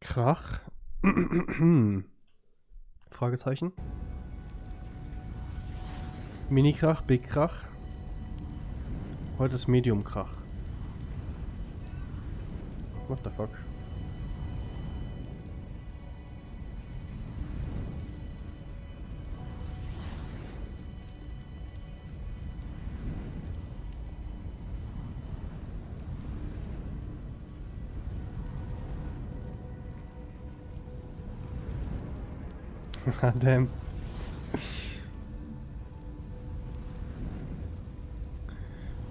Krach? Fragezeichen. Mini-Krach, Big-Krach. Heute ist Medium-Krach. What the fuck? Damn. Ich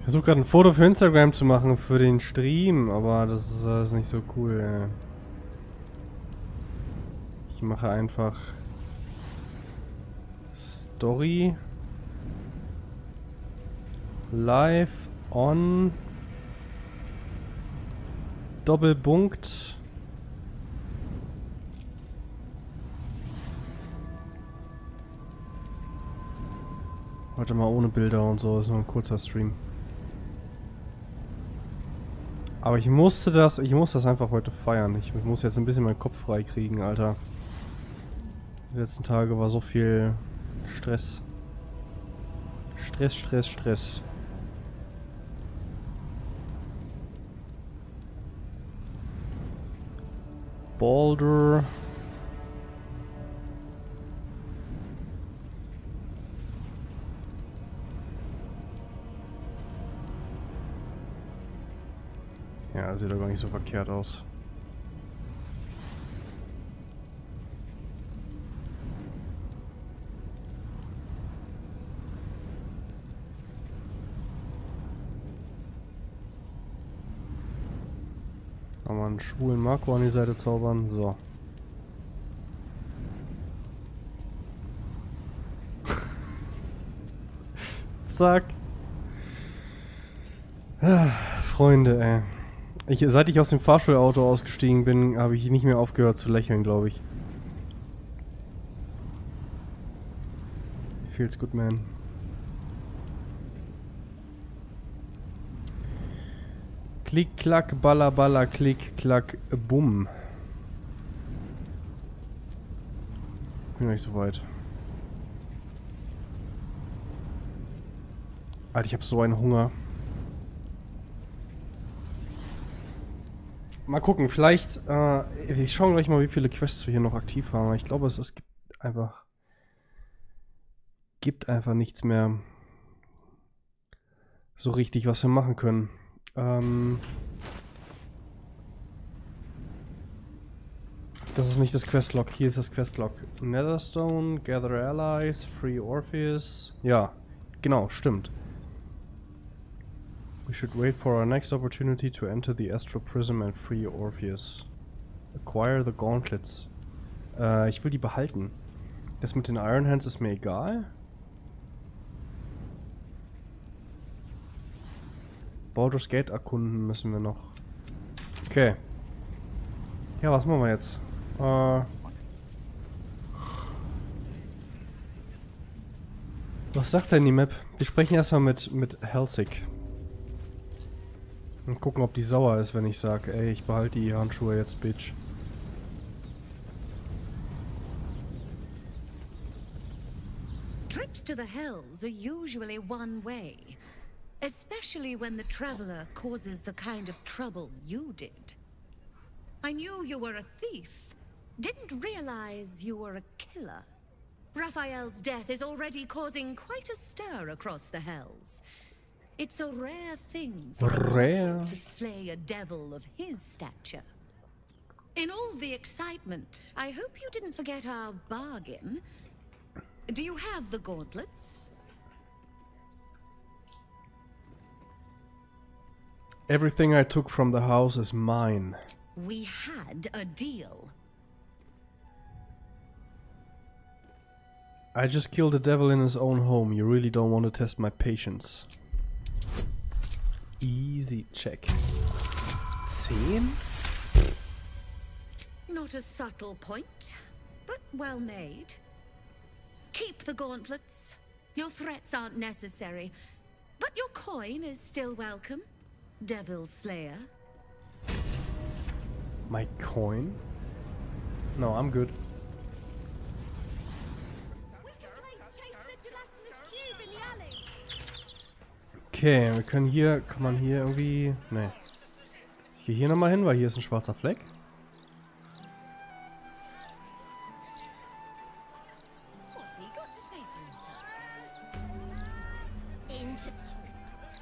versuche gerade ein Foto für Instagram zu machen für den Stream, aber das ist nicht so cool. Ey. Ich mache einfach Story live on Doppelpunkt. Heute mal ohne Bilder und so, ist nur ein kurzer Stream. Aber ich muss das einfach heute feiern. Ich muss jetzt ein bisschen meinen Kopf frei kriegen, Alter. Die letzten Tage war so viel Stress. Stress. Boulder. Ja, sieht doch gar nicht so verkehrt aus. Mal einen schwulen Marco an die Seite zaubern. So. Zack. Freunde, ey. Seit ich aus dem Fahrschulauto ausgestiegen bin, habe ich nicht mehr aufgehört zu lächeln, glaube ich. Feels good, man. Klick, klack, baller, baller, klick, klack, bumm. Bin noch nicht so weit. Alter, ich habe so einen Hunger. Mal gucken, vielleicht, wir schauen gleich mal, wie viele Quests wir hier noch aktiv haben. Ich glaube, es gibt einfach nichts mehr so richtig, was wir machen können. Das ist nicht das Questlog, hier ist das Questlog. Netherstone, Gather Allies, Free Orpheus. Ja, genau, stimmt. We should wait for our next opportunity to enter the Astral Prism and free Orpheus. Acquire the Gauntlets. Ich will die behalten. Das mit den Iron Hands ist mir egal. Baldur's Gate erkunden müssen wir noch. Okay. Ja, was machen wir jetzt? Was sagt denn die Map? Wir sprechen erstmal mit Helsig. Und gucken, ob die sauer ist, wenn ich sage, ey, ich behalte die Handschuhe jetzt, Bitch. Trips to the hills are usually one way, especially when the traveler causes the kind of trouble you did. I knew you were a thief, didn't realize you were a killer. Raphael's death is already causing quite a stir across the hells. It's a rare thing for a mortal to slay a devil of his stature. In all the excitement, I hope you didn't forget our bargain. Do you have the gauntlets? Everything I took from the house is mine. We had a deal. I just killed the devil in his own home. You really don't want to test my patience. Easy check. 10? Not a subtle point, but well made. Keep the gauntlets. Your threats aren't necessary, but your coin is still welcome, Devil Slayer. My coin? No, I'm good. Okay, wir können hier... Kann man hier irgendwie... Ne. Ich gehe hier nochmal hin, weil hier ist ein schwarzer Fleck.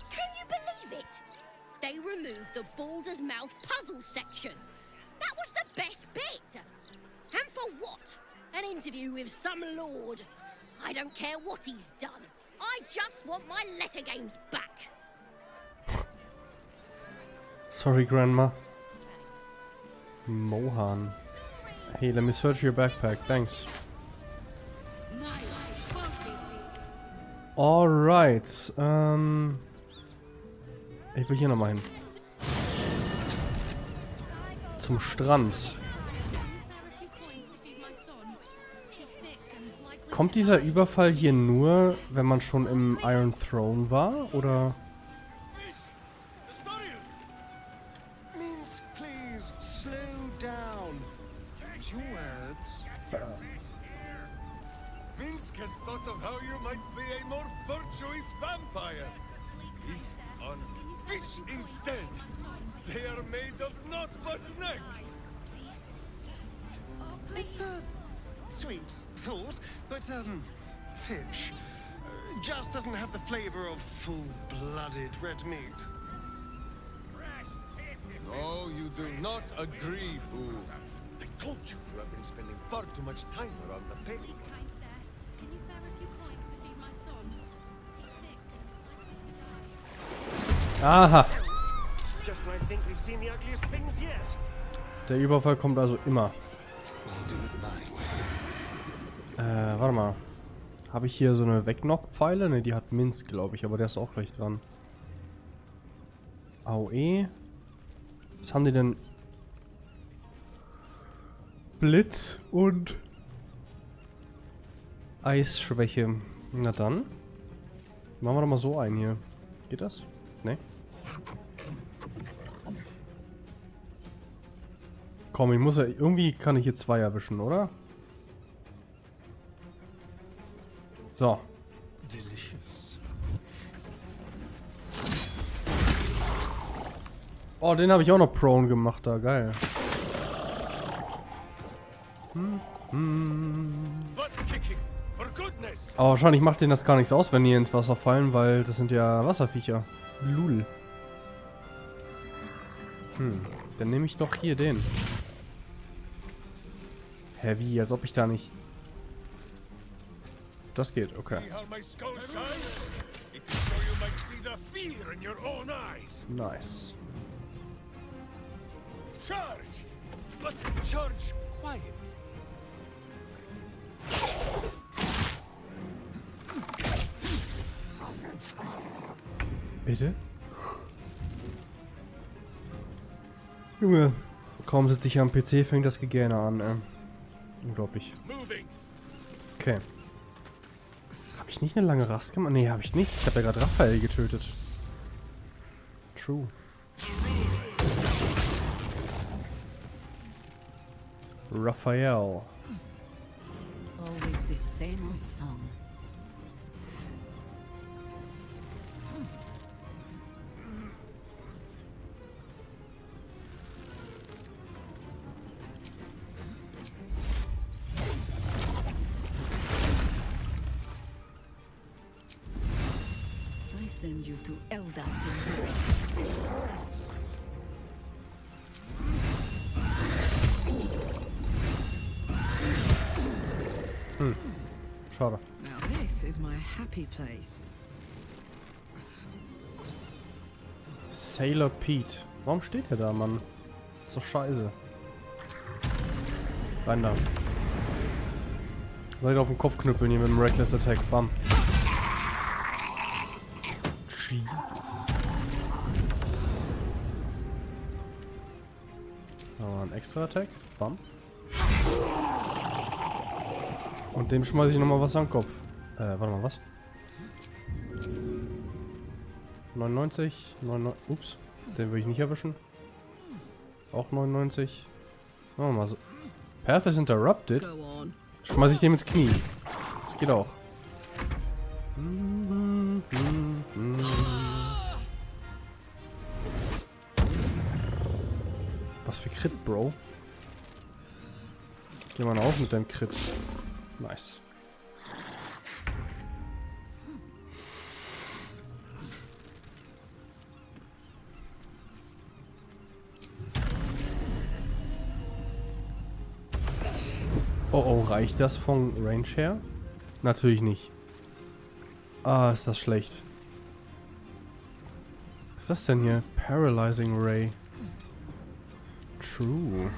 Can you believe it? They removed the Baldur's Mouth puzzle section. That was the best bit. And for what? An interview with some lord. I don't care what he's done. I just want my letter games back. Sorry, Grandma. Mohan. Hey, let me search your backpack. Thanks. Alright. Ich will hier nochmal hin. Zum Strand. Kommt dieser Überfall hier nur, wenn man schon im Iron Throne war, oder? Minsk, please, slow down. Use your words. Minsk has thought of how you might be a more virtuous vampire. Feast on fish instead. They are made of naught but neck. It's a sweet thought, but fish just doesn't have the flavor of full-blooded red meat. No, you do not agree, Boo. I told you you have been spending far too much time around the pig. Please, kind sir, can you spare a few coins to feed my son? He's sick and likely to die. Aha! Just when I think we've seen the ugliest things yet. Der Überfall kommt also immer. We'll do it my way. Warte mal. Habe ich hier so eine Wegknopfpfeile? Ne, die hat Minsk, glaube ich, aber der ist auch gleich dran. AOE. Was haben die denn? Blitz und Eisschwäche. Na dann. Machen wir doch mal so ein hier. Geht das? Ne? Komm, ich muss ja... Irgendwie kann ich hier zwei erwischen, oder? So. Delicious. Oh, den habe ich auch noch prone gemacht da. Geil. Butt kicking, for goodness! Aber wahrscheinlich macht denen das gar nichts aus, wenn die ins Wasser fallen, weil das sind ja Wasserviecher. Lul. Dann nehme ich doch hier den. Hä, wie? Als ob ich da nicht... Das geht, okay. See how my skull shines? It is so you might see the fear in your own eyes. Nice. Charge! But charge quietly. Bitte? Junge, kaum sitze ich am PC, fängt das Gegähne an, unglaublich. Moving. Okay. Habe ich nicht eine lange Rast gemacht? Nee, habe ich nicht. Ich habe ja gerade Raphael getötet. True. Raphael. Always the same old song. I send you to Eldas in Schade. Now this is my happy place. Sailor Pete. Warum steht er da, Mann? Ist doch scheiße. Rein da. Soll ich auf den Kopf knüppeln hier mit dem Reckless Attack. Bam. Jesus. Aber ein extra Attack. Bam. Und dem schmeiße ich nochmal was an den Kopf. Warte mal, was? 99, 99, ups, den will ich nicht erwischen. Auch 99. Machen wir mal so. Path is interrupted. Go on. Schmeiß ich dem ins Knie. Das geht auch. Was für Crit, Bro? Geh mal auf mit deinem Crit. Nice. Oh oh, reicht das von Range her? Natürlich nicht. Ah, ist das schlecht. Was ist das denn hier? Paralyzing Ray. True.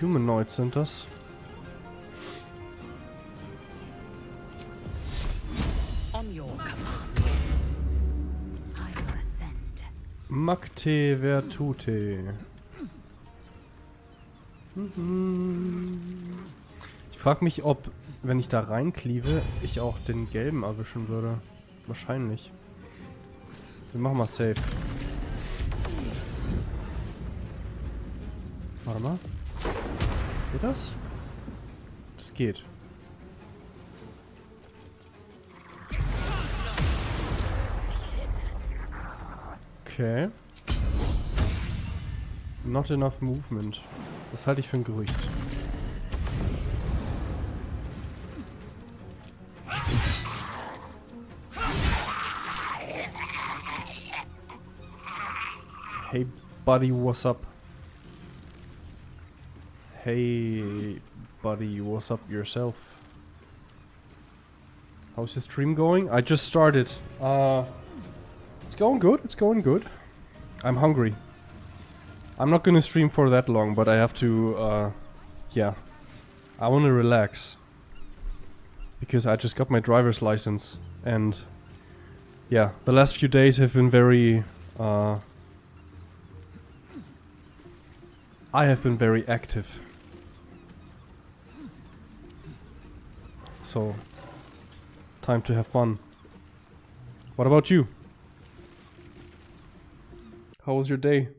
Humanoids sind das. On your command. I will ascend. Magte Vertute. Ich frage mich, ob, wenn ich da reinkliebe, ich auch den gelben erwischen würde. Wahrscheinlich. Wir machen mal safe. Warte mal. Geht das? Das geht. Okay. Not enough movement. Das halte ich für ein Gerücht. Hey buddy, what's up? Hey buddy, what's up yourself? How's the stream going? I just started. It's going good, it's going good. I'm hungry. I'm not gonna stream for that long, but I have to, yeah. I wanna relax. Because I just got my driver's license. And, yeah, the last few days have been very, I have been very active. So, time to have fun. What about you? How was your day?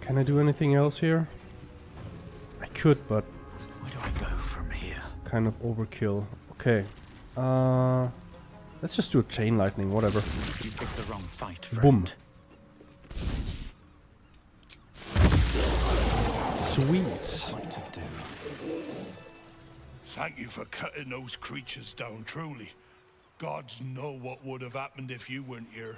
Can I do anything else here? I could, but Where do I go from here? kind of overkill. Okay. Let's just do a chain lightning, whatever. You picked the wrong fight, friend. Boom. Sweet. What to do? Thank you for cutting those creatures down, truly. Gods know what would have happened if you weren't here.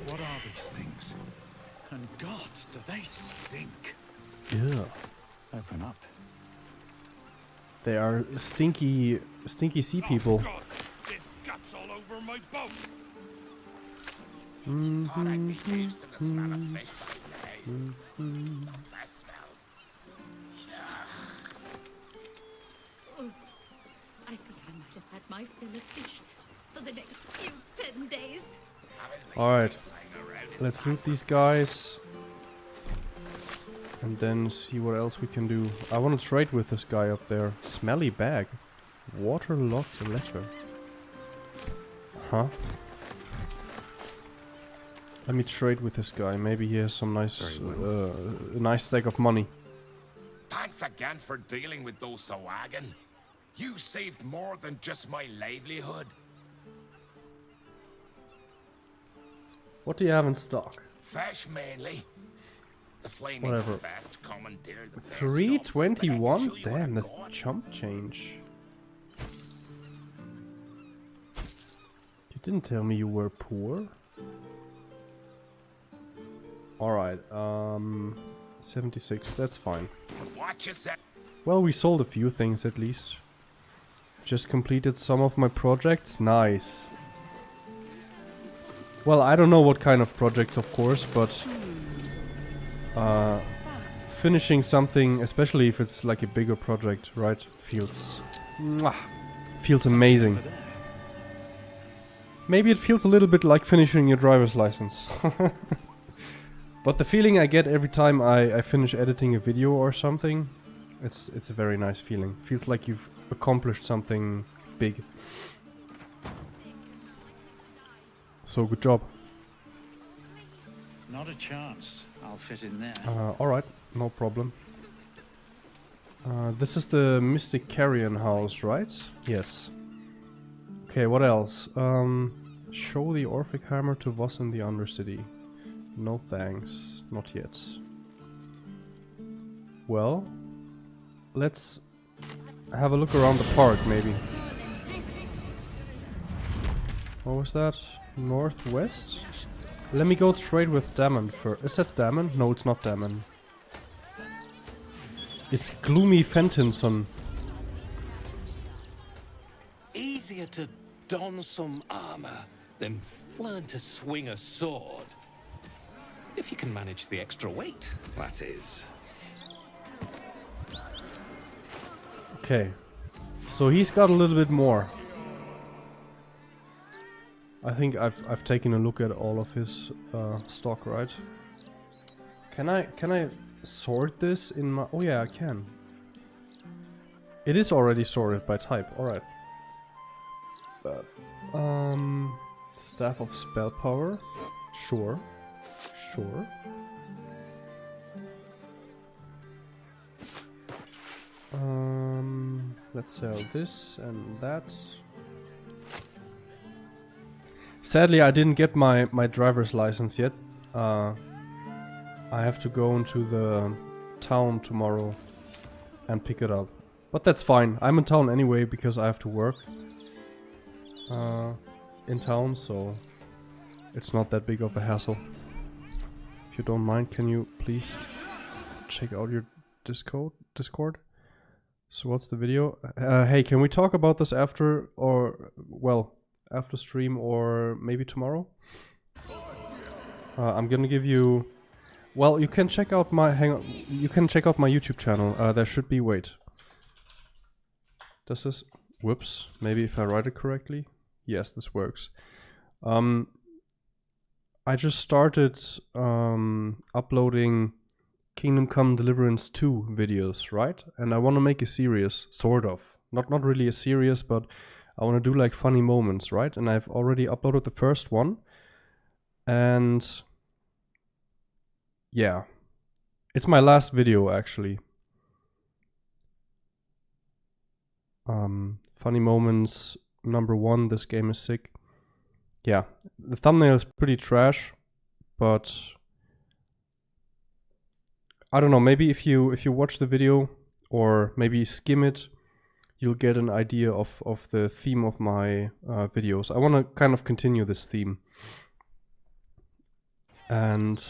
What are these things? And God, do they stink? Yeah. Open up. They are stinky sea people. Oh, God, there's guts all over my boat. Thought I'd be used to the smell of fish by now. That smell. I think I might have had my fill of fish for the next few 10 days. Alright. Let's loot these guys. And then see what else we can do. I want to trade with this guy up there. Smelly bag. Waterlogged letter. Huh? Let me trade with this guy. Maybe he has some nice, a nice stack of money. Thanks again for dealing with those Sawagan. You saved more than just my livelihood. What do you have in stock? Fish mainly. The flaming Whatever. fest commandeered the best of, 321? but I can show you what Damn, I've that's got. chump change. You didn't tell me you were poor. Alright, 76, that's fine. Watch yourself. Well, we sold a few things at least. Just completed some of my projects. Nice. Well, I don't know what kind of projects, of course, but finishing something, especially if it's like a bigger project, right? Feels... Mwah, feels amazing. Maybe it feels a little bit like finishing your driver's license. But the feeling I get every time I finish editing a video or something, it's a very nice feeling. Feels like you've accomplished something big. So good job. Not a chance. I'll fit in there. Alright, no problem. This is the Mystic Carrion house, right? Yes. Okay, what else? Show the Orphic Hammer to Voss in the Undercity. No thanks, not yet. Well, let's have a look around the park, maybe. What was that? Northwest? Let me go straight with Damon first. Is that Damon? No, it's not Damon. It's Gloomy Fentinson. Easier to don some armor than learn to swing a sword. If you can manage the extra weight, that is. Okay. So he's got a little bit more. I think I've taken a look at all of his stock, right? Can I sort this in my... Oh yeah, I can. It is already sorted by type, alright. Staff of Spell Power. Sure. Sure. Let's sell this and that. Sadly, I didn't get my driver's license yet. I have to go into the town tomorrow and pick it up. But that's fine. I'm in town anyway because I have to work in town, so it's not that big of a hassle. If you don't mind, can you please check out your Discord? So what's the video? Hey, can we talk about this after, or well, after stream, or maybe tomorrow? I'm gonna give you... Well, you can check out my... Hang on. You can check out my YouTube channel. There should be... Wait. Does this... Whoops. Maybe if I write it correctly. Yes, this works. I just started uploading Kingdom Come Deliverance 2 videos, right? And I want to make a series, sort of. Not really a series, but I want to do like funny moments, right? And I've already uploaded the first one. And yeah, it's my last video actually. Funny moments #1, this game is sick. Yeah, the thumbnail is pretty trash, but I don't know, maybe if you watch the video or maybe skim it, you'll get an idea of the theme of my videos. I want to kind of continue this theme. And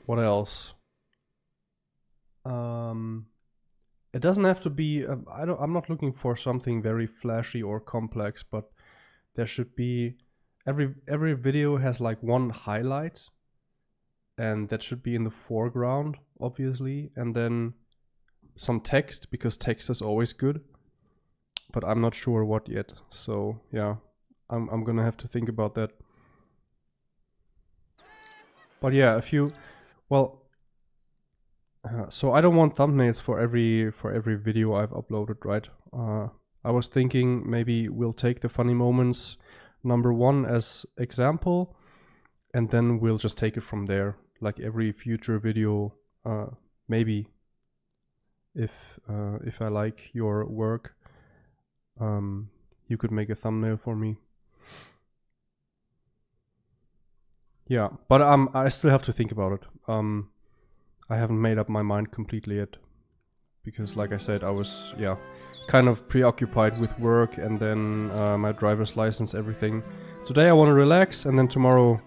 what else? It doesn't have to be I'm not looking for something very flashy or complex, but there should be every video has like one highlight, and that should be in the foreground, obviously, and then some text, because text is always good, but I'm not sure what yet. So yeah, I'm gonna have to think about that. But yeah, so I don't want thumbnails for every video I've uploaded, right? I was thinking maybe we'll take the funny moments #1 as example, and then we'll just take it from there. Like every future video, maybe if I like your work, you could make a thumbnail for me. Yeah, but I still have to think about it. I haven't made up my mind completely yet, because like I said, I was kind of preoccupied with work and then my driver's license, everything. Today I want to relax, and then tomorrow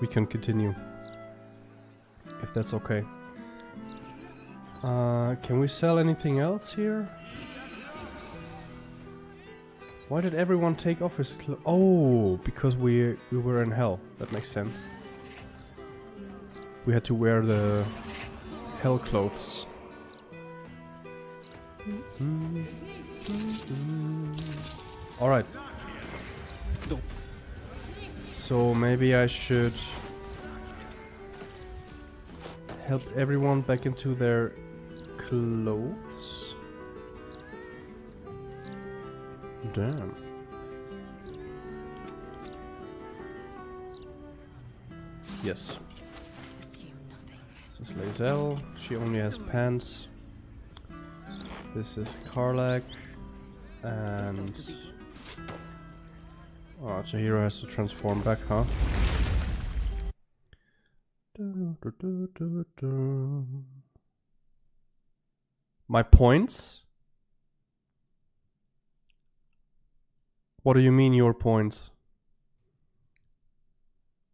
we can continue, if that's okay. Can we sell anything else here? Why did everyone take off his clothes? Oh, because we were in hell. That makes sense. we had to wear the hell clothes. Alright. So maybe I should help everyone back into their clothes. Damn. Yes. This is Lae'zel. She only has pants. This is Karlach. And... oh, Chihiro has to transform back, huh? My points? What do you mean your points?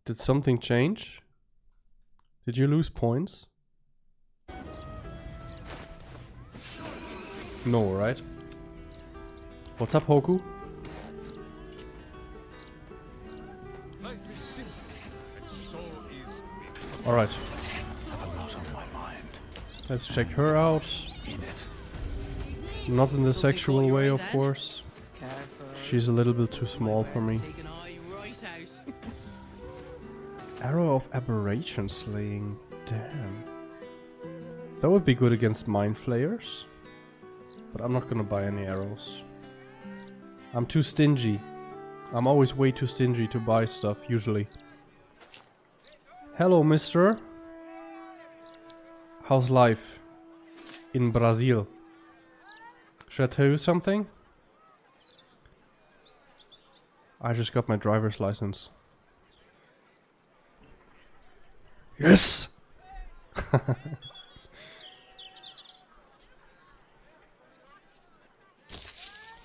Did something change? Did you lose points? No, right? What's up, Hoku? Life is simple, and so is me. Alright, A lot on my mind. let's check her out. In it. Not in the sexual way, of course. Careful. She's a little bit too small for me. Take an eye right out. Arrow of Aberration Slaying. Damn. That would be good against Mind Flayers. But I'm not gonna buy any arrows. I'm too stingy. I'm always way too stingy to buy stuff, usually. Hello, mister. How's life in Brazil? Should I tell you something? I just got my driver's license. Yes!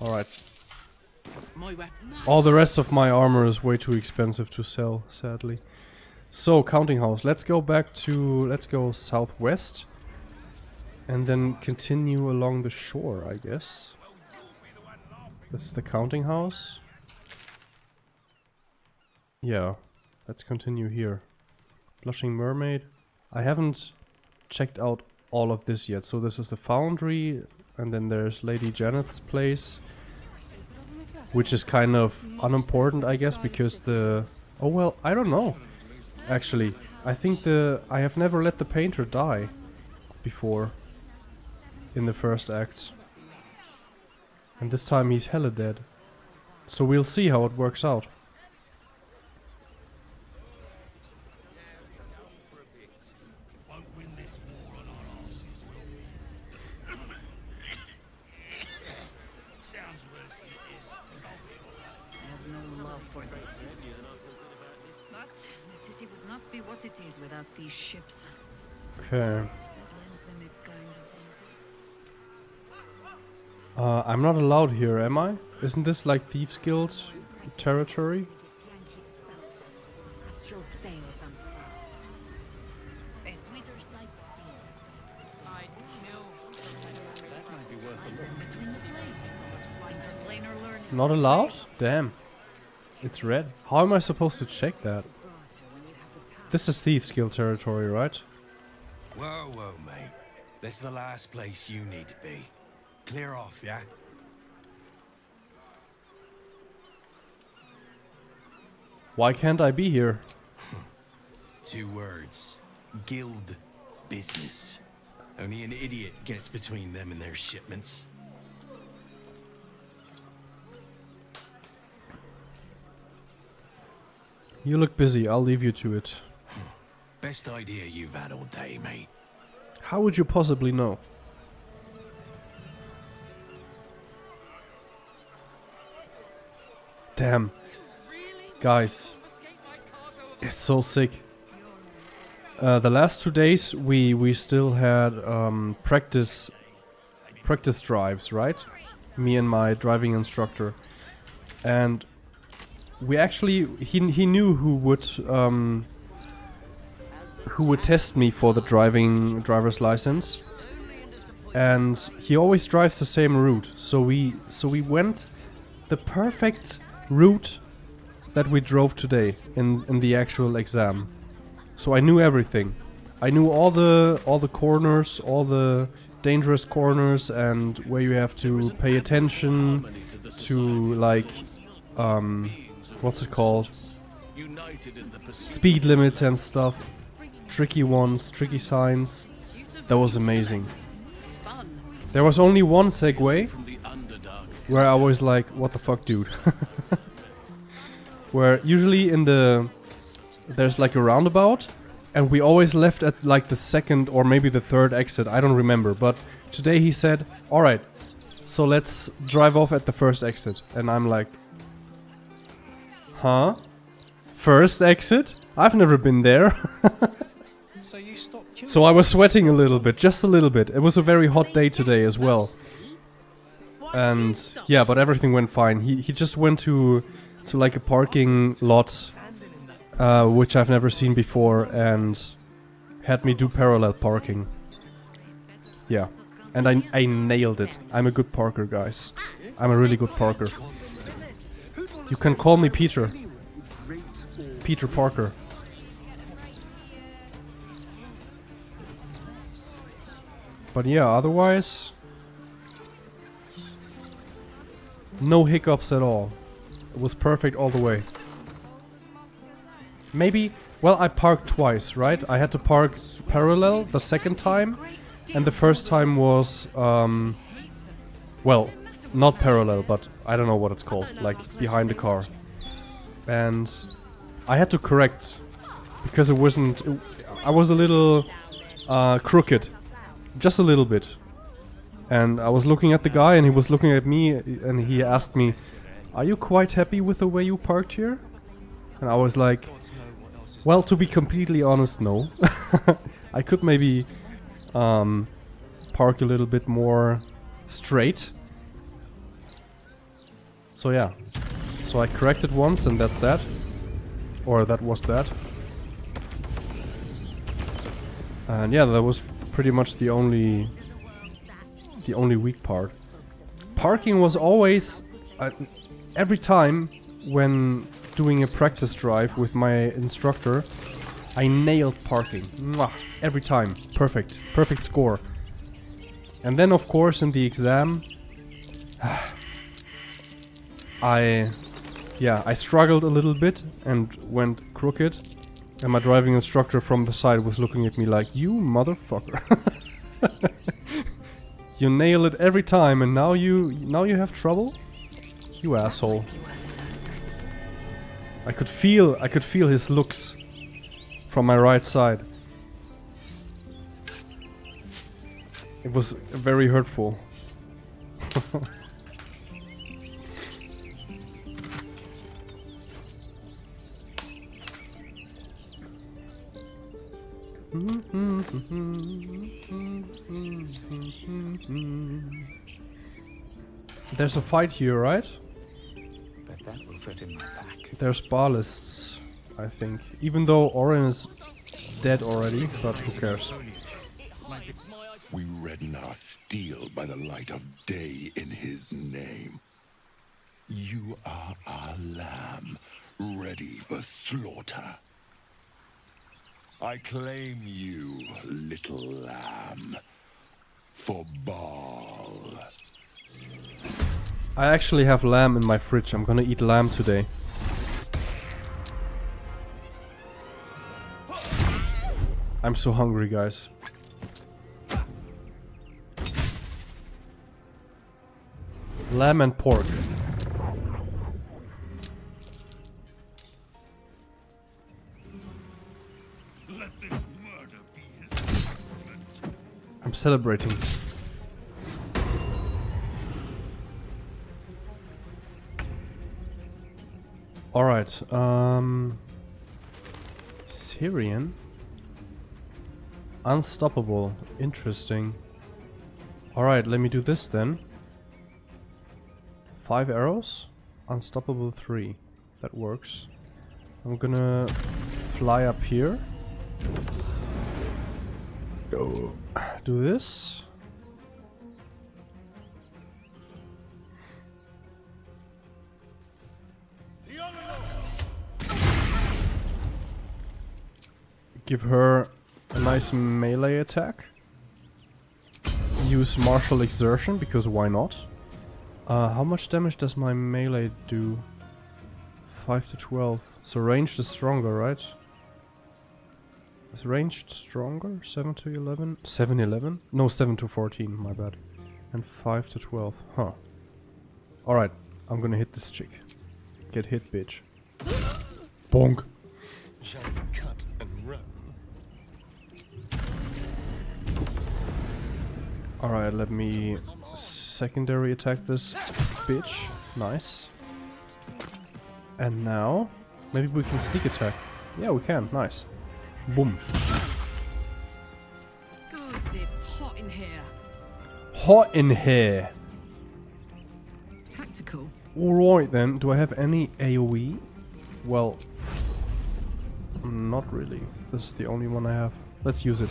Alright. All the rest of my armor is way too expensive to sell, sadly. So, counting house. Let's go back to... let's go southwest. And then continue along the shore, I guess. This is the counting house. Yeah, let's continue here. Blushing Mermaid. I haven't checked out all of this yet. So this is the foundry, and then there's Lady Janeth's place, which is kind of unimportant, I guess, because the... oh well, I don't know. Actually, I think I have never let the painter die before in the first act. And this time he's hella dead. So we'll see how it works out. Without these ships. Okay. I'm not allowed here, am I? Isn't this like Thieves Guild territory? Not allowed? Damn. It's red. How am I supposed to check that? This is Thieves Guild territory, right? Whoa, whoa, mate. This is the last place you need to be. Clear off, yeah? Why can't I be here? 2 words. Guild business. Only an idiot gets between them and their shipments. You look busy, I'll leave you to it. Best idea you've had all day, mate. How would you possibly know? Damn. Guys. It's so sick. The last 2 days we still had practice drives, right? Me and my driving instructor. And we actually he knew who would test me for the driver's license, and he always drives the same route. So we went the perfect route that we drove today in the actual exam. So I knew everything. I knew all the corners, all the dangerous corners, and where you have to pay attention to, like, what's it called? Speed limits and stuff. Tricky ones, tricky signs. That was amazing. There was only one segue where I was like, what the fuck, dude? Where usually there's like a roundabout, and we always left at like the second or maybe the third exit, I don't remember. But today he said, alright, so let's drive off at the first exit. And I'm like, huh? First exit? I've never been there. So I was sweating a little bit, just a little bit. It was a very hot day today as well. And yeah, but everything went fine. He just went to like a parking lot, which I've never seen before, and had me do parallel parking. Yeah, and I nailed it. I'm a good parker, guys. I'm a really good parker. You can call me Peter. Peter Parker. But yeah, otherwise, no hiccups at all. It was perfect all the way. Maybe, well, I parked twice, right? I had to park parallel the second time, and the first time was, well, not parallel, but I don't know what it's called, like behind the car. And I had to correct, because it wasn't, I was a little crooked. Just a little bit. And I was looking at the guy and he was looking at me and he asked me, are you quite happy with the way you parked here? And I was like, well, to be completely honest, no. I could maybe park a little bit more straight. So yeah. So I corrected once and that's that. Or that was that. And yeah, that was pretty much the only weak part. Parking was always every time when doing a practice drive with my instructor, I nailed parking. Mwah, every time. Perfect. Perfect score. And then of course in the exam I struggled a little bit and went crooked. And my driving instructor from the side was looking at me like, you motherfucker. You nail it every time and now you have trouble? You asshole. I could feel his looks from my right side. It was very hurtful. There's a fight here, right? Bet that will fit in my pack. There's ballists, I think. Even though Orin is dead already, but who cares? We redden our steel by the light of day in his name. You are our lamb, ready for slaughter. I claim you, little lamb, for Baal. I actually have lamb in my fridge. I'm gonna eat lamb today. I'm so hungry, guys. Lamb and pork. I'm celebrating. Alright, Syrian? Unstoppable. Interesting. Alright, let me do this then. 5 arrows? Unstoppable 3. That works. I'm gonna fly up here. Do this. Give her a nice melee attack. Use martial exertion, because why not? How much damage does my melee do? 5 to 12. So ranged is stronger, right? Is ranged stronger? 7 to 11? 7 11? No, 7 to 14, my bad. And 5 to 12. Huh. Alright, I'm gonna hit this chick. Get hit, bitch. Bonk. Shall we cut and run? Alright, let me secondary attack this bitch. Nice. And now, maybe we can sneak attack. Yeah, we can. Nice. Boom. Gods, it's hot in here. Hot in here. Tactical. Alright then, do I have any AoE? Well, not really. This is the only one I have. Let's use it.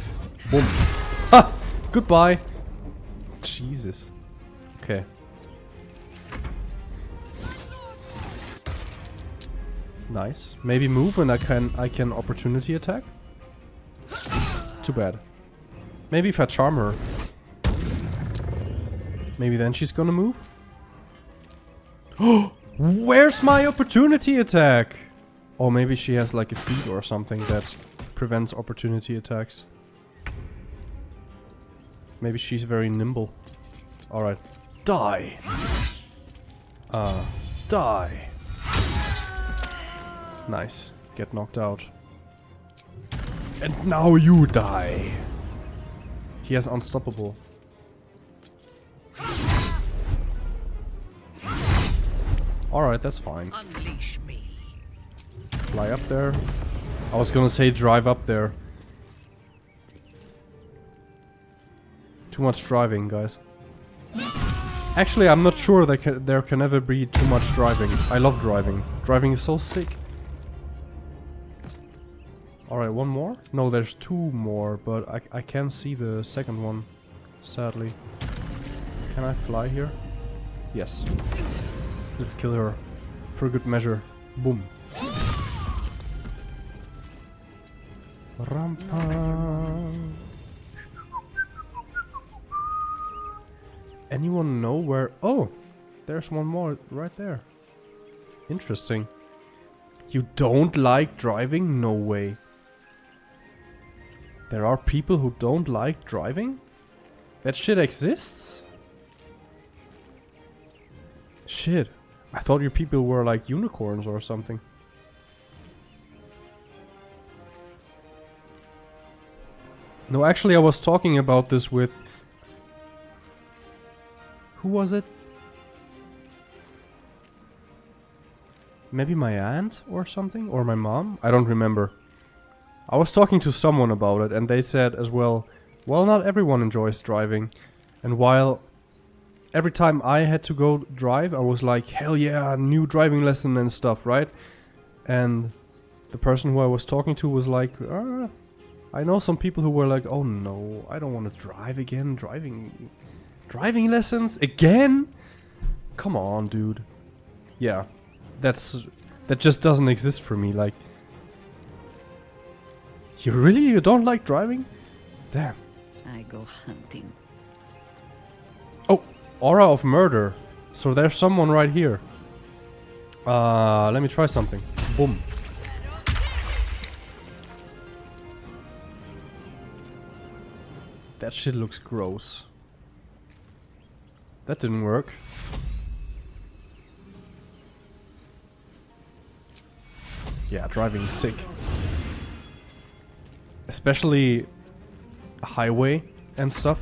Boom. Ha! Goodbye. Jesus. Okay. Nice. Maybe move and I can opportunity attack. Too bad. Maybe if I charm her. Maybe then she's gonna move. Oh, where's my opportunity attack? Or maybe she has like a feat or something that prevents opportunity attacks. Maybe she's very nimble. Alright. Die! Die! Nice. Get knocked out. And now you die! He has unstoppable. Alright, that's fine. Unleash me. Fly up there. I was gonna say drive up there. Too much driving, guys. Actually, I'm not sure that there can ever be too much driving. I love driving. Driving is so sick. Alright, one more? No, there's two more, but I can't see the second one, sadly. Can I fly here? Yes. Let's kill her. For good measure. Boom. Rampa. Anyone know where... Oh! There's one more right there. Interesting. You don't like driving? No way. There are people who don't like driving? That shit exists? Shit. I thought your people were like unicorns or something. No, actually I was talking about this with... Who was it? Maybe my aunt or something? Or my mom? I don't remember. I was talking to someone about it and they said as well, well, not everyone enjoys driving. And while every time I had to go drive, I was like, hell yeah, new driving lesson and stuff, right? And the person who I was talking to was like, I know some people who were like, oh no, I don't want to drive again. Driving lessons again? Come on, dude. Yeah, that just doesn't exist for me. Like, you don't like driving? Damn. I go hunting. Oh, aura of murder. So there's someone right here. Let me try something. Boom. That shit looks gross. That didn't work. Yeah, driving is sick. Especially highway and stuff.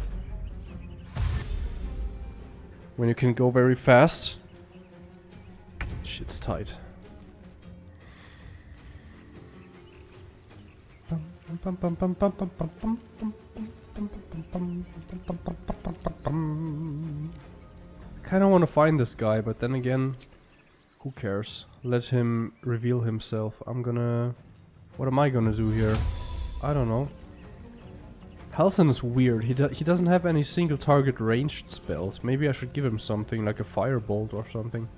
When you can go very fast. Shit's tight. Kinda wanna find this guy, but then again, who cares? Let him reveal himself. What am I gonna do here? I don't know. Halsin is weird. He doesn't have any single target ranged spells. Maybe I should give him something like a firebolt or something.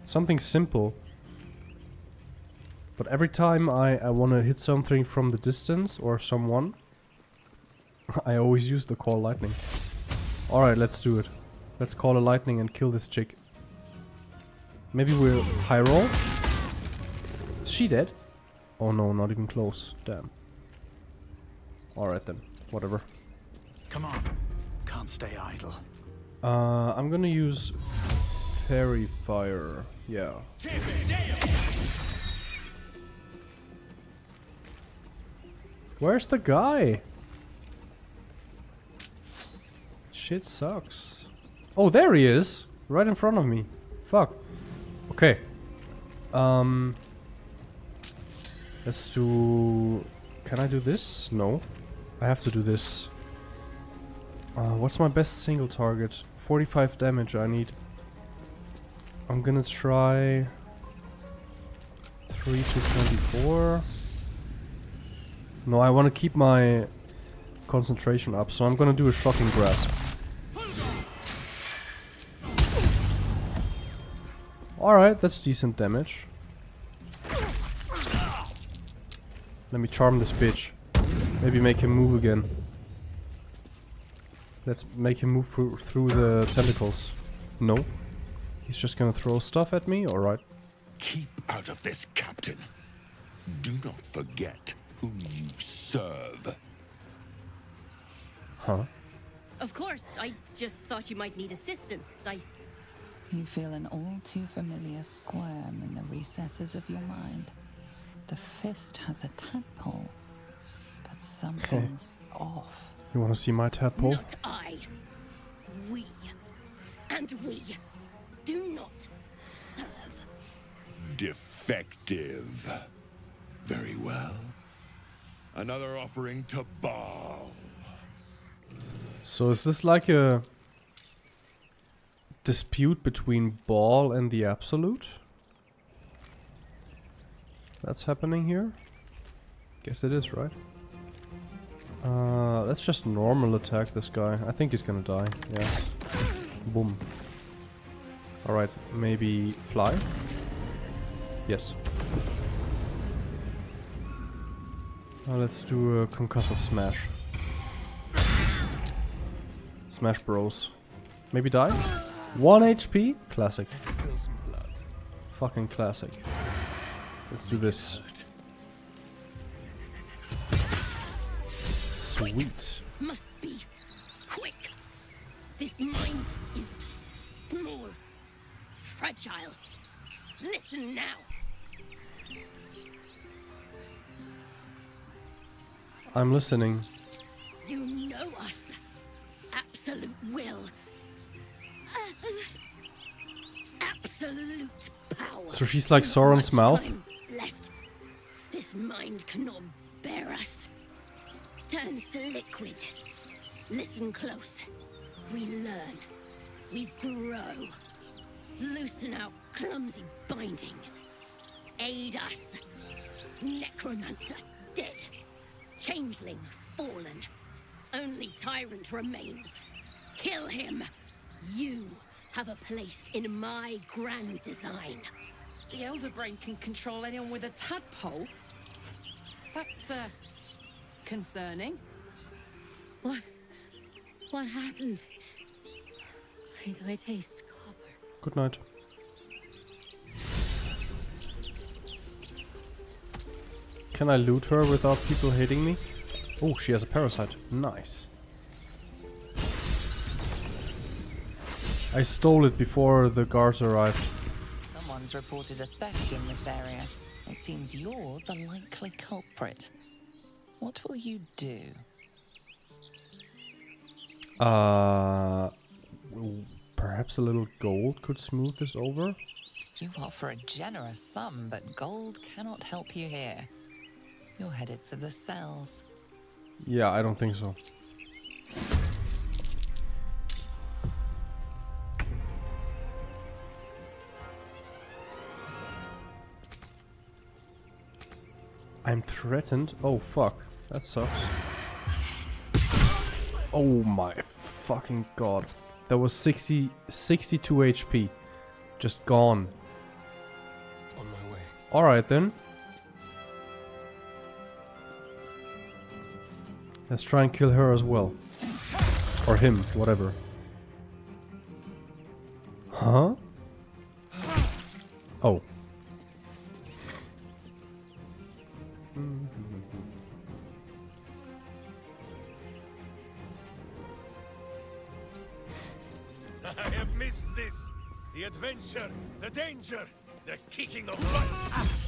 Something simple. But every time I want to hit something from the distance or someone, I always use the call lightning. Alright, let's do it. Let's call a lightning and kill this chick. Maybe we'll high roll? Is she dead? Oh no, not even close. Damn. Alright then, whatever. Come on. Can't stay idle. I'm gonna use Fairy Fire. Yeah. Where's the guy? Shit sucks. Oh, there he is! Right in front of me. Fuck. Okay. Let's do... Can I do this? No. I have to do this. What's my best single target? 45 damage I need. I'm gonna try 3 to 24. No, I want to keep my concentration up, so I'm gonna do a shocking grasp. Alright, that's decent damage. Let me charm this bitch. Maybe make him move again. Let's make him move through the tentacles. No. He's just gonna throw stuff at me? Alright. Keep out of this, Captain. Do not forget whom you serve. Huh? Of course, I just thought you might need assistance. You feel an all too familiar squirm in the recesses of your mind. The fist has a tadpole, but something's off. You wanna see my tadpole? Not I. We. And we do not serve. Defective. Very well. Another offering to Baal. So is this like a dispute between Baal and the Absolute? That's happening here? Guess it is, right? Let's just normal attack this guy. I think he's gonna die. Yeah. Boom. Alright, maybe fly? Yes. Let's do a concussive smash. Smash bros. Maybe die? 1 HP? Classic. Spill some blood. Fucking classic. Let's do this. Sweet. Must be quick. This mind is small, fragile. Listen now. I'm listening. You know us. Absolute will. Absolute power. So she's like Not Sauron's much mouth? time left. This mind cannot bear us. Turns to liquid. Listen close. We learn. We grow. Loosen our clumsy bindings. Aid us. Necromancer dead. Changeling fallen. Only tyrant remains. Kill him. You have a place in my grand design. The Elder Brain can control anyone with a tadpole? That's, concerning. What happened? Why do I taste copper? Good night. Can I loot her without people hating me? Oh, she has a parasite. Nice. I stole it before the guards arrived. Someone's reported a theft in this area. It seems you're the likely culprit. What will you do? Perhaps a little gold could smooth this over? You offer a generous sum, but gold cannot help you here. You're headed for the cells. Yeah, I don't think so. I'm threatened? Oh fuck, that sucks. Oh my fucking god. That was 62 HP. Just gone. On my way. Alright then. Let's try and kill her as well. Or him, whatever. Huh? Oh. I have missed this. The adventure, the danger, the kicking of butts.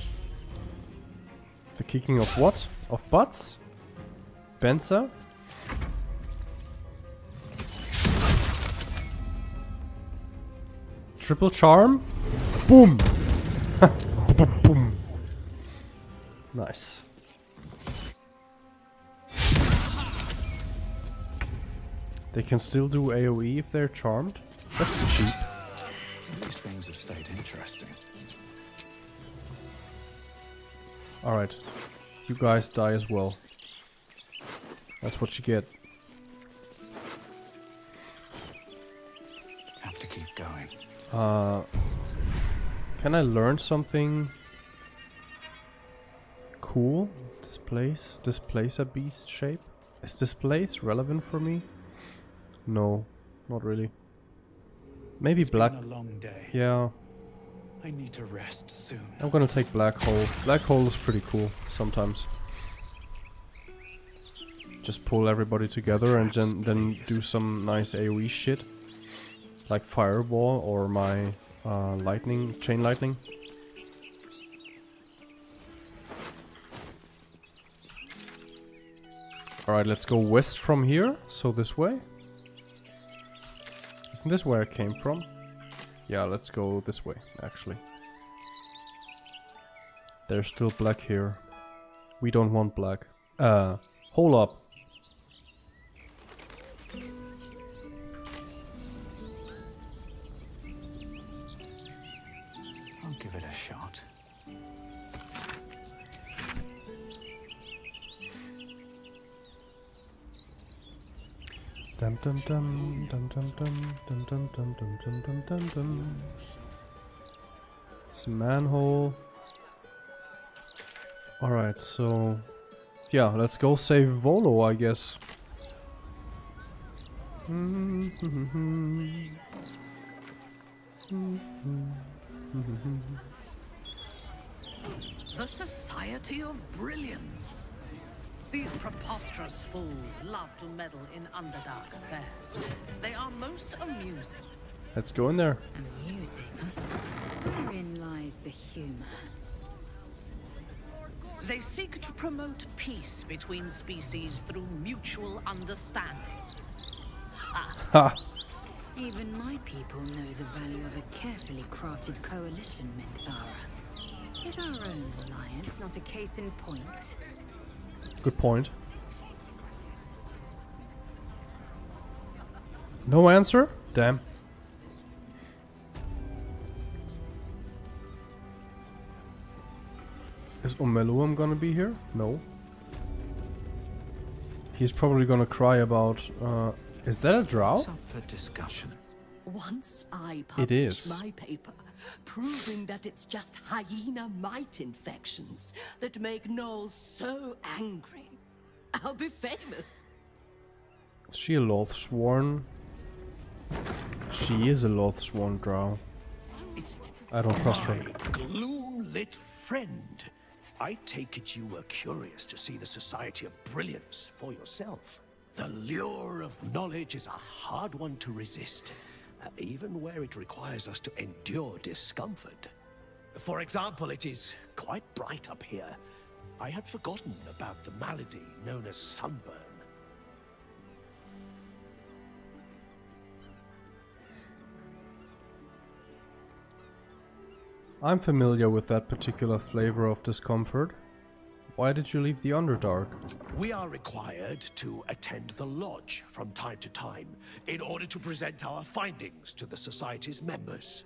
The kicking of what? Of butts? Benza? Triple charm? Boom! Boom, boom. Nice. They can still do AoE if they're charmed? That's cheap. These things have stayed interesting. Alright. You guys die as well. That's what you get. Have to keep going. Can I learn something cool? Displace a beast shape? Is displace relevant for me? No, not really. Maybe black. Been a long day. Yeah. I need to rest soon. I'm gonna take black hole. Black hole is pretty cool sometimes. Just pull everybody together and then do some nice AoE shit. Like fireball or my lightning, chain lightning. Alright, let's go west from here. So this way. Isn't this where I came from? Yeah, let's go this way, actually. There's still black here. We don't want black. Hold up. I'll give it a shot. Dum dum dum dum dum dum dum dum dum dum dum dum dum dum. It's a manhole. Alright, so yeah, let's go save Volo, I guess. The Society of Brilliance. These preposterous fools love to meddle in Underdark affairs. They are most amusing. Let's go in there. Amusing? Wherein lies the humor? They seek to promote peace between species through mutual understanding. Ha! Even my people know the value of a carefully crafted coalition, Minthara. Is our own alliance not a case in point? Good point. No answer? Damn. Is Omeluum gonna be here? No. He's probably gonna cry about, is that a drow? It's up for discussion. Once I It is. published my paper, proving that it's just hyena mite infections that make gnolls so angry. I'll be famous. Is she a Lothsworn? She is a Lothsworn drow. I don't trust her. Gloom-lit friend. I take it you were curious to see the Society of Brilliance for yourself. The lure of knowledge is a hard one to resist, even where it requires us to endure discomfort. For example, it is quite bright up here. I had forgotten about the malady known as sunburn. I'm familiar with that particular flavor of discomfort. Why did you leave the Underdark? We are required to attend the lodge from time to time in order to present our findings to the Society's members.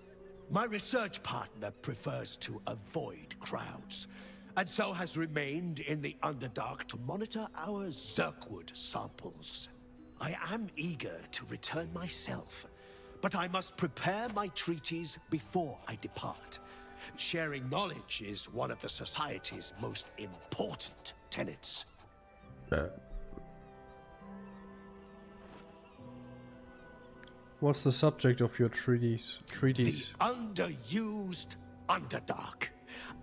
My research partner prefers to avoid crowds, and so has remained in the Underdark to monitor our Zerkwood samples. I am eager to return myself, but I must prepare my treaties before I depart. Sharing knowledge is one of the Society's most important tenets. What's the subject of your treatise? The underused Underdark.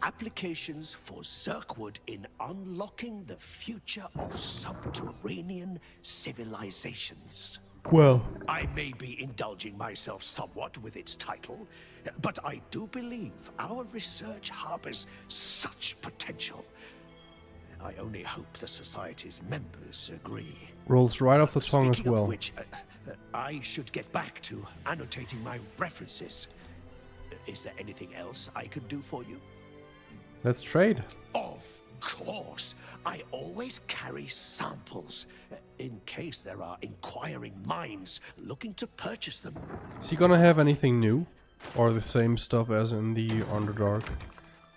Applications for Zerkwood in unlocking the future of subterranean civilizations. Well, I may be indulging myself somewhat with its title, but I do believe our research harbors such potential. I only hope the Society's members agree. rolls right off the tongue as Speaking well. of which, I should get back to annotating my references. Is there anything else I could do for you? Let's trade. Of course. I always carry samples, in case there are inquiring minds looking to purchase them. Is he gonna have anything new? Or the same stuff as in the Underdark?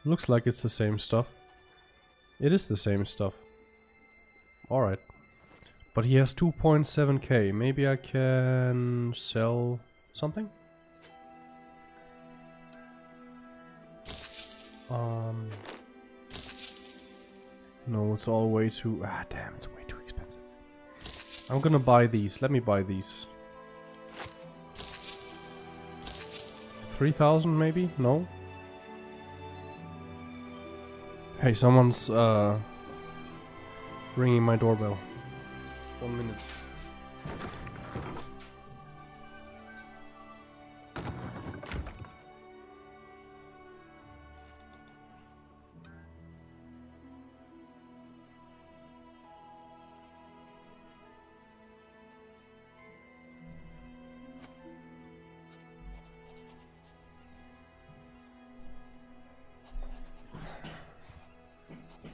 Looks like it's the same stuff. It is the same stuff. Alright. But he has 2.7k. Maybe I can sell something? No, it's all way too... Ah, damn, it's way too expensive. I'm gonna buy these. Let me buy these. 3,000 maybe? No? Hey, someone's ringing my doorbell. 1 minute.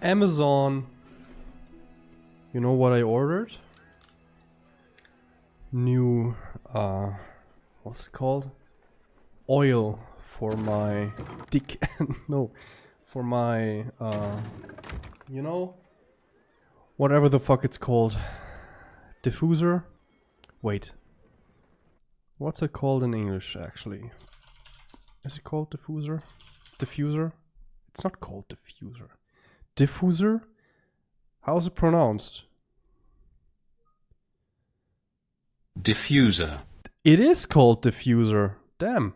Amazon. You know what I ordered? New, what's it called? Oil for my dick. No, for my, you know? Whatever the fuck it's called. Diffuser? Wait. What's it called in English, actually? Is it called diffuser? Diffuser? It's not called diffuser. Diffuser? How's it pronounced? Diffuser. It is called diffuser. Damn.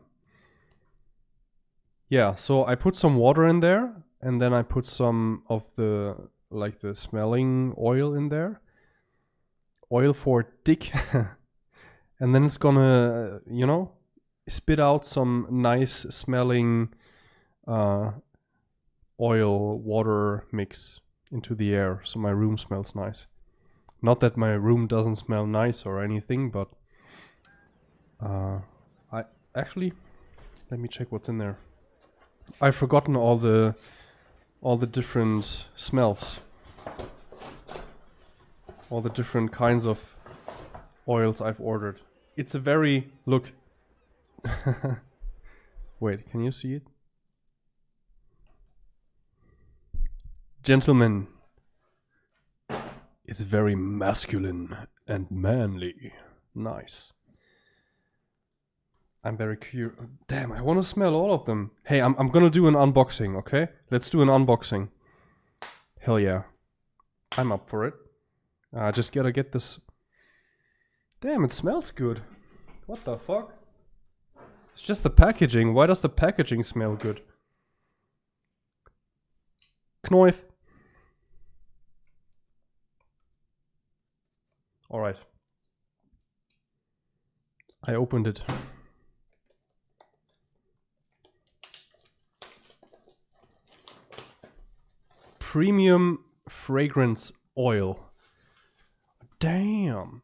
Yeah, so I put some water in there, and then I put some of the, like the smelling oil in there. Oil for dick. And then it's gonna, you know, spit out some nice smelling oil water mix into the air, so my room smells nice. Not that my room doesn't smell nice or anything, but I actually, let me check what's in there. I've forgotten all the different smells, all the different kinds of oils I've ordered. It's a very, look. Wait, can you see it? Gentlemen, it's very masculine and manly. Nice. I'm very curious. Damn, I want to smell all of them. Hey, I'm gonna do an unboxing, okay? Let's do an unboxing. Hell yeah. I'm up for it. Just gotta get this. Damn, it smells good. What the fuck? It's just the packaging. Why does the packaging smell good? Kneif. Alright. I opened it. Premium fragrance oil. Damn.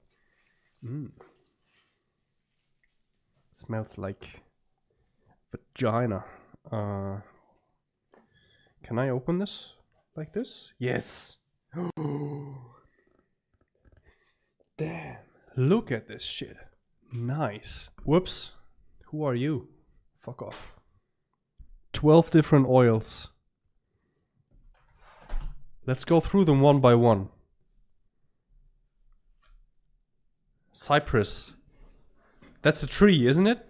Smells like vagina. Can I open this like this? Yes. Damn. Look at this shit. Nice. Whoops. Who are you? Fuck off. 12 different oils. Let's go through them one by one. Cypress. That's a tree, isn't it?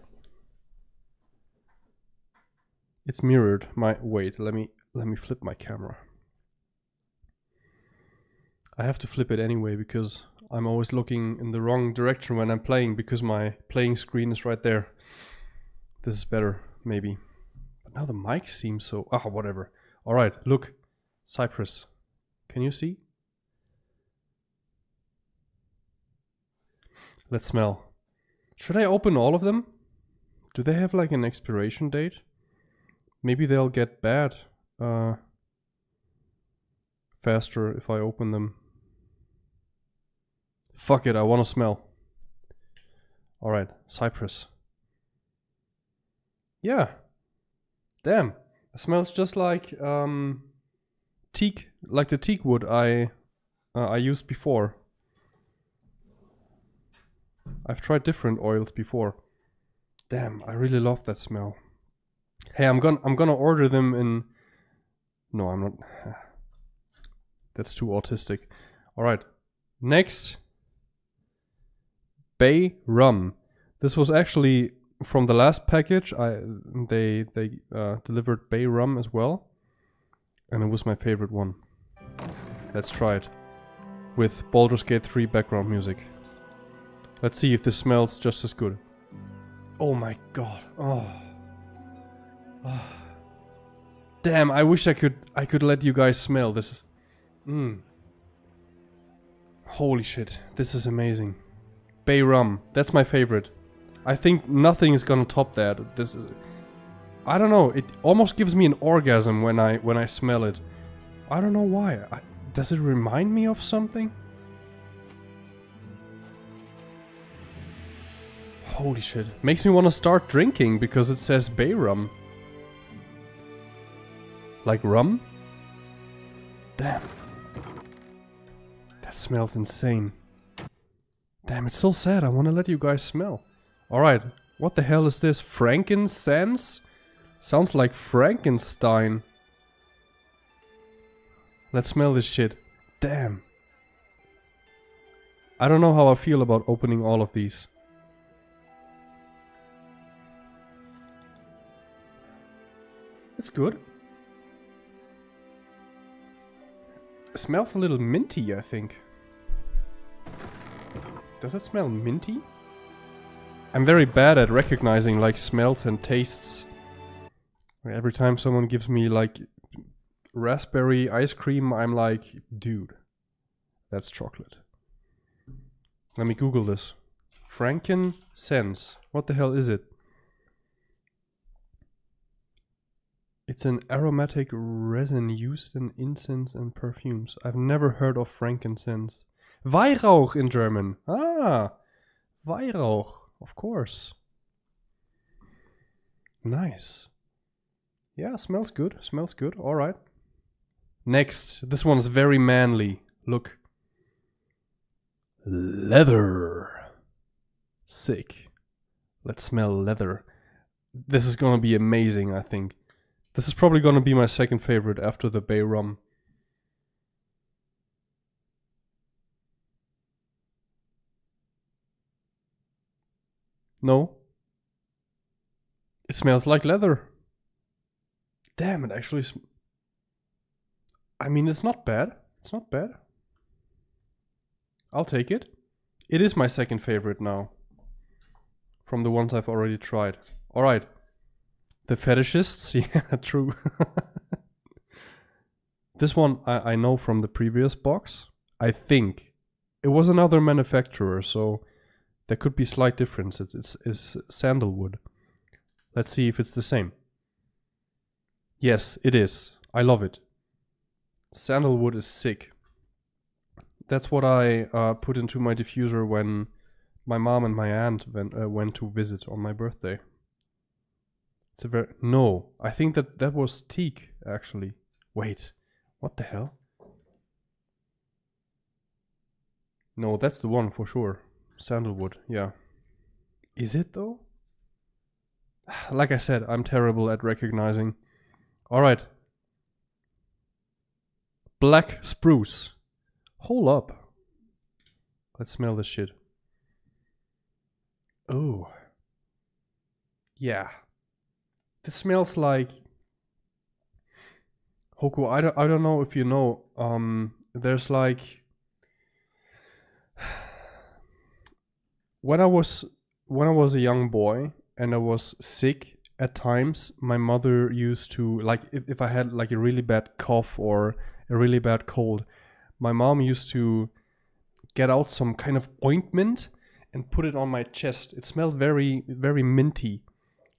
It's mirrored. Wait, let me flip my camera. I have to flip it anyway because I'm always looking in the wrong direction when I'm playing because my playing screen is right there. This is better, maybe. But now the mic seems so... Ah, whatever. Alright, look. Cypress. Can you see? Let's smell. Should I open all of them? Do they have like an expiration date? Maybe they'll get bad faster if I open them. Fuck it, I want to smell. Alright, cypress. Yeah. Damn. It smells just like teak, like the teak wood I used before. I've tried different oils before. Damn, I really love that smell. Hey, I'm gonna order them in... No, I'm not. That's too autistic. Alright. Next. Bay rum. This was actually from the last package. They delivered bay rum as well. And it was my favorite one. Let's try it. With Baldur's Gate 3 background music. Let's see if this smells just as good. Oh my god. Oh. Damn, I wish I could let you guys smell. This is... Holy shit. This is amazing. Bay rum. That's my favorite. I think nothing is gonna top that. This is... I don't know. It almost gives me an orgasm when I smell it. I don't know why. Does it remind me of something? Holy shit. Makes me want to start drinking because it says bay rum. Like rum? Damn. That smells insane. Damn, it's so sad. I want to let you guys smell. Alright. What the hell is this? Frankincense? Sounds like Frankenstein. Let's smell this shit. Damn. I don't know how I feel about opening all of these. It's good. It smells a little minty, I think. Does it smell minty? I'm very bad at recognizing like smells and tastes. Every time someone gives me like raspberry ice cream, I'm like, dude, that's chocolate. Let me Google this. Frankincense. What the hell is it? It's an aromatic resin used in incense and perfumes. I've never heard of frankincense. Weihrauch in German. Ah, Weihrauch, of course. Nice. Yeah, smells good. Smells good. All right. Next, this one's very manly. Look. Leather. Sick. Let's smell leather. This is gonna be amazing, I think. This is probably gonna be my second favorite after the bay rum. No. It smells like leather. Damn, it actually I mean, it's not bad. It's not bad. I'll take it. It is my second favorite now. From the ones I've already tried. Alright. The fetishists? Yeah, true. This one I know from the previous box. I think. It was another manufacturer, so there could be slight differences. It's sandalwood. Let's see if it's the same. Yes, it is. I love it. Sandalwood is sick. That's what I put into my diffuser when my mom and my aunt went to visit on my birthday. It's a very... No, I think that was teak, actually. Wait, what the hell? No, that's the one for sure. Sandalwood, yeah. Is it though? Like I said, I'm terrible at recognizing. Alright. Black spruce. Hold up. Let's smell this shit. Oh. Yeah. This smells like... Hoku, I don't know if you know. There's like when I was a young boy and I was sick at times, my mother used to, like, if I had like a really bad cough or a really bad cold, my mom used to get out some kind of ointment and put it on my chest. It smelled very, very minty,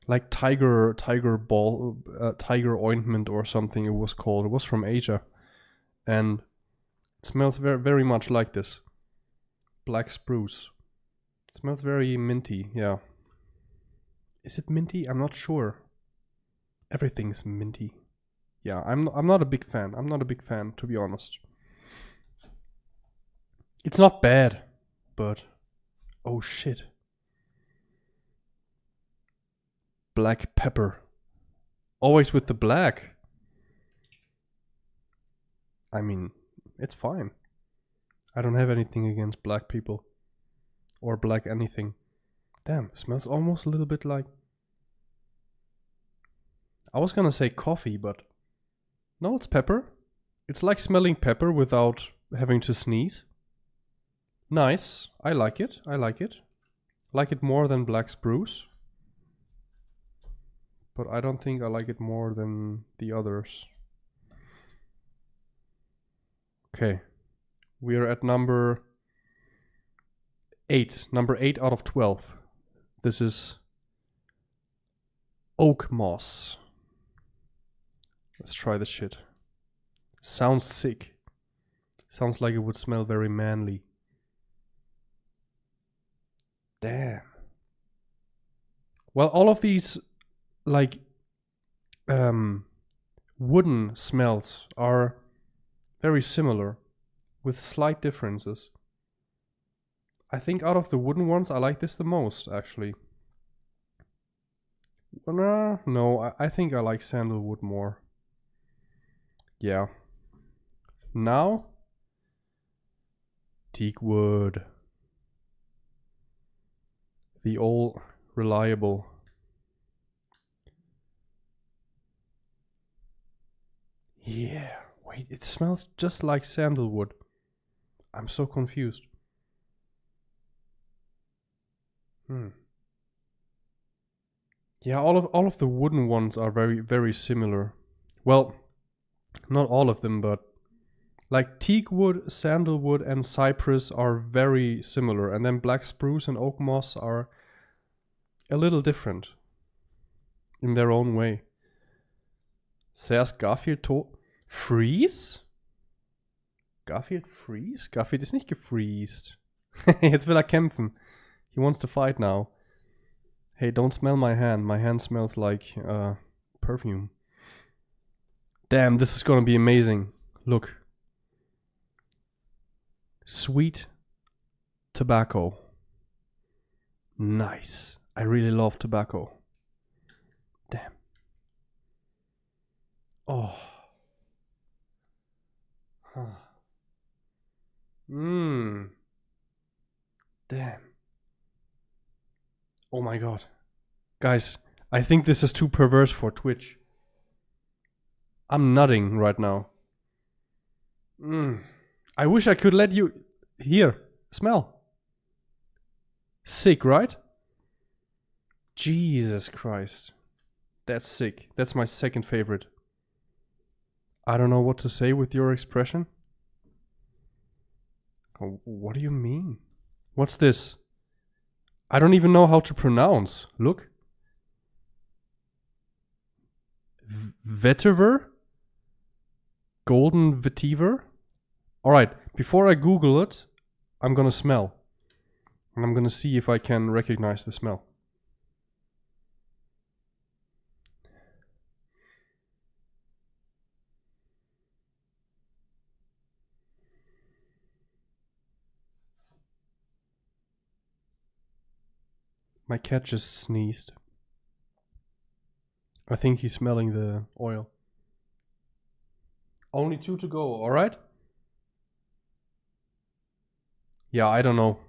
like tiger ointment or something it was called. It was from Asia, and it smells very, very much like this. Black spruce. It smells very minty, yeah. Is it minty? I'm not sure. Everything's minty. Yeah, I'm not a big fan. I'm not a big fan, to be honest. It's not bad, but oh shit. Black pepper. Always with the black. I mean, it's fine. I don't have anything against black people. Or black anything. Damn, smells almost a little bit like... I was gonna say coffee, but... No, it's pepper. It's like smelling pepper without having to sneeze. Nice. I like it. I like it. Like it more than black spruce. But I don't think I like it more than the others. Okay. We are at number 8. Number 8 out of 12. This is oak moss. Let's try this shit. Sounds sick. Sounds like it would smell very manly. Damn. Well, all of these like wooden smells are very similar with slight differences. I think out of the wooden ones I like this the most, actually. No, I think I like sandalwood more. Yeah. Now teak wood. The old reliable. Yeah, wait, it smells just like sandalwood. I'm so confused. Yeah, all of the wooden ones are very, very similar. Well, not all of them, but like teak wood, sandalwood, and cypress are very similar, and then black spruce and oak moss are a little different in their own way. Zuerst Garfield tot. Freeze? Garfield freeze? Garfield ist nicht gefreezed. Jetzt will er kämpfen. He wants to fight now. Hey, don't smell my hand. My hand smells like perfume. Damn, this is gonna be amazing. Look. Sweet tobacco. Nice. I really love tobacco. Damn. Oh. Huh. Damn. Oh my god. Guys, I think this is too perverse for Twitch. I'm nutting right now. I wish I could let you... Here, smell. Sick, right? Jesus Christ. That's sick. That's my second favorite. I don't know what to say with your expression. Oh, what do you mean? What's this? I don't even know how to pronounce. Look. Vetiver? Golden vetiver? Alright, before I Google it, I'm gonna smell. And I'm gonna see if I can recognize the smell. My cat just sneezed. I think he's smelling the oil. Only 2 to go, alright? Yeah, I don't know.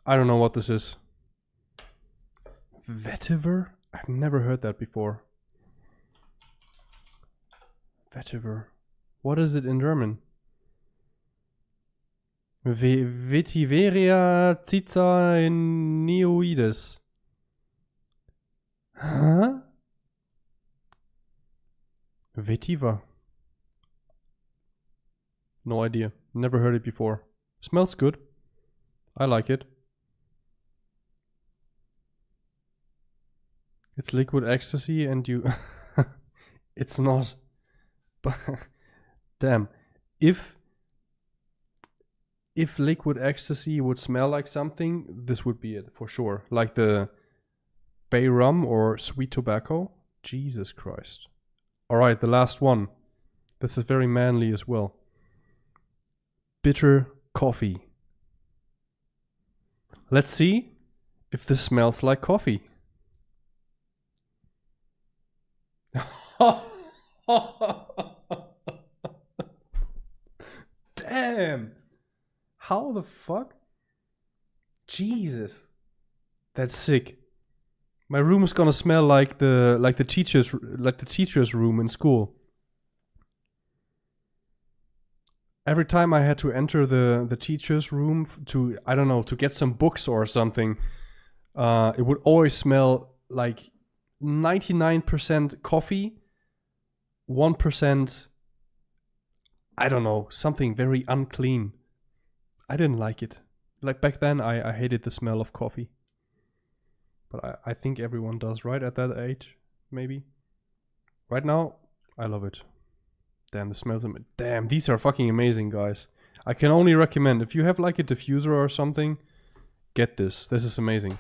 I don't know what this is. Vetiver? I've never heard that before. Vetiver. What is it in German? Vetiveria cicaneoides. Huh? Vetiver. No idea. Never heard it before. Smells good. I like it. It's liquid ecstasy and you... It's not. But damn. If liquid ecstasy would smell like something, this would be it for sure. Like the bay rum or sweet tobacco. Jesus Christ. Alright, the last one. This is very manly as well. Bitter coffee. Let's see if this smells like coffee. Damn. How the fuck? Jesus. That's sick. My room is gonna smell like the teacher's room in school. Every time I had to enter the teacher's room to, I don't know, to get some books or something, it would always smell like 99% coffee, 1%, I don't know, something very unclean. I didn't like it. Like back then, I hated the smell of coffee. But I think everyone does, right? At that age, maybe. Right now, I love it. Damn, the smells. Damn, these are fucking amazing, guys. I can only recommend, if you have like a diffuser or something, get this. This is amazing.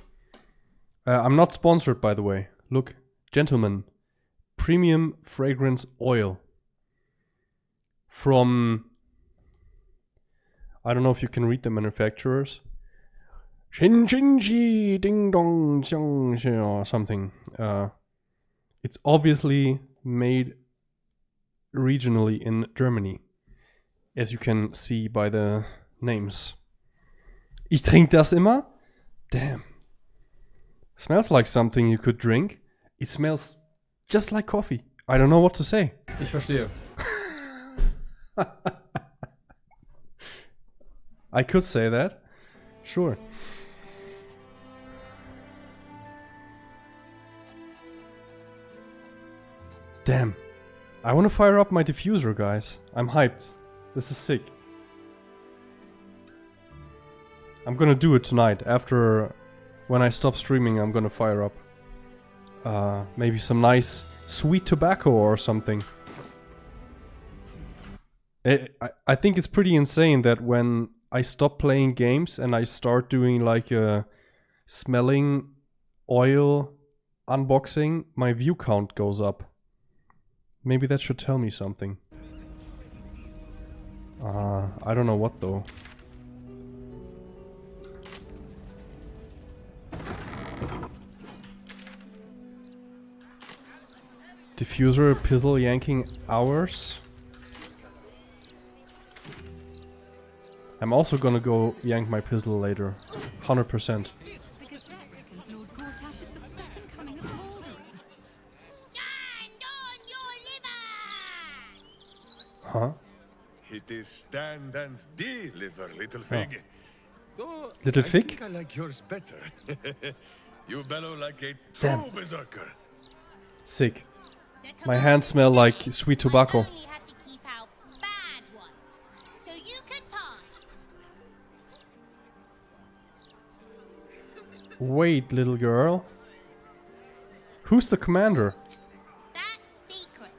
I'm not sponsored, by the way. Look, gentlemen. Premium fragrance oil. From... I don't know if you can read the manufacturers. Shinji Ding Dong Xiang or something. It's obviously made regionally in Germany, as you can see by the names. Ich trink das immer. Damn. Smells like something you could drink. It smells just like coffee. I don't know what to say. Ich verstehe. I could say that. Sure. Damn. I want to fire up my diffuser, guys. I'm hyped. This is sick. I'm gonna do it tonight. After, when I stop streaming, I'm gonna fire up maybe some nice sweet tobacco or something. I think it's pretty insane that when I stop playing games and I start doing like a smelling oil unboxing, my view count goes up. Maybe that should tell me something. I don't know what though. Diffuser pizzle yanking hours. I'm also gonna go yank my pizzle later. 100%. Huh? It is stand and deliver, little fig. Though Little I fig? think I like yours better. You bellow like a Damn. true berserker. Sick. My hands smell like sweet tobacco. So you can pass. Wait, little girl. Who's the commander? That's secret.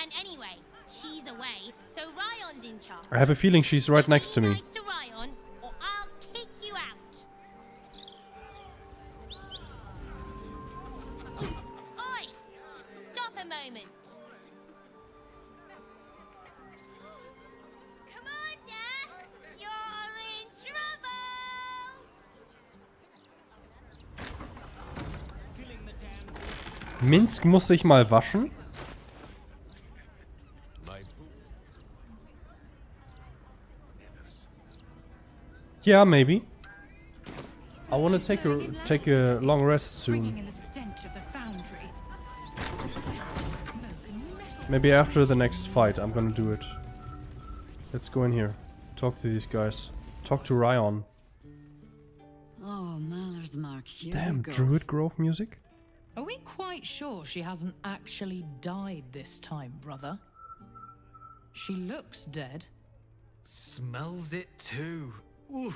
And anyway, she's away, so Ryan's in charge. I have a feeling she's right next to me. Nice to Ryan, or I'll kick you out. Oi! Stop a moment. Commander, you're in trouble. Minsk muss sich mal waschen. Yeah, maybe. I want to take a long rest soon. Maybe after the next fight, I'm gonna do it. Let's go in here. Talk to these guys. Talk to Ryan. Oh, Maller's Mark, here Damn, you go. Druid Grove music? Are we quite sure she hasn't actually died this time, brother? She looks dead. Smells it too. Ooh.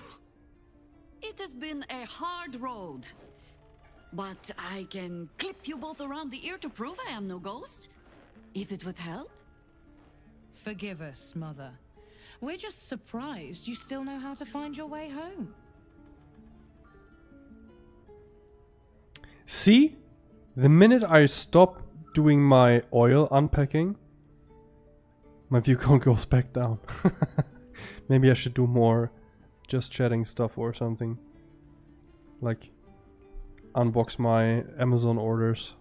It has been a hard road. But I can clip you both around the ear to prove I am no ghost. If it would help. Forgive us, Mother. We're just surprised you still know how to find your way home. See? The minute I stop doing my oil unpacking, my view count goes back down. Maybe I should do more just chatting stuff or something. Like unbox my Amazon orders.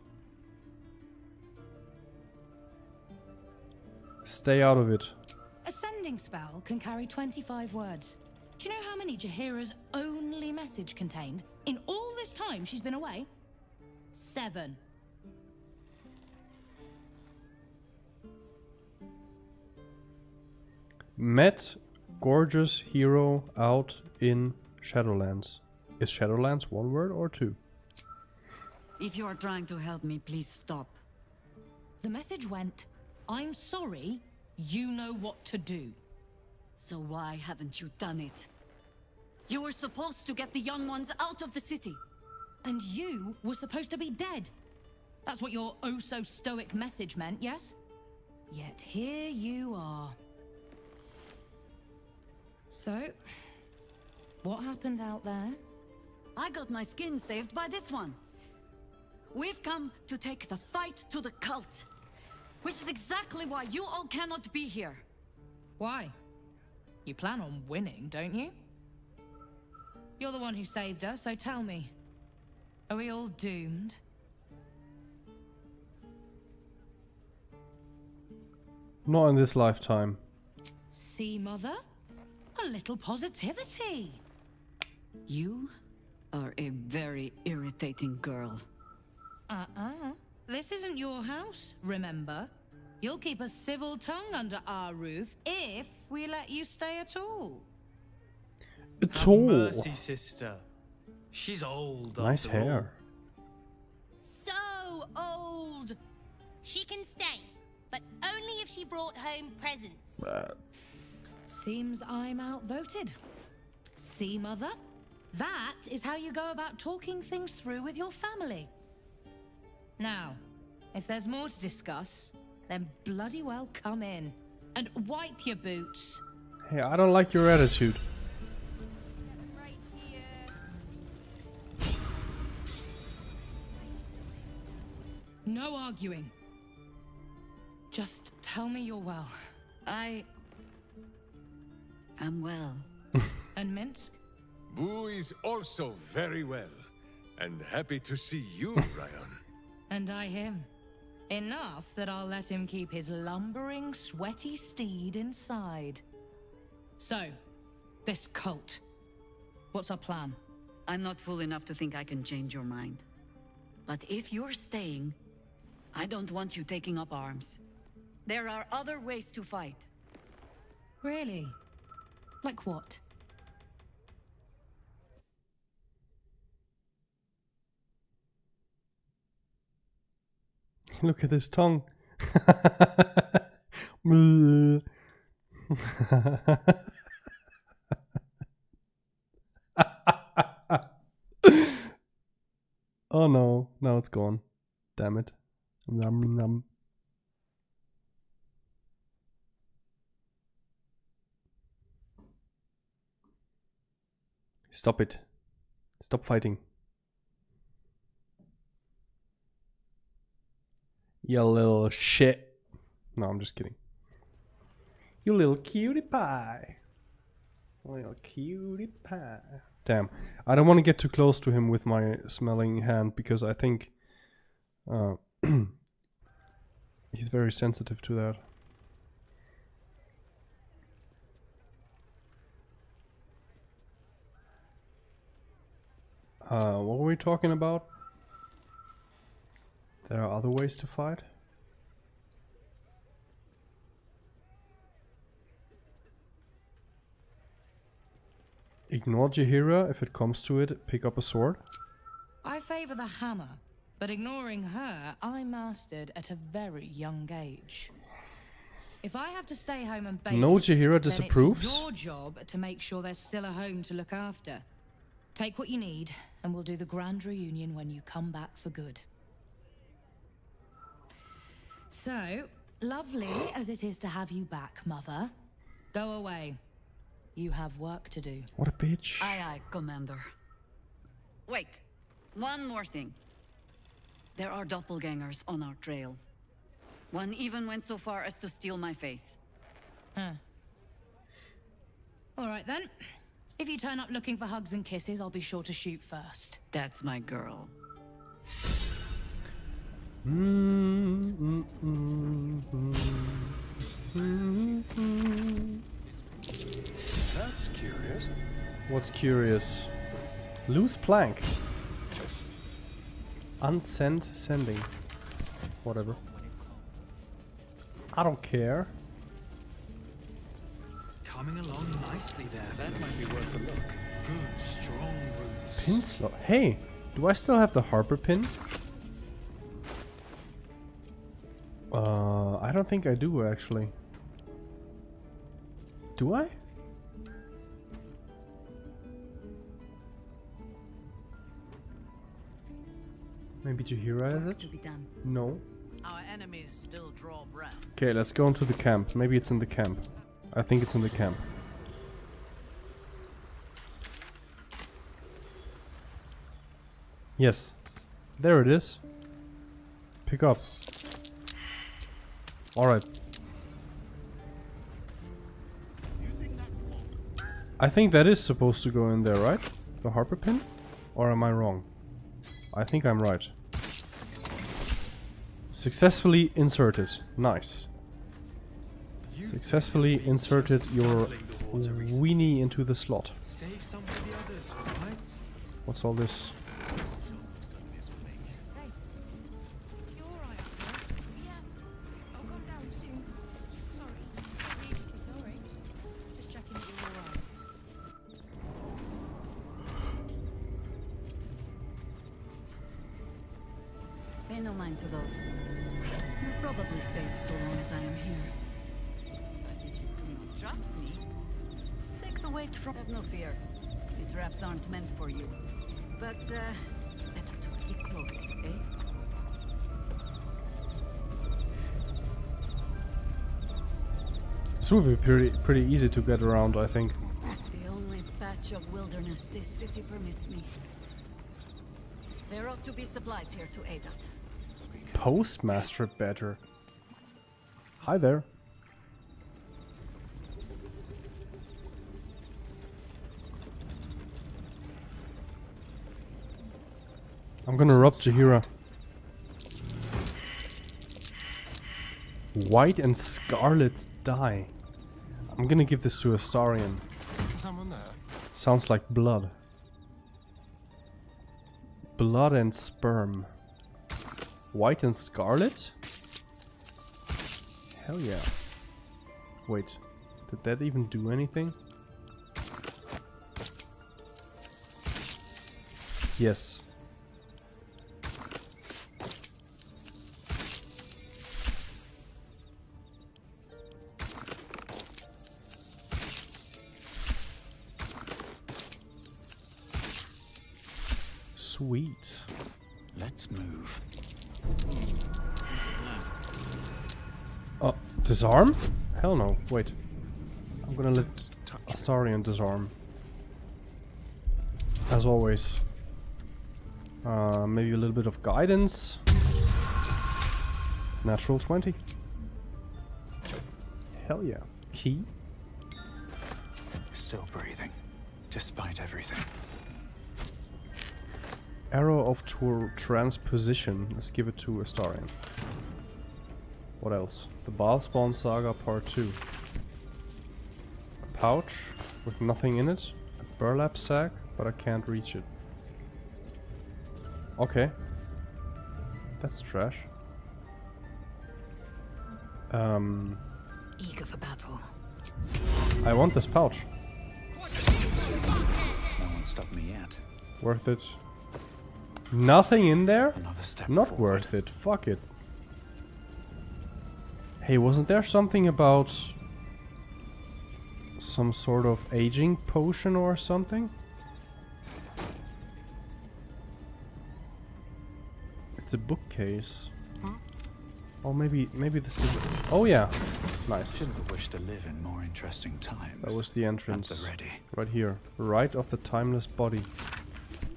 Stay out of it. A sending spell can carry 25 words. Do you know how many Jaheira's only message contained? In all this time she's been away? 7. Met gorgeous hero out in Shadowlands. Is Shadowlands one word or two? If you are trying to help me, please stop. The message went, I'm sorry, you know what to do. So why haven't you done it? You were supposed to get the young ones out of the city. And you were supposed to be dead. That's what your oh-so-stoic message meant, yes? Yet here you are. So, what happened out there? I got my skin saved by this one. We've come to take the fight to the cult. Which is exactly why you all cannot be here. Why? You plan on winning, don't you? You're the one who saved us, so tell me. Are we all doomed? Not in this lifetime. See, Mother? A little positivity. You are a very irritating girl. This isn't your house, remember? You'll keep a civil tongue under our roof if we let you stay at all. At all? Mercy, sister. She's old. Nice after all. hair. So old. She can stay, but only if she brought home presents. Seems I'm outvoted. See, Mother? That is how you go about talking things through with your family. Now, if there's more to discuss, then bloody well come in. And wipe your boots. Hey, I don't like your attitude. Right here. No arguing. Just tell me you're well. I am well. And Minsk? Boo is also very well, and happy to see you, Ryan. And I him. Enough that I'll let him keep his lumbering, sweaty steed inside. So, this cult. What's our plan? I'm not fool enough to think I can change your mind. But if you're staying, I don't want you taking up arms. There are other ways to fight. Really? Like what? Look at his tongue. Oh no, now it's gone. Damn it. Nom, nom. Stop it. Stop fighting. You little shit. No, I'm just kidding. You little cutie pie. Little cutie pie. Damn. I don't want to get too close to him with my smelling hand because I think he's very sensitive to that. What were we talking about? There are other ways to fight? Ignore Jaheira. If it comes to it, pick up a sword. I favor the hammer, but ignoring her, I mastered at a very young age. If I have to stay home and babysit, No, Jaheira then disapproves. it's your job to make sure there's still a home to look after. Take what you need, and we'll do the grand reunion when you come back for good. So, lovely as it is to have you back, Mother, go away. You have work to do. What a bitch. Aye, aye, Commander. Wait, one more thing. There are doppelgangers on our trail. One even went so far as to steal my face. Huh. All right then. If you turn up looking for hugs and kisses, I'll be sure to shoot first. That's my girl. That's curious. What's curious? Loose plank. Unsent sending. Whatever. I don't care. Coming along nicely there. That might be worth a look. Good, strong roots. Pin slot. Hey, do I still have the Harper pin? I don't think I do actually. Do I? Maybe Jaheira has it? To be done. No. Our enemies still draw breath. Okay, let's go into the camp. Maybe it's in the camp. I think it's in the camp. Yes. There it is. Pick up. Alright. I think that is supposed to go in there, right? The Harper pin? Or am I wrong? I think I'm right. Successfully inserted. Nice. Successfully inserted your weenie into the slot. Save some for the others, right? What's all this? You alright up there? Yeah. I'll come down soon. Sorry. Don't need to be sorry. Just checking that you're alright. Pay no mind to those. You're probably safe so long as I am here. But if you do not trust me, take the weight from... Have no fear. The traps aren't meant for you. But, better to stick close, eh? This will be pretty easy to get around, I think. The only patch of wilderness this city permits me. There ought to be supplies here to aid us. Postmaster Badger. Hi there. I'm gonna rob Jaheira. White and scarlet dye. I'm gonna give this to Astarion. Someone there? Sounds like blood. Blood and sperm. White and scarlet? Hell yeah. Wait, did that even do anything? Yes. Sweet. Let's move. Oh, disarm? Hell no. Wait. I'm gonna let Astarion disarm. As always. Maybe a little bit of guidance. Natural 20. Hell yeah. Key? Still breathing, despite everything. Arrow of Transposition. Let's give it to Astarion. What else? The Baalspawn Saga Part 2. A pouch with nothing in it. A burlap sack, but I can't reach it. Okay. That's trash. Eager for battle. I want this pouch. can't stop me yet. Worth it. Nothing in there? Another step Not forward. worth it. Fuck it. Hey, wasn't there something about some sort of aging potion or something? It's a bookcase. Huh? Oh, maybe this is... Oh yeah. Nice. Should have wished to live in more interesting times. That was the entrance. At the ready. Right here. Right of the timeless body.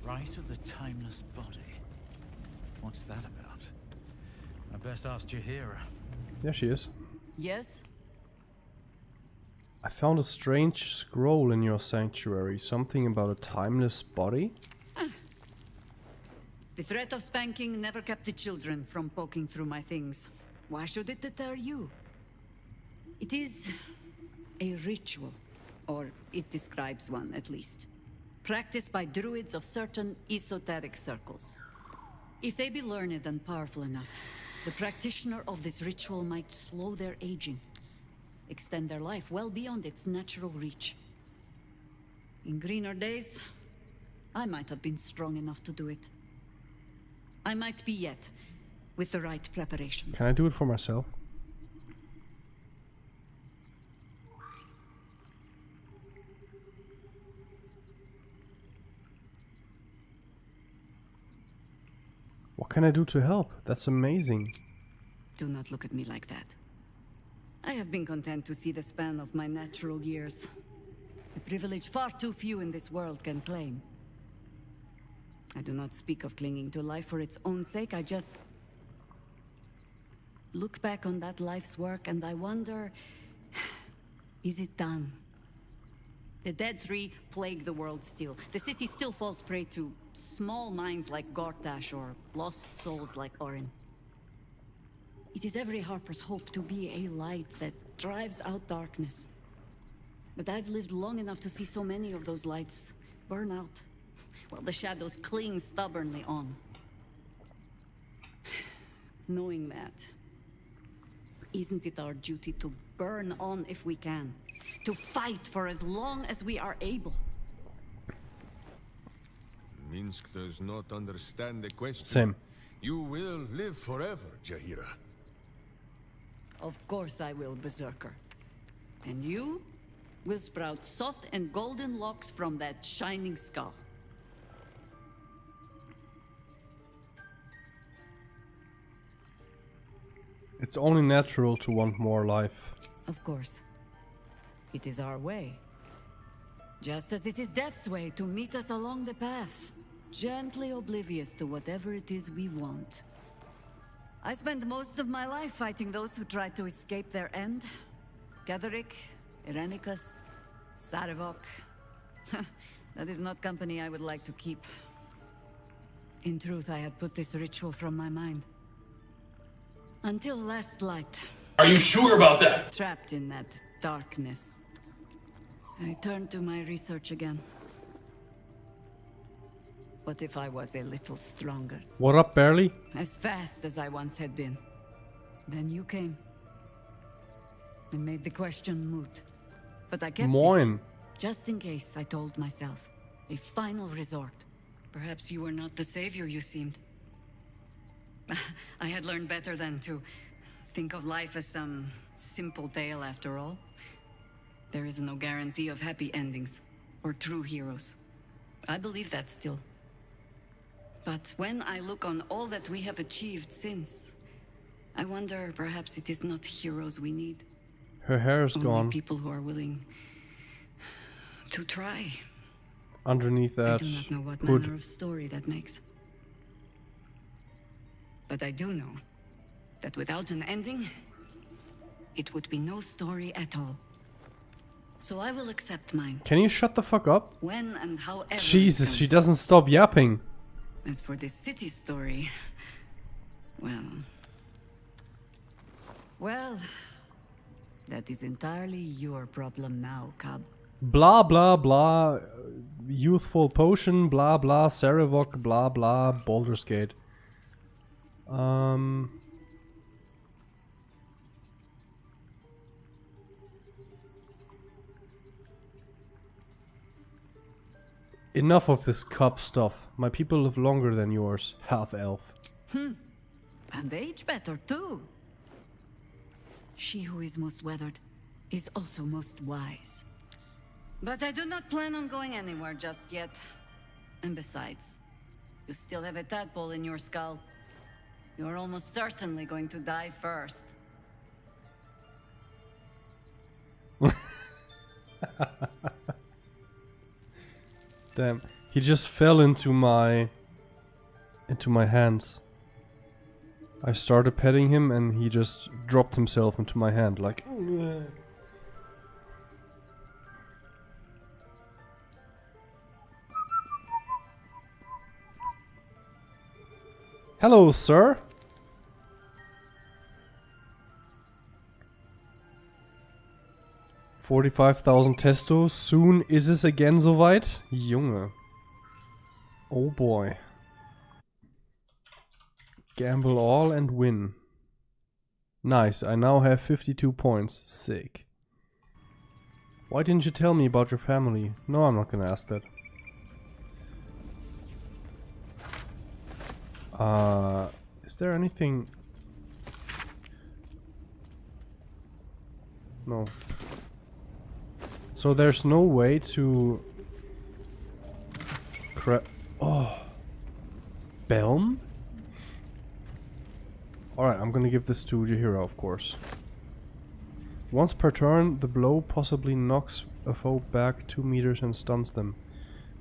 Right of the timeless body. What's that about? I best ask Jahira. There she is. Yes? I found a strange scroll in your sanctuary. Something about a timeless body? The threat of spanking never kept the children from poking through my things. Why should it deter you? It is a ritual, or it describes one at least, practiced by druids of certain esoteric circles. If they be learned and powerful enough, the practitioner of this ritual might slow their aging, extend their life well beyond its natural reach. In greener days, I might have been strong enough to do it. I might be yet, with the right preparations. Can I do it for myself? What can I do to help? That's amazing. Do not look at me like that. I have been content to see the span of my natural years. A privilege far too few in this world can claim. I do not speak of clinging to life for its own sake, I just look back on that life's work and I wonder, is it done? The dead three plague the world still. The city still falls prey to small minds like Gortash or lost souls like Orin. It is every Harper's hope to be a light that drives out darkness. But I've lived long enough to see so many of those lights burn out, while the shadows cling stubbornly on. Knowing that, isn't it our duty to burn on if we can? To fight for as long as we are able? Minsk does not understand the question. Same. You will live forever, Jahira. Of course I will, Berserker. And you will sprout soft and golden locks from that shining skull. It's only natural to want more life. Of course. It is our way. Just as it is Death's way to meet us along the path, gently oblivious to whatever it is we want. I spent most of my life fighting those who tried to escape their end. Ketheric, Irenicus, Sarevok. That is not company I would like to keep. In truth, I had put this ritual from my mind. Until last light. Are you sure about that? Trapped in that darkness. I turned to my research again. What if I was a little stronger? What up, Barely? As fast as I once had been. Then you came. And made the question moot. But I kept Moin. this, just in case, I told myself. A final resort. Perhaps you were not the savior you seemed. I had learned better than to think of life as some simple tale after all. There is no guarantee of happy endings, or true heroes. I believe that still. But when I look on all that we have achieved since, I wonder perhaps it is not heroes we need. Her hair is Only gone. people who are willing to try. Underneath that I do not know what hood. manner of story that makes. But I do know that without an ending, it would be no story at all. So I will accept mine. Can you shut the fuck up? When and however it Jesus, she comes. doesn't stop yapping. As for this city story, well, that is entirely your problem now, Cub. Blah blah blah. Youthful potion. Blah blah. Sarevok. Blah blah. Baldur's Gate. Enough of this cup stuff. My people live longer than yours, half-elf. And age better, too. She who is most weathered is also most wise. But I do not plan on going anywhere just yet. And besides, you still have a tadpole in your skull. You're almost certainly going to die first. Damn, he just fell into my hands. I started petting him and he just dropped himself into my hand like. Hello, sir. $45,000 Testo. Soon ist es again soweit? Junge. Oh boy. Gamble all and win. Nice, I now have 52 points. Sick. Why didn't you tell me about your family? No, I'm not gonna ask that. Is there anything? No. So there's no way to... Oh. Belm? Alright, I'm gonna give this to Jaheira, of course. Once per turn, the blow possibly knocks a foe back 2 meters and stuns them.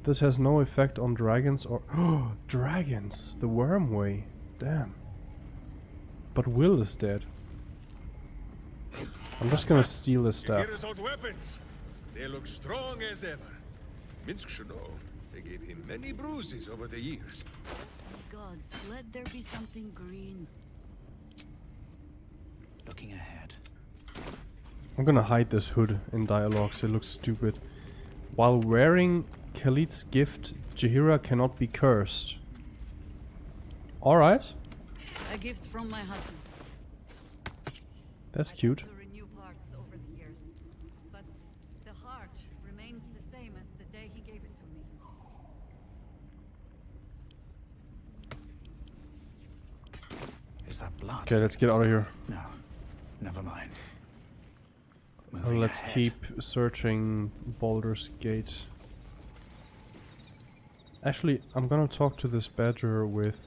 This has no effect on dragons or... Dragons! The worm way. Damn. But Will is dead. I'm just gonna steal this staff. Here is old weapons. They look strong as ever. Minsk should know. They gave him many bruises over the years. Gods, let there be something green. Looking ahead. I'm gonna hide this hood in dialogues, it looks stupid. While wearing Khalid's gift, Jaheira cannot be cursed. Alright. A gift from my husband. That's cute. To renew parts over the years, but the heart remains the same as the day he gave it to me. Is that blood? Okay, let's get out of here. No, never mind. Let's keep searching Baldur's Gate. Actually, I'm gonna talk to this badger with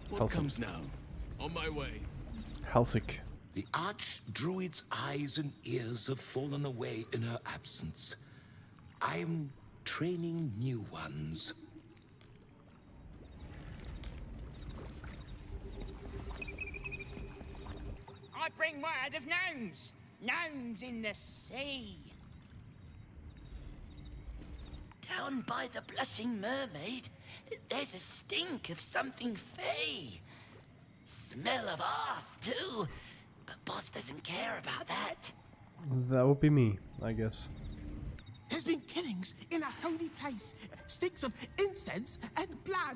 What comes now? On my way. Halsik. The Archdruid's eyes and ears have fallen away in her absence. I'm training new ones. I bring word of gnomes. Gnomes in the sea. Down by the Blushing Mermaid, there's a stink of something fey. Smell of arse, too. But boss doesn't care about that. That would be me, I guess. There's been killings in a holy place. Stinks of incense and blood.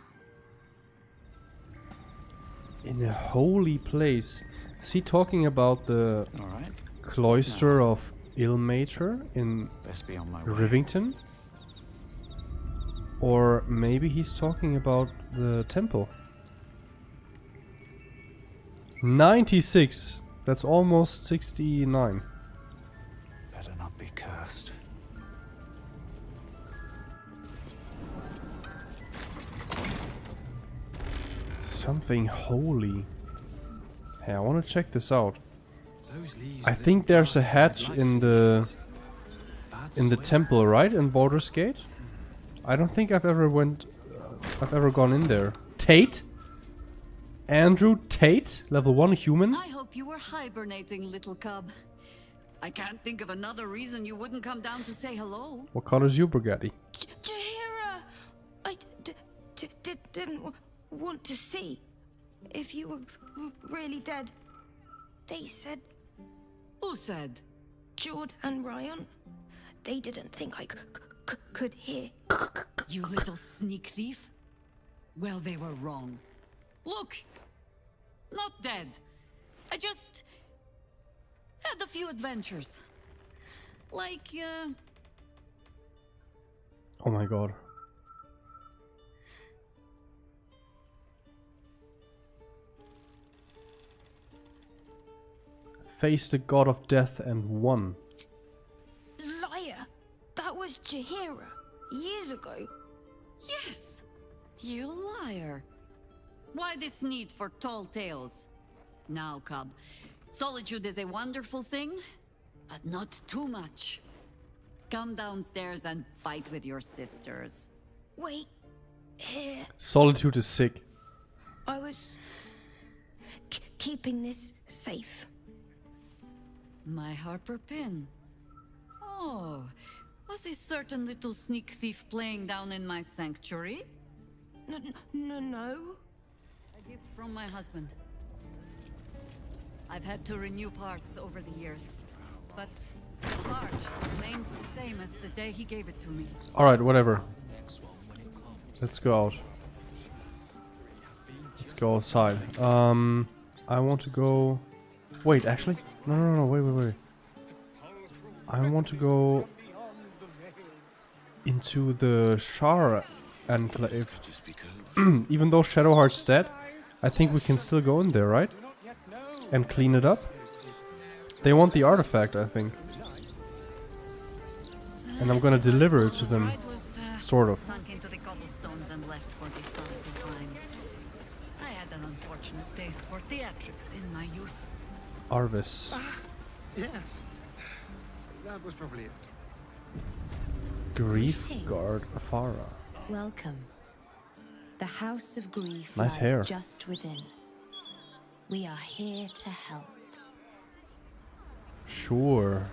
In a holy place. Is he talking about the cloister of Ilmater in Rivington? Or maybe he's talking about the temple. 96. That's almost 69. Better not be cursed. Something holy. Hey, I want to check this out. I think there's a hatch in the temple, right? In Baldur's Gate? I don't think I've ever gone in there. Tate? Andrew Tate? Level 1 human? I hope you were hibernating, little cub. I can't think of another reason you wouldn't come down to say hello. What color's your Bugatti? Jaheira, I didn't want to see if you were really dead. They said... Who said? Jord and Ryan. They didn't think I could hear. You little sneak thief. Well, they were wrong. Look, not dead. I just had a few adventures. Like, Oh my god. faced the god of death and won. Liar! That was GER years ago. Yes! You liar. Why this need for tall tales? Now, cub, solitude is a wonderful thing, but not too much. Come downstairs and fight with your sisters. Wait, here. Solitude is sick. I was keeping this safe. My Harper pin. Oh, was a certain little sneak thief playing down in my sanctuary? No. A gift from my husband. I've had to renew parts over the years, but the heart remains the same as the day he gave it to me. Alright, whatever. Let's go out. Let's go outside. I want to go... Wait, actually? No, wait. I want to go into the Shar Enclave. Even though Shadowheart's dead, I think we can still go in there, right? And clean it up. They want the artifact, I think. And I'm gonna deliver it to them. Sort of. Sunk into the cobblestones and left for the sun to find. I had an unfortunate taste for theatrics in my youth. Arvis. Yes. That was probably it. Grief Guard Afara. Welcome. The House of Grief Nice lies hair. just within. We are here to help. Sure.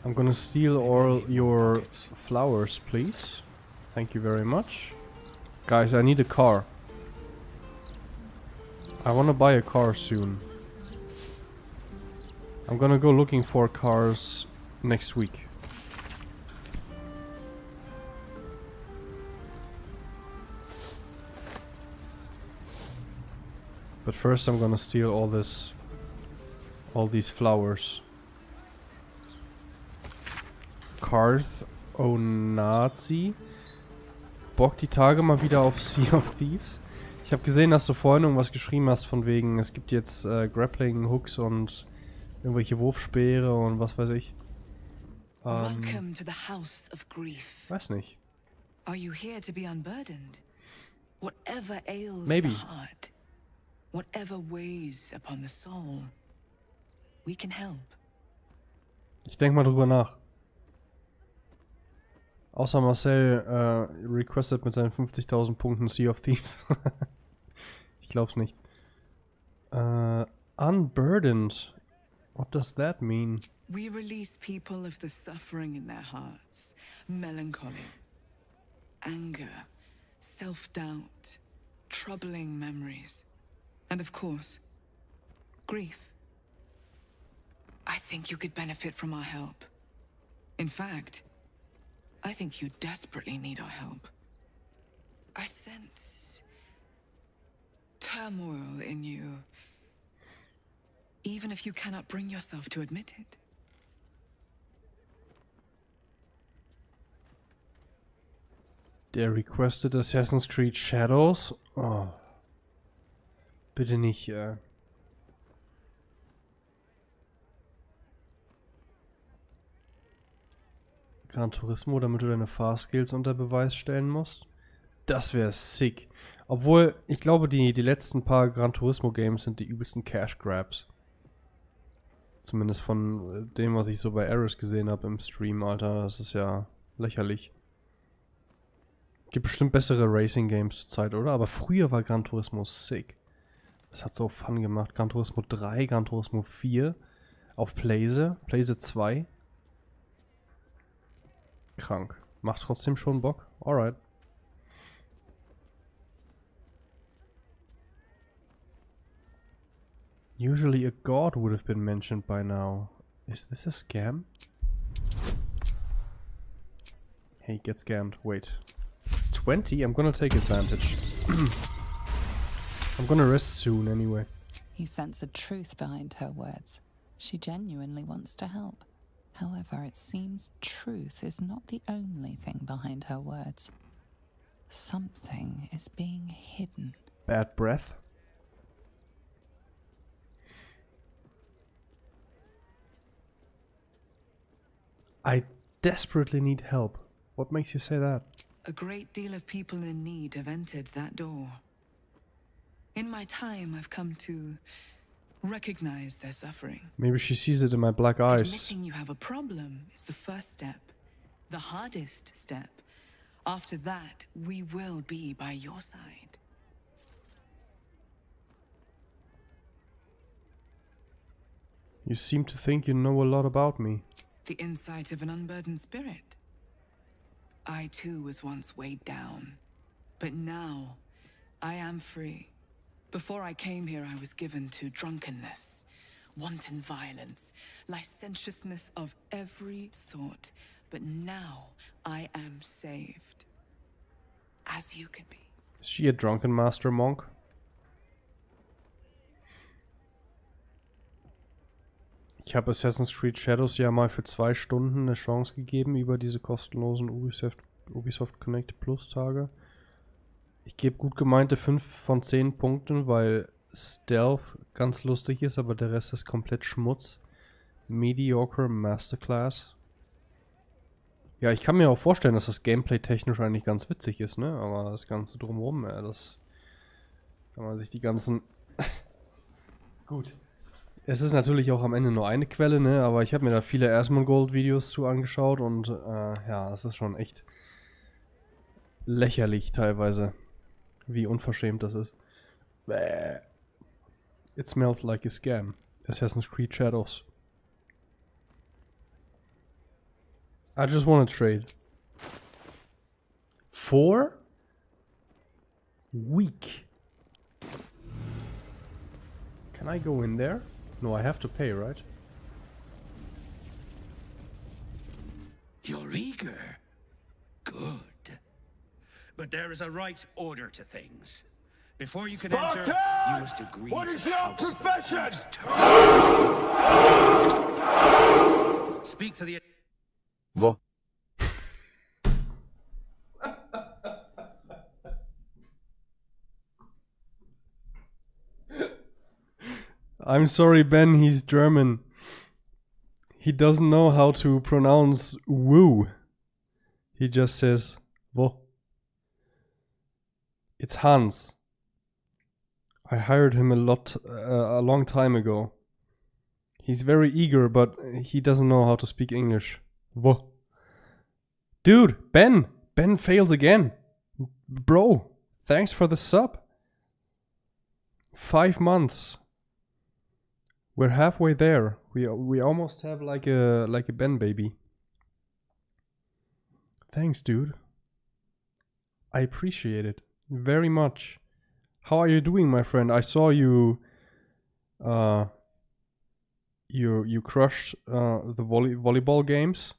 I'm gonna steal all your flowers, please. Thank you very much. Guys, I need a car. I wanna buy a car soon. I'm gonna go looking for cars next week. But first I'm gonna steal all these flowers. Karth Onazi. Bock die Tage mal wieder auf Sea of Thieves. Ich habe gesehen, dass du vorhin irgendwas geschrieben hast von wegen, es gibt jetzt Grappling Hooks und irgendwelche Wurfspeere und was weiß ich. Welcome to the House of Grief. Weiß nicht. Are you here to be unburdened? Whatever ails Maybe. the heart, whatever weighs upon the soul, we can help. Ich denke mal drüber nach. Außer Marcel requested mit seinen 50.000 Punkten Sea of Thieves. Ich glaub's nicht. Unburdened. What does that mean? We release people of the suffering in their hearts, melancholy, anger, self-doubt, troubling memories, and of course, grief. I think you could benefit from our help. In fact, I think you desperately need our help. I sense turmoil in you, even if you cannot bring yourself to admit it. Der requested Assassin's Creed Shadows. Oh. Bitte nicht, Gran Turismo, damit du deine Fahrskills unter Beweis stellen musst. Das wäre sick. Obwohl, ich glaube, die letzten paar Gran Turismo Games sind die übelsten Cash Grabs. Zumindest von dem, was ich so bei Eris gesehen habe im Stream, Alter. Das ist ja lächerlich. Gibt bestimmt bessere Racing Games zur Zeit, oder? Aber früher war Gran Turismo sick. Das hat so Fun gemacht. Gran Turismo 3, Gran Turismo 4 auf Playse 2. Krank. Macht trotzdem schon Bock. Alright. Usually a god would have been mentioned by now. Is this a scam? Hey, get scammed. Wait. 20? I'm gonna take advantage. I'm gonna rest soon anyway. You sense a truth behind her words. She genuinely wants to help. However, it seems truth is not the only thing behind her words. Something is being hidden. Bad breath. I desperately need help. What makes you say that? A great deal of people in need have entered that door. In my time, I've come to recognize their suffering. Maybe she sees it in my black eyes. Admitting you have a problem is the first step, the hardest step. After that, we will be by your side. You seem to think you know a lot about me. The insight of an unburdened spirit. I too was once weighed down, but now I am free. Before I came here, I was given to drunkenness, wanton violence, licentiousness of every sort. But now I am saved. As you can be. Is she a drunken master monk? Ich habe Assassin's Creed Shadows ja mal für 2 Stunden eine Chance gegeben über diese kostenlosen Ubisoft Connect Plus Tage. Ich gebe gut gemeinte 5 von 10 Punkten, weil Stealth ganz lustig ist, aber der Rest ist komplett Schmutz. Mediocre Masterclass. Ja, ich kann mir auch vorstellen, dass das Gameplay technisch eigentlich ganz witzig ist, ne? Aber das Ganze drumherum, ja, das kann man sich die ganzen... Gut. Es ist natürlich auch am Ende nur eine Quelle, ne? Aber ich habe mir da viele Asmongold-Videos zu angeschaut und ja, es ist schon echt lächerlich teilweise, wie unverschämt das ist. Bäh. It smells like a scam. Assassin's Creed Shadows. I just want to trade. 4? Weak. Can I go in there? No, I have to pay, right? You're eager. Good. But there is a right order to things. Before you can enter, you must agree What to is the your House of profession? Wolf's terms. Speak to the... Wo? I'm sorry, Ben, he's German. He doesn't know how to pronounce woo. He just says wo. It's Hans. I hired him a long time ago. He's very eager, but he doesn't know how to speak English. Wo. Dude, Ben! Ben fails again. Bro, thanks for the sub. 5 months. We're halfway there. We almost have like a Ben baby. Thanks, dude. I appreciate it very much. How are you doing, my friend? I saw you. You crushed the volleyball games.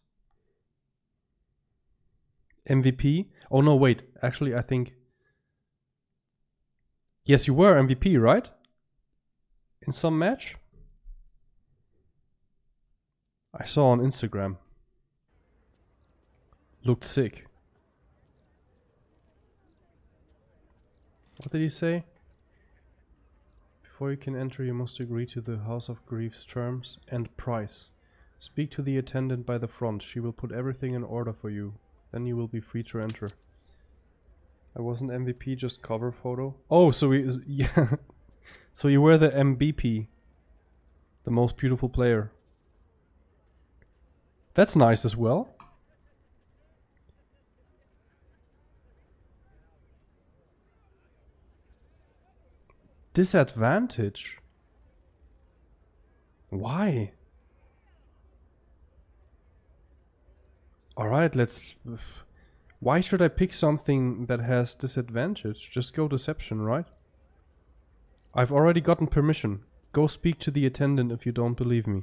MVP. Oh no, wait. Actually, I think. Yes, you were MVP, right? In some match. I saw on Instagram. Looked sick. What did he say? Before you can enter, you must agree to the House of Grief's terms and price. Speak to the attendant by the front. She will put everything in order for you. Then you will be free to enter. I wasn't MVP, just cover photo. Oh, so yeah. So you were the MVP. The most beautiful player. That's nice as well. Disadvantage? Why? Alright, let's... Why should I pick something that has disadvantage? Just go deception, right? I've already gotten permission. Go speak to the attendant if you don't believe me.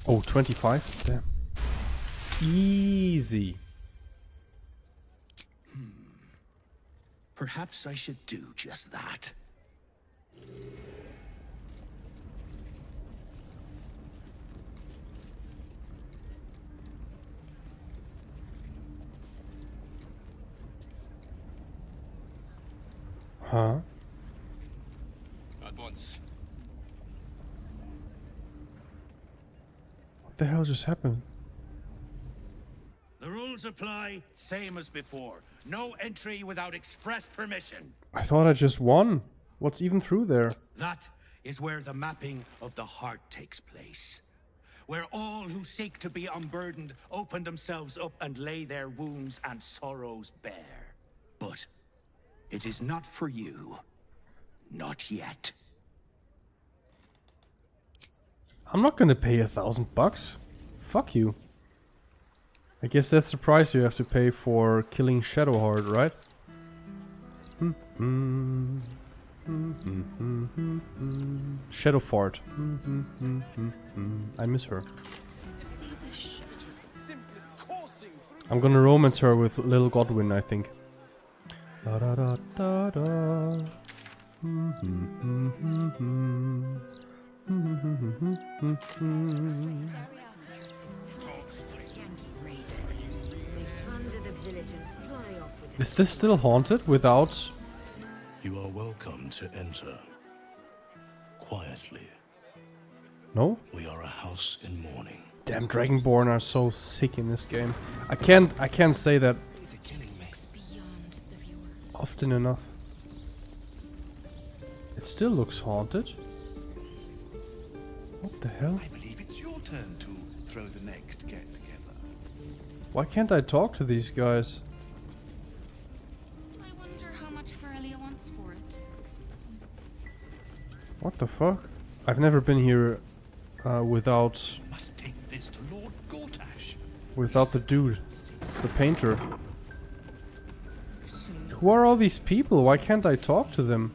Oh, 25? Damn. Easy. Perhaps I should do just that. Huh? At once. the hell just happened? The rules apply, same as before. No entry without express permission. I thought I just won. What's even through there? That is where the mapping of the heart takes place. Where all who seek to be unburdened open themselves up and lay their wounds and sorrows bare. But it is not for you. Not yet. I'm not gonna pay $1,000. Fuck you. I guess that's the price you have to pay for killing Shadowheart, right? Shadowfart. I miss her. I'm gonna romance her with Little Godwin, I think. Da da da da da. Is this still haunted without... You are welcome to enter. Quietly. No? We are a house in mourning. Damn, Dragonborn are so sick in this game. I can't say that often enough. It still looks haunted. What the hell? I believe it's your turn to throw the next get-together. Why can't I talk to these guys? I wonder how much Ferelia wants for it. What the fuck? I've never been here without... Must take this to Lord Gortash. Without the dude. The painter. Who are all these people? Why can't I talk to them?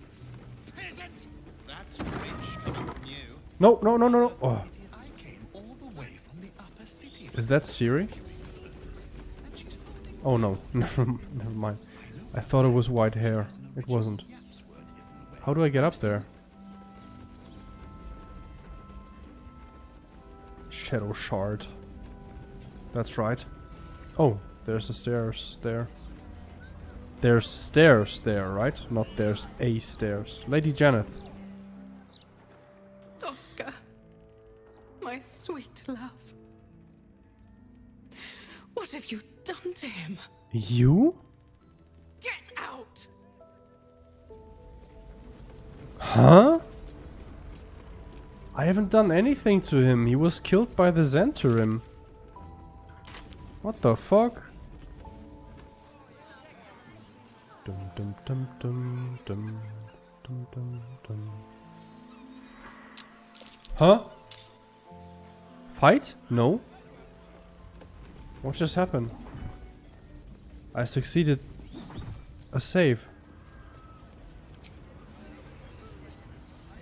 That's rich coming from you. No, no, no, no, no. Oh. I came all the way from the upper city. Is that Ciri? Oh no, never mind. I thought it was white hair. It wasn't. How do I get up there? Shadow Shard. That's right. Oh, there's the stairs there. There's stairs there, right? Not there's a stairs. Lady Janeth. Oscar, my sweet love. What have you done to him? You? Get out! Huh? I haven't done anything to him. He was killed by the Zentarim. What the fuck? Dum dum dum dum dum dum dum dum. Huh? Fight? No. What just happened? I succeeded a save.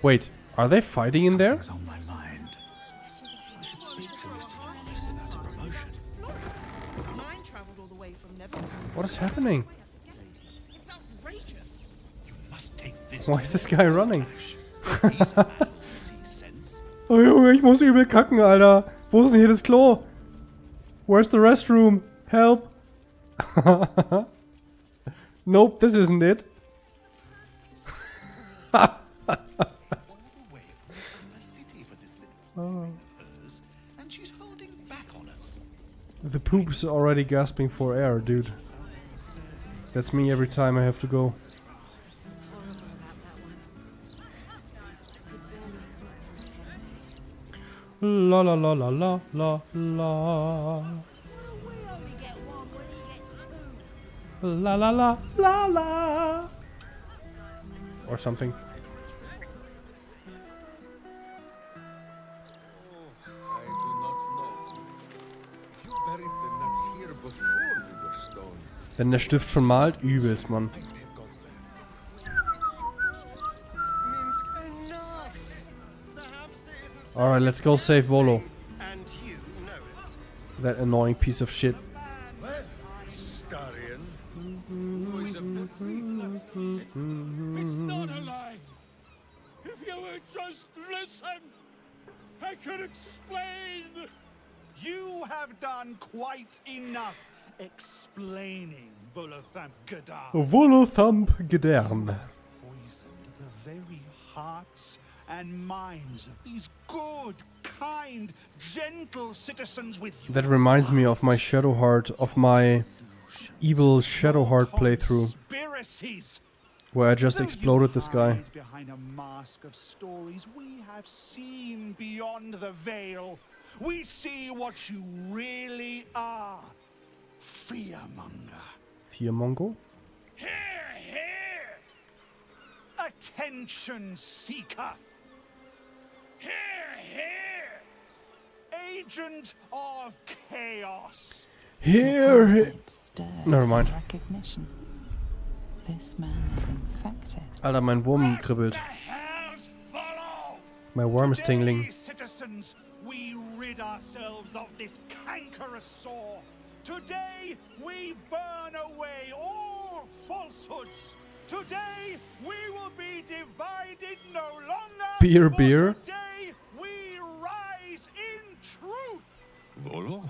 Wait, are they fighting in there? On my mind. I should speak to Mr. Lawless about a promotion. Mine traveled all the way from Neverland. What is happening? It's outrageous. You must take this. Why is this guy running? He's a man who sees sense. Oh Junge, ich muss übel kacken, Alter. Wo ist denn hier das Klo? Where's the restroom? Help! Nope, this isn't it. Oh. And she's holding back on us. The poop's already gasping for air, dude. That's me every time I have to go. La la la la la la la. La la la la la. Or something. I do not know. If you buried the nuts here before we were stoned. Wenn der Stift schon malt, übelst, Mann. Alright, let's go save Volo. And you know it. That annoying piece of shit. Well, Starion, who is a good It's not a lie. If you would just listen, I could explain. You have done quite enough explaining, Volothamp Gadar. Volothamp Gedern. Poisoned the very hearts and minds of these good, kind, gentle citizens with That reminds me of my Shadowheart, of my evil Shadowheart playthrough, conspiracies. where I just Though exploded you this guy. hide behind a mask of stories, we have seen beyond the veil. We see what you really are. Fearmonger. Fearmonger? Here, here! Attention seeker. Here, here! Agent of chaos. Here, here. It stirs Never mind. recognition. This man is infected. Alter, mein Wurm kribbelt. My worm is tingling. Citizens, we rid ourselves of this cankerous sore. Today, we burn away all falsehoods. Today, we will be divided no longer. Beer, beer. Today, we rise in truth. Volo?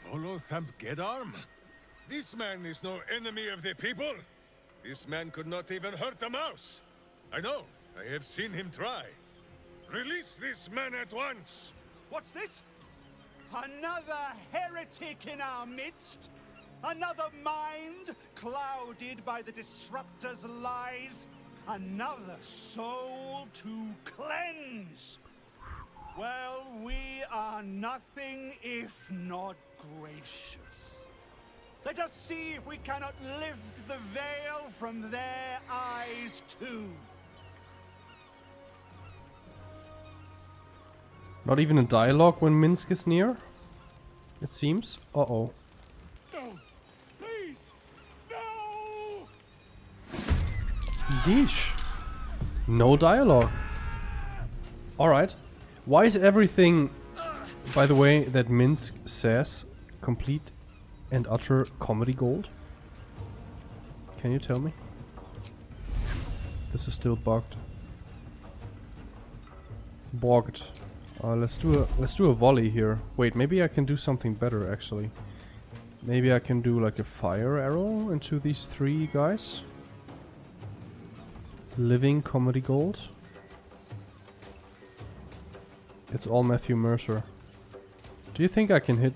Volo Thamp Gedarm? This man is no enemy of the people. This man could not even hurt a mouse. I know. I have seen him try. Release this man at once. What's this? Another heretic in our midst? Another mind clouded by the disruptor's lies? Another soul to cleanse? Well, we are nothing if not gracious. Let us see if we cannot lift the veil from their eyes too. Not even a dialogue when Minsk is near? It seems. Uh-oh. No! Please! No! Yeesh. No dialogue. Alright. Why is everything, by the way, that Minsk says complete and utter comedy gold? Can you tell me? This is still bugged. Bogged. Let's do a volley here. Wait, maybe I can do something better actually. Maybe I can do like a fire arrow into these three guys. Living comedy gold. It's all Matthew Mercer. Do you think I can hit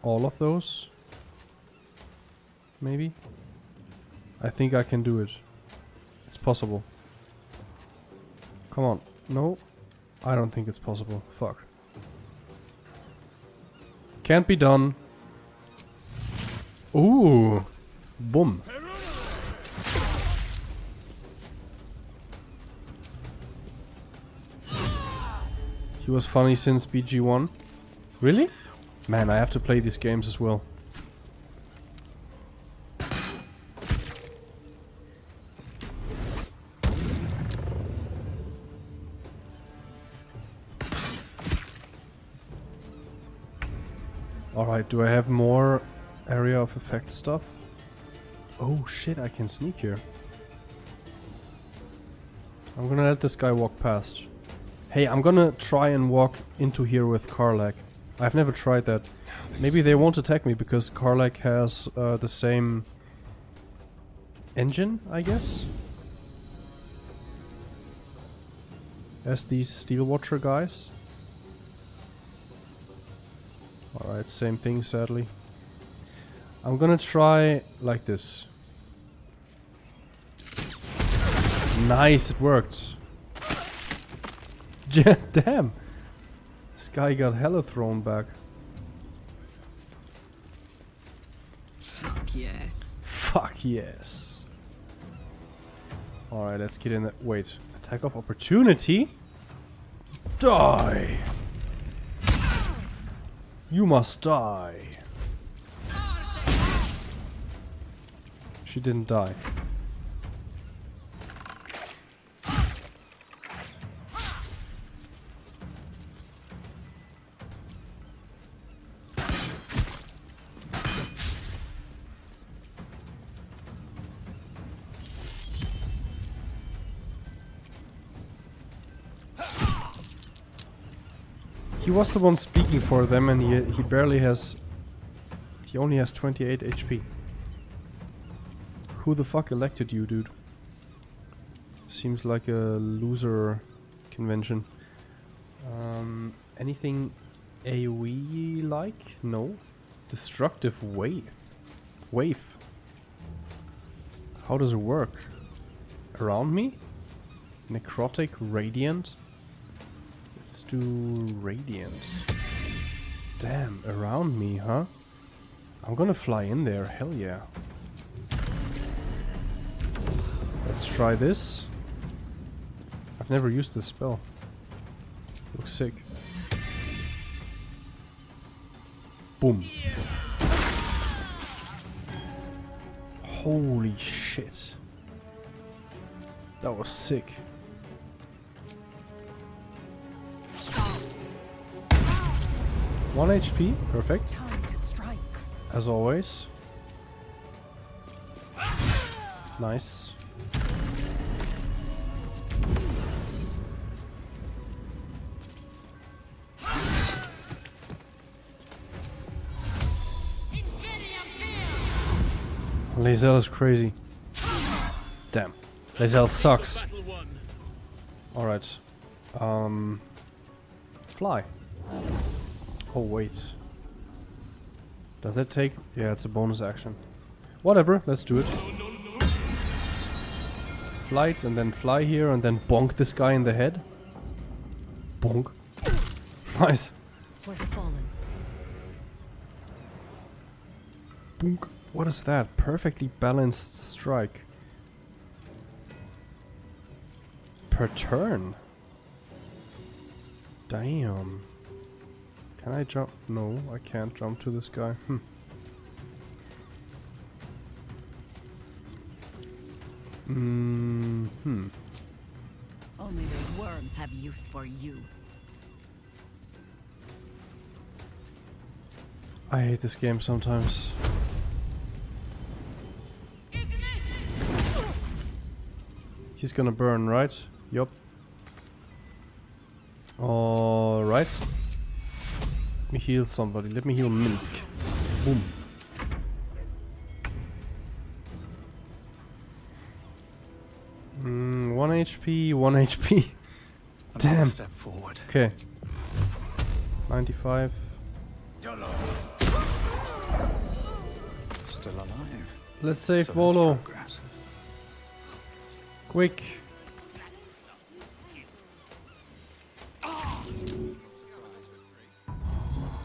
all of those? Maybe? I think I can do it. It's possible. Come on. No? I don't think it's possible. Fuck. Can't be done. Ooh. Boom. He was funny since BG1. Really? Man, I have to play these games as well. Alright, do I have more area of effect stuff? Oh shit, I can sneak here. I'm gonna let this guy walk past. Hey, I'm gonna try and walk into here with Karlach. I've never tried that. Maybe they won't attack me because Karlach has the same engine, I guess, as these Steel Watcher guys. Alright, same thing sadly. I'm gonna try like this. Nice, it worked. Damn! This guy got hella thrown back. Fuck yes. Fuck yes. Alright, let's get in that. Wait. Attack of opportunity? Die! You must die. She didn't die. He was the one speaking for them and he barely has... He only has 28 HP. Who the fuck elected you, dude? Seems like a loser convention. Anything AoE like? No. Destructive wave. How does it work? Around me? Necrotic, radiant. Let's do radiant. Damn, around me, huh? I'm gonna fly in there, hell yeah. Let's try this. I've never used this spell. Looks sick. Boom. Holy shit. That was sick. One HP, perfect. As always. Nice. Lae'zel is crazy. Damn. Lae'zel sucks. Alright. Fly. Oh wait. Does that take... Yeah, it's a bonus action. Whatever, let's do it. Flight and then fly here and then bonk this guy in the head. Bonk. Nice. For the fallen. Bonk. What is that? Perfectly balanced strike. Per turn? Damn. Can I jump? No, I can't jump to this guy. Only the worms have use for you. I hate this game sometimes. He's gonna burn, right? Yup. Alright. Let me heal somebody. Let me heal Minsk. Boom. One HP, 1 HP. Damn. Step forward. Okay. 95. Still alive. Let's save Volo. Quick.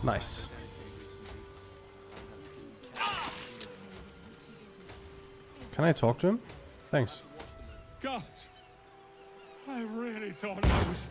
Nice. Can I talk to him? Thanks. Gods, I really thought I was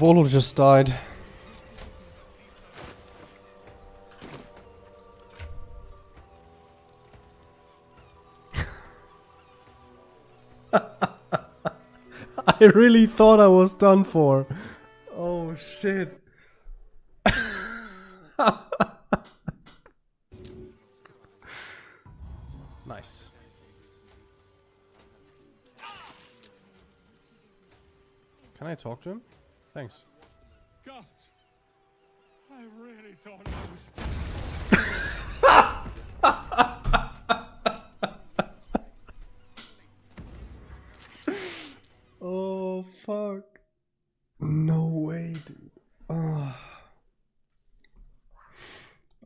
Volo just died. I really thought I was done for. Oh shit. Nice. Can I talk to him? Thanks. Gods, I really thought I was Oh fuck. No way, dude. Oh.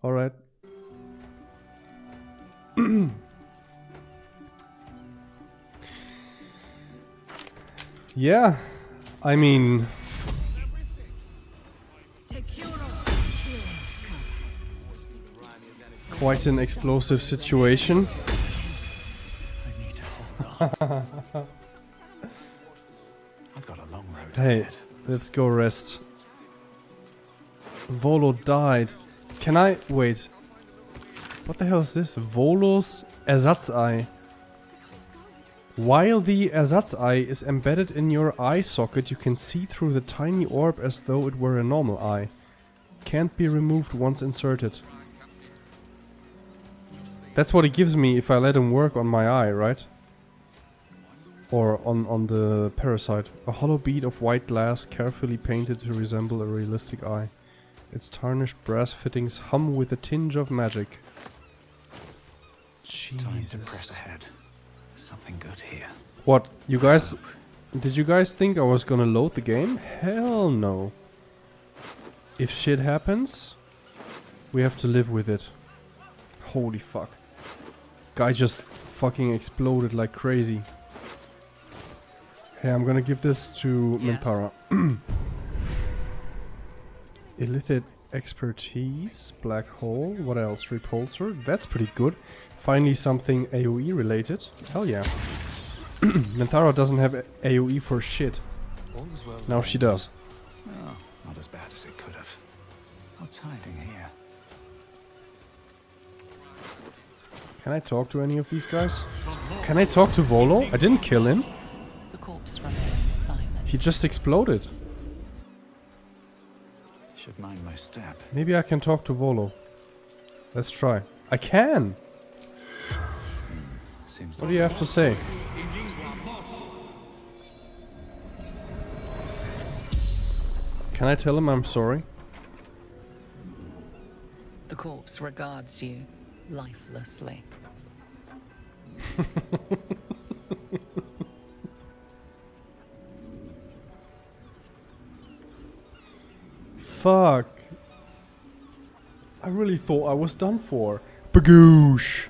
Alright. Yeah. I mean, Quite an explosive situation. I've got a long road Hey, ahead. let's go rest. Volo died. Can I... wait. What the hell is this? Volos Ersatzei. While the Ersatzei is embedded in your eye socket, you can see through the tiny orb as though it were a normal eye. Can't be removed once inserted. That's what he gives me if I let him work on my eye, right? Or on the parasite. A hollow bead of white glass carefully painted to resemble a realistic eye. Its tarnished brass fittings hum with a tinge of magic. Jesus. Time to press ahead. Something good here. What? You guys... did you guys think I was gonna load the game? Hell no. If shit happens, we have to live with it. Holy fuck. Guy just fucking exploded like crazy. Hey, I'm gonna give this to Minthara. Illicit expertise, black hole, what else? Repulsor, that's pretty good. Finally something AoE related. Hell yeah. Minthara doesn't have AoE for shit. Now she does. Oh, not as bad as it could have. What's hiding here? Can I talk to any of these guys? Can I talk to Volo? I didn't kill him. The corpse remains silent. He just exploded. Should mind my step. Maybe I can talk to Volo. Let's try. I can! Seems What do you have to say? Can I tell him I'm sorry? The corpse regards you lifelessly. Fuck. I really thought I was done for. Bagoosh.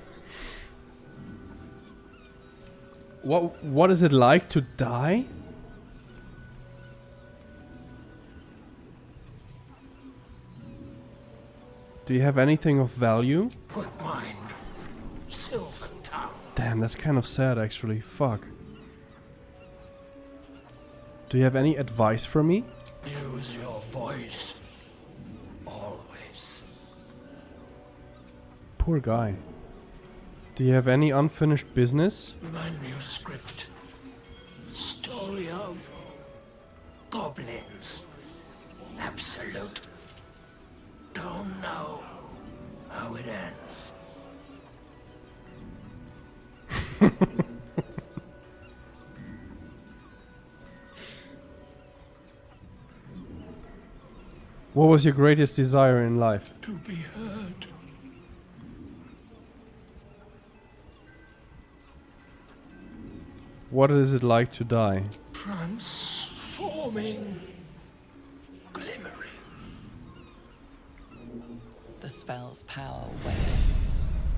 What is it like to die? Do you have anything of value? Good mind, silver tongue. Damn, that's kind of sad actually. Fuck. Do you have any advice for me? Use your voice. Always. Poor guy. Do you have any unfinished business? Manuscript. Story of goblins. Absolute. Don't know how it ends. What was your greatest desire in life? To be heard. What is it like to die? Transforming. Glimmering. The spell's power wanes.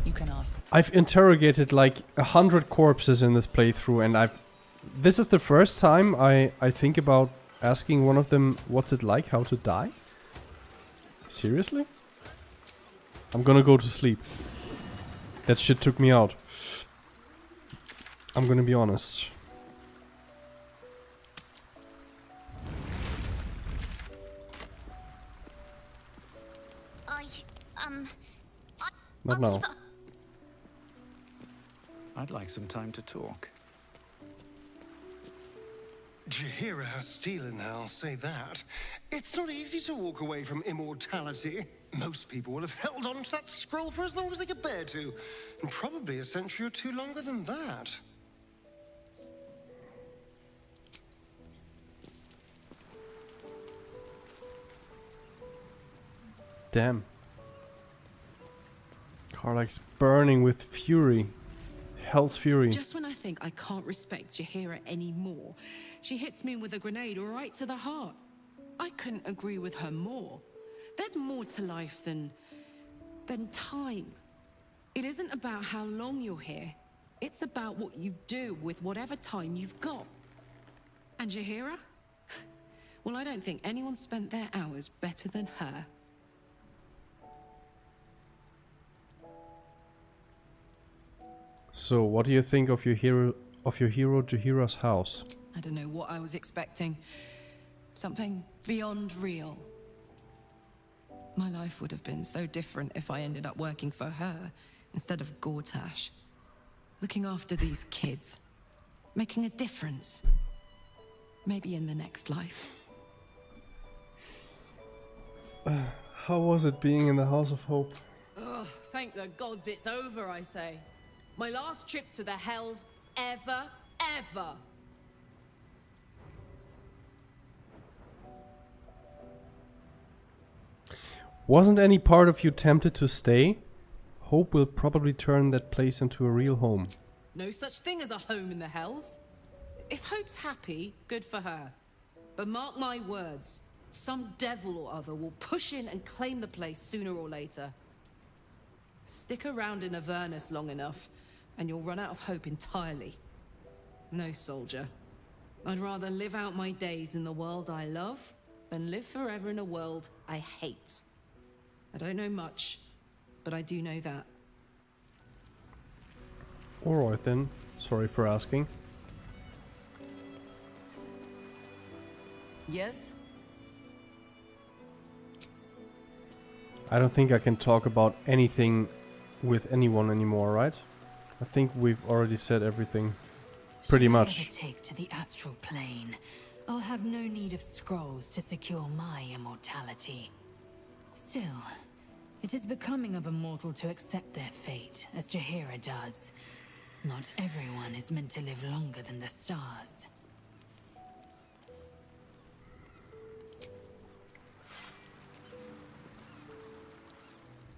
You can ask. I've interrogated like 100 corpses in this playthrough, and this is the first time I think about asking one of them what's it like how to die? Seriously? I'm gonna go to sleep. That shit took me out. I'm gonna be honest. Not now. I'd like some time to talk. Jaheira has steel in her, I'll say that. It's not easy to walk away from immortality. Most people will have held on to that scroll for as long as they could bear to. And probably a century or two longer than that. Damn. Karlach's burning with fury. Hell's fury. Just when I think I can't respect Jaheira anymore, she hits me with a grenade right to the heart. I couldn't agree with her more. There's more to life than time. It isn't about how long you're here. It's about what you do with whatever time you've got. And Jaheira? Well, I don't think anyone spent their hours better than her. So, what do you think of your hero Jaheira's house? I don't know what I was expecting. Something beyond real. My life would have been so different if I ended up working for her instead of Gortash. Looking after these kids. Making a difference. Maybe in the next life. How was it being in the House of Hope? Ugh, thank the gods it's over, I say. My last trip to the Hells ever. Wasn't any part of you tempted to stay? Hope will probably turn that place into a real home. No such thing as a home in the Hells. If Hope's happy, good for her. But mark my words, some devil or other will push in and claim the place sooner or later. Stick around in Avernus long enough, and you'll run out of hope entirely. No, soldier. I'd rather live out my days in the world I love than live forever in a world I hate. I don't know much, but I do know that. Alright then, sorry for asking. Yes? I don't think I can talk about anything with anyone anymore, right? I think we've already said everything. Pretty much. Should I ever take to the astral plane, I'll have no need of scrolls to secure my immortality. Still, it is becoming of a mortal to accept their fate, as Jaheira does. Not everyone is meant to live longer than the stars.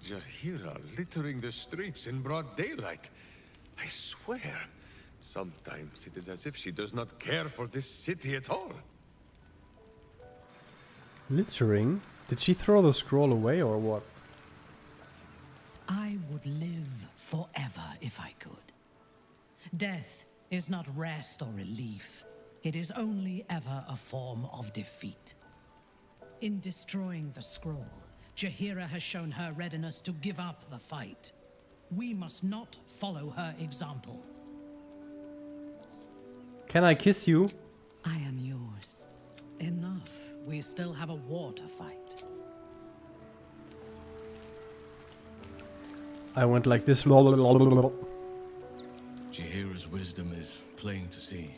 Jaheira littering the streets in broad daylight. I swear, sometimes it is as if she does not care for this city at all. Littering? Did she throw the scroll away or what? I would live forever if I could. Death is not rest or relief. It is only ever a form of defeat. In destroying the scroll, Jaheira has shown her readiness to give up the fight. We must not follow her example. Can I kiss you? I am yours. Enough. We still have a war to fight. I went like this. Jaheira's wisdom is plain to see.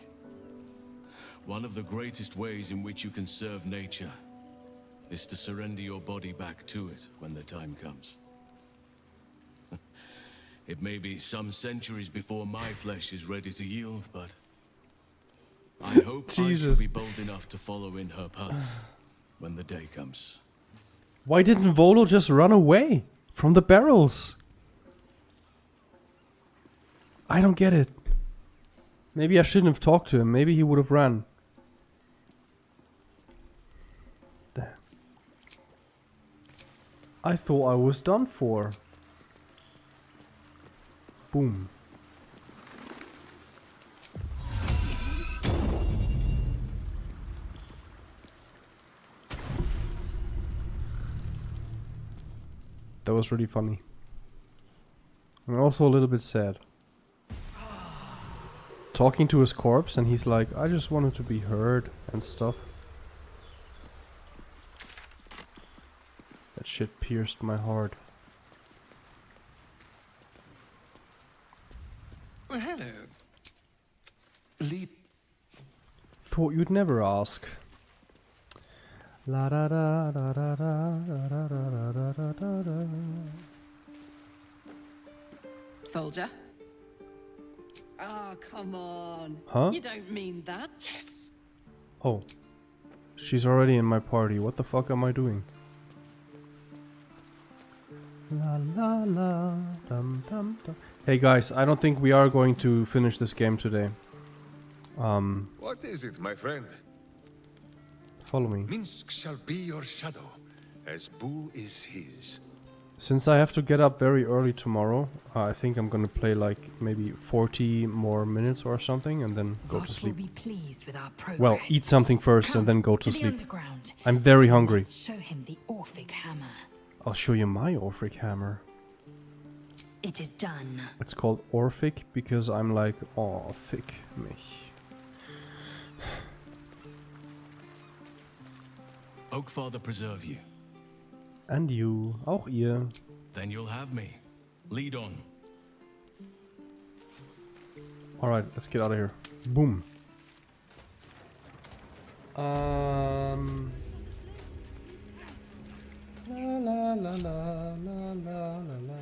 One of the greatest ways in which you can serve nature is to surrender your body back to it when the time comes. It may be some centuries before my flesh is ready to yield, but I hope I shall be bold enough to follow in her path when the day comes. Why didn't Volo just run away from the barrels? I don't get it. Maybe I shouldn't have talked to him. Maybe he would have run. Damn. I thought I was done for. Boom. That was really funny. And also a little bit sad. Talking to his corpse and he's like, I just wanted to be heard and stuff. That shit pierced my heart. Well, hello. Leap. Thought you'd never ask. La da da da da da da da da da da da. Soldier? Oh, come on. Huh? You don't mean that. Yes. Oh. She's already in my party. What the fuck am I doing? La la la. Dum dum dum. Hey guys, I don't think we are going to finish this game today. What is it, my friend? Follow me. Minsk shall be your shadow, as Boo is his. Since I have to get up very early tomorrow, I think I'm gonna play like maybe 40 more minutes or something and then go to sleep. Will be pleased with our progress. Well, eat something first and then go to the sleep. underground. I'm very hungry. Must show him the Orphic hammer. I'll show you my Orphic hammer. It is done. It's called Orphic because I'm like, oh, fick mich. Oakfather preserve you. And you, auch ihr. Then you'll have me. Lead on. Alright, let's get out of here. Boom. La la la la la la la.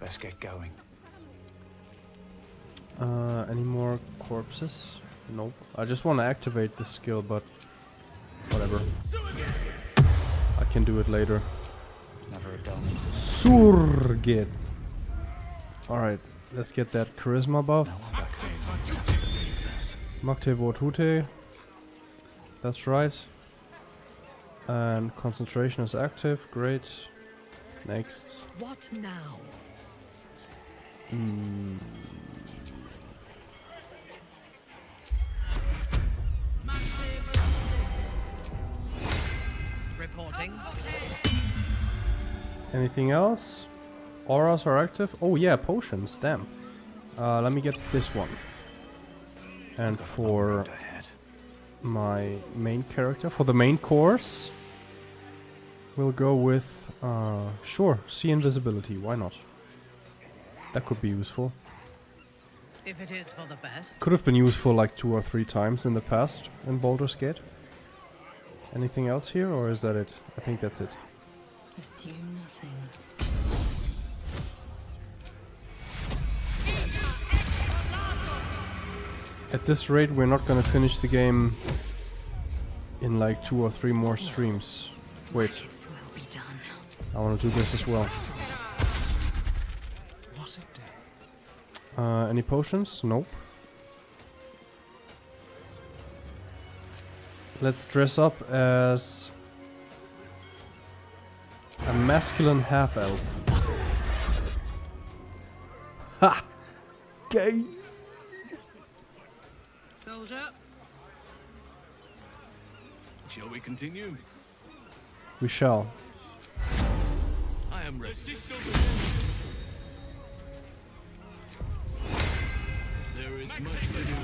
Let's get going. Any more corpses? Nope. I just want to activate the skill, but whatever. I can do it later. Never a dull. Surget. Alright, let's get that charisma buff. Magte Vortute. That's right. And concentration is active. Great. Next. What now? Reporting. Anything else? Auras are active. Oh yeah, potions. Damn. Let me get this one. And for my main character, for the main course, we'll go with sure, see invisibility. Why not? That could be useful. If it is for the best. Could have been useful like 2 or 3 times in the past in Baldur's Gate. Anything else here, or is that it? I think that's it. Assume nothing. At this rate, we're not gonna finish the game in like 2 or 3 more streams. Wait. I wanna do this as well. Any potions? Nope. Let's dress up as a masculine half-elf. Ha! Gay! Soldier. Shall we continue? We shall. I am ready. There is much to do.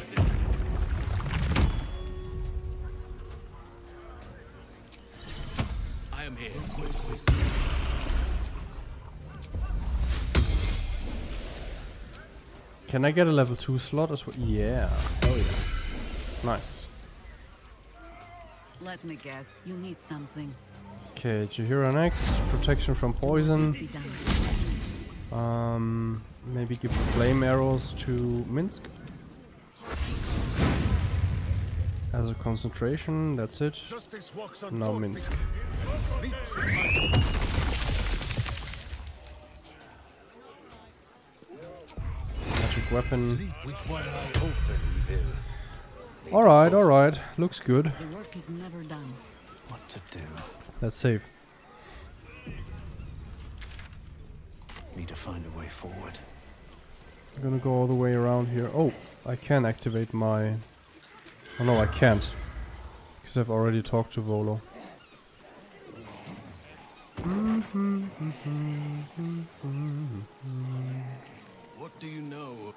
I am here. Can I get a level 2 slot as well? Yeah. Hell yeah. Nice. Let me guess, you need something. Okay, Jahira next. Protection from poison. Maybe give flame arrows to Minsk. As a concentration, that's it. No Minsk. Magic weapon. Alright, alright. Looks good. The work is never done. What to do? Let's save. Need to find a way forward. I'm gonna go all the way around here. Oh, I can activate my... Oh no, I can't. Because I've already talked to Volo. What do you know?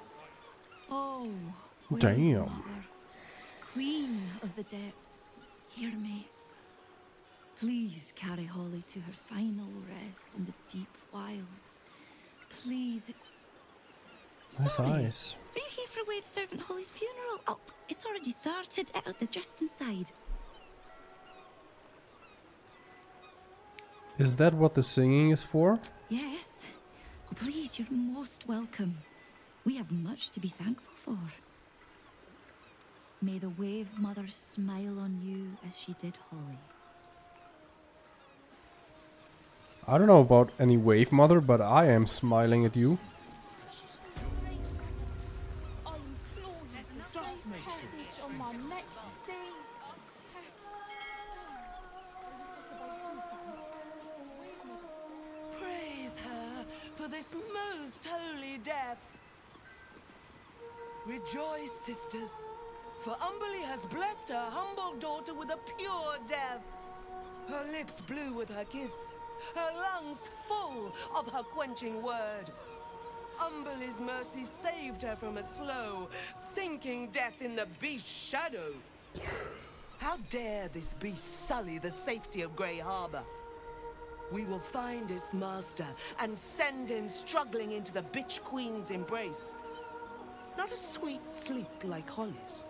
Oh, Damn. Mother, Queen of the Depths, hear me. Please carry Holly to her final rest in the deep wilds. Please. Nice Sorry. eyes. Are you here for a wave servant Holly's funeral? Oh, it's already started. They're just inside. Is that what the singing is for? Yes. Oh, please, you're most welcome. We have much to be thankful for. May the Wave Mother smile on you as she did Holly. I don't know about any Wave Mother, but I am smiling at you. On my next sea. Praise her for this most holy death. Rejoice, sisters. For Umberly has blessed her humble daughter with a pure death. Her lips blue with her kiss, her lungs full of her quenching word. Umberly's mercy saved her from a slow, sinking death in the beast's shadow. How dare this beast sully the safety of Grey Harbor? We will find its master and send him struggling into the bitch queen's embrace. Not a sweet sleep like Holly's,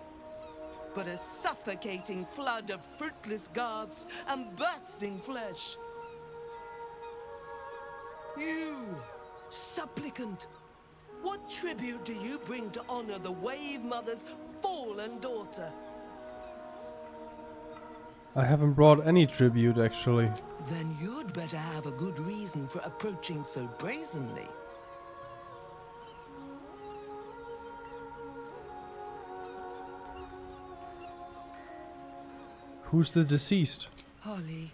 but a suffocating flood of fruitless garbs and bursting flesh. You, supplicant, what tribute do you bring to honor the Wave Mother's fallen daughter? I haven't brought any tribute, actually. Then you'd better have a good reason for approaching so brazenly. Who's the deceased? Holly,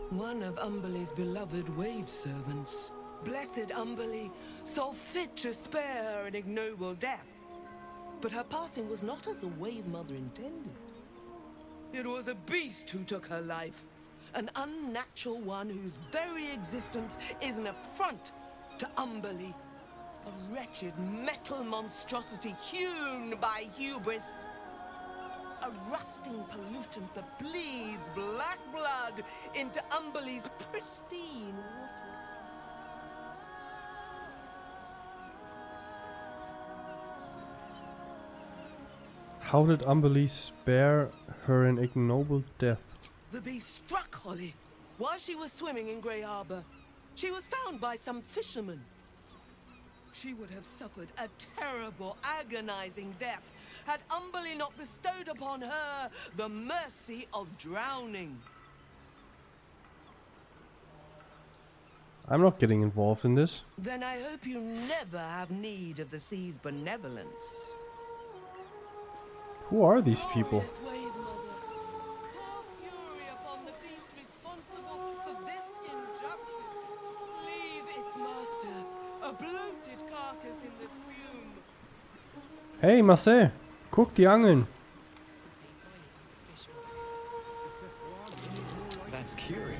one of Umberly's beloved wave servants. Blessed Umberly saw fit to spare her an ignoble death. But her passing was not as the Wave Mother intended. It was a beast who took her life. An unnatural one whose very existence is an affront to Umberly. A wretched metal monstrosity hewn by hubris. A rusting pollutant that bleeds black blood into Umberly's pristine waters. How did Umberly spare her an ignoble death? The beast struck Holly while she was swimming in Grey Harbor. She was found by some fishermen. She would have suffered a terrible, agonizing death had Umberly not bestowed upon her the mercy of drowning. I'm not getting involved in this. Then I hope you never have need of the sea's benevolence. Who are these people? Wave Mother, pour fury upon the beast responsible for this injustice. Leave its master, a bloated carcass in the spume. Hey Marcel, guck die Angeln. That's curious.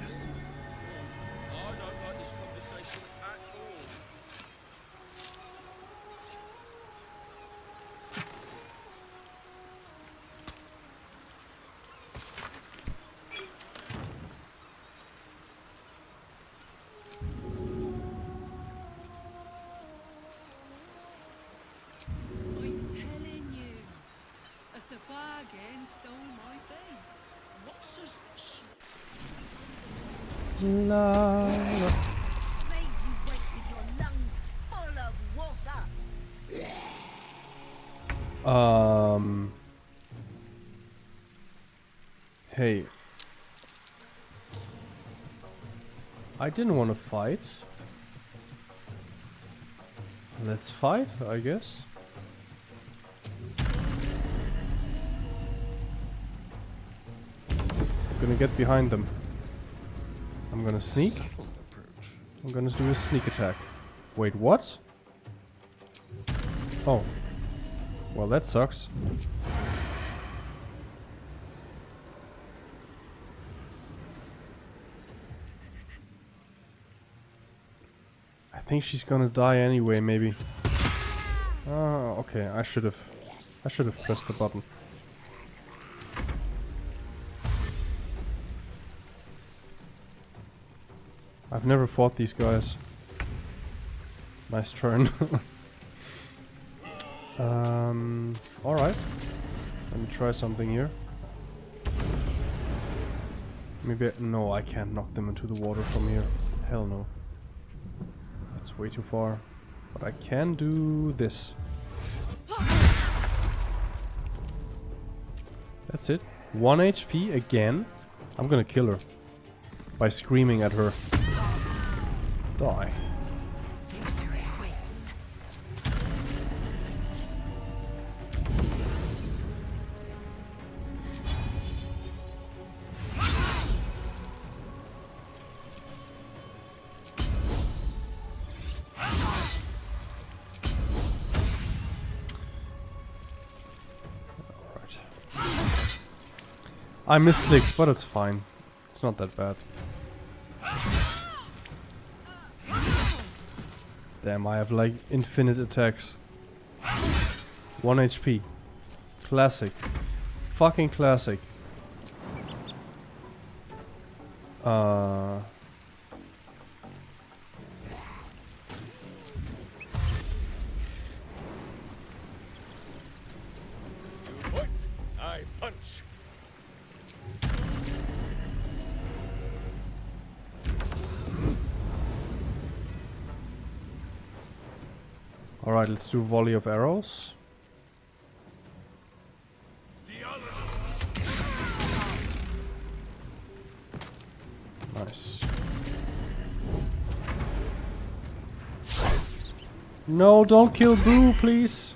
I don't like this conversation at all. I'm telling you, a bargain stole my bait. What's this? La, la. May you wake with your lungs full of water. Hey. I didn't want to fight. Let's fight, I guess. I'm gonna get behind them. I'm gonna sneak. I'm gonna do a sneak attack. Wait, what? Oh. Well, that sucks. I think she's gonna die anyway, maybe. Oh, okay. I should have pressed the button. I've never fought these guys. Nice turn. Alright. Let me try something here. Maybe no, I can't knock them into the water from here. Hell no. That's way too far. But I can do this. That's it. 1 HP again. I'm gonna kill her. By screaming at her. Die. Victory awaits. I misclicked, but it's fine. It's not that bad. Damn, I have like infinite attacks. 1 HP. Classic. Fucking classic. What? I punch. Alright, let's do volley of arrows. Nice. No, don't kill Boo, please.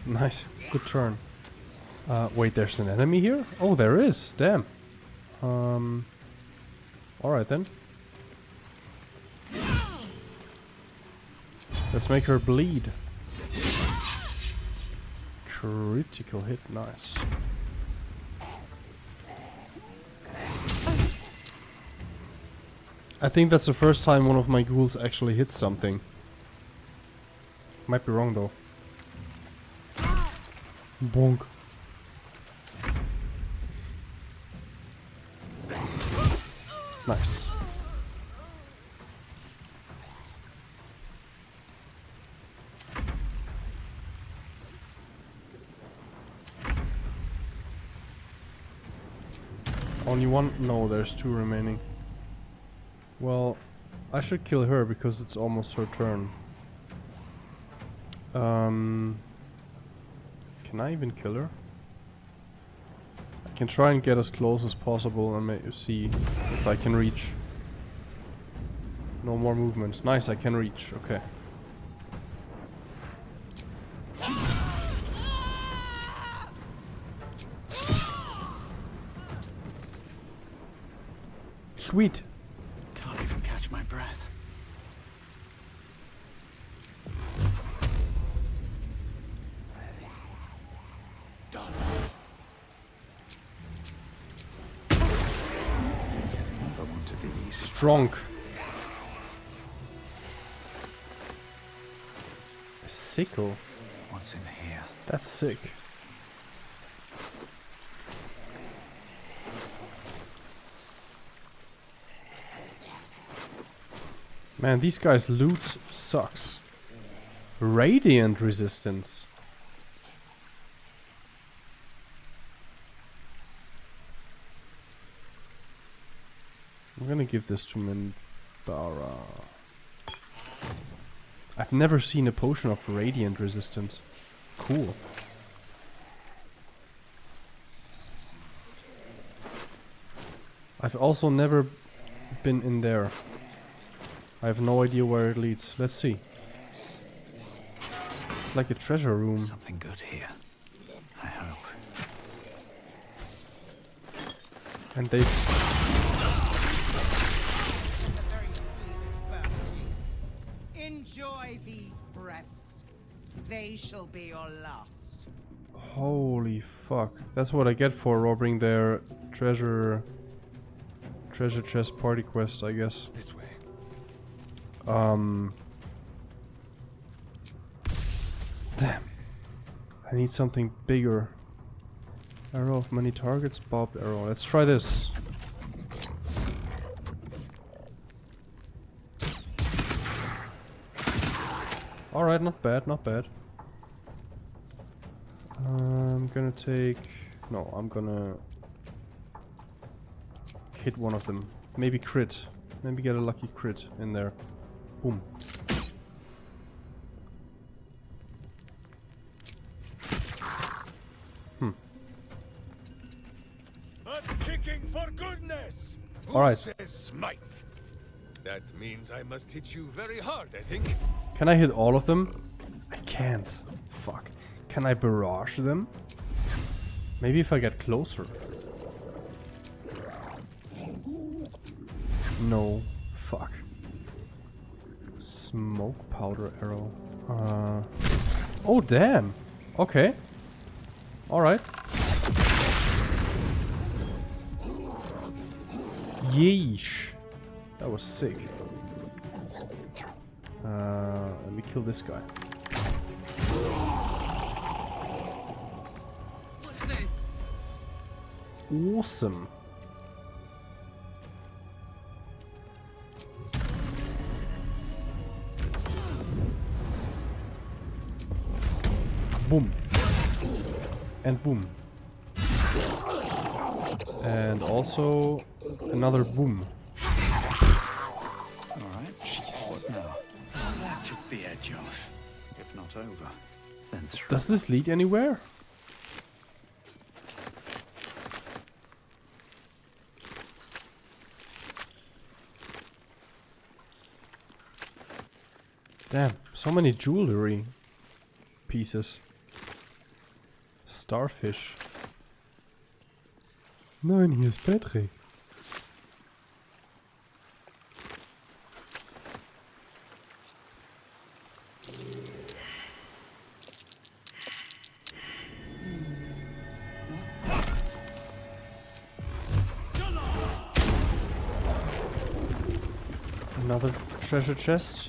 Nice. Good turn. Wait, there's an enemy here? Oh, there is. Damn. Alright then. Let's make her bleed. Critical hit, nice. I think that's the first time one of my ghouls actually hits something. Might be wrong though. Bonk. Nice. Only one? No, there's two remaining. Well, I should kill her because it's almost her turn. Can I even kill her? I can try and get as close as possible and make you see if I can reach. No more movement. Nice, I can reach. Okay. Sweet. Can't even catch my breath. Done. Never want to be Strong. A sickle. What's in here? That's sick. Man, these guys' loot sucks. Radiant resistance. I'm gonna give this to Minbara. I've never seen a potion of radiant resistance. Cool. I've also never been in there. I have no idea where it leads. Let's see. It's like a treasure room. Something good here. I hope. And they... Enjoy these breaths. They shall be your last. Holy fuck. That's what I get for robbing their treasure chest party quest, I guess. This way. Damn. I need something bigger. Arrow of many targets, bobbed arrow. Let's try this. Alright, not bad, not bad. I'm gonna take... No, I'm gonna... hit one of them. Maybe crit. Maybe get a lucky crit in there. Boom. A kicking for goodness! Who Alright. says smite? That means I must hit you very hard, I think. Can I hit all of them? I can't. Fuck. Can I barrage them? Maybe if I get closer. No. Fuck. Smoke powder arrow. Oh damn. Okay. Alright. Yeesh. That was sick. Let me kill this guy. What's this? Awesome. Boom. And boom. And also another boom. Alright. Jesus. What now? That took the edge off. If not over, then through. Does this lead anywhere? Damn, so many jewelry pieces. Starfish. Nein, hier ist Patrick. Another treasure chest.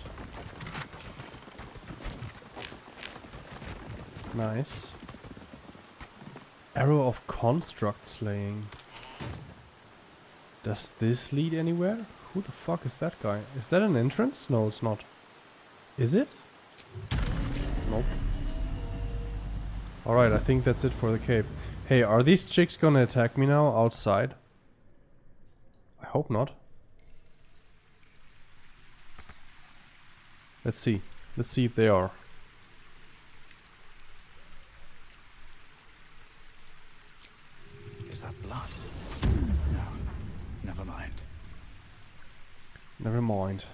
Nice. Arrow of construct slaying. Does this lead anywhere? Who the fuck is that guy? Is that an entrance? No, it's not. Is it? Nope. Alright, I think that's it for the cave. Hey, are these chicks gonna attack me now outside? I hope not. Let's see. Let's see if they are. Is that blood? No. Never mind. Never mind.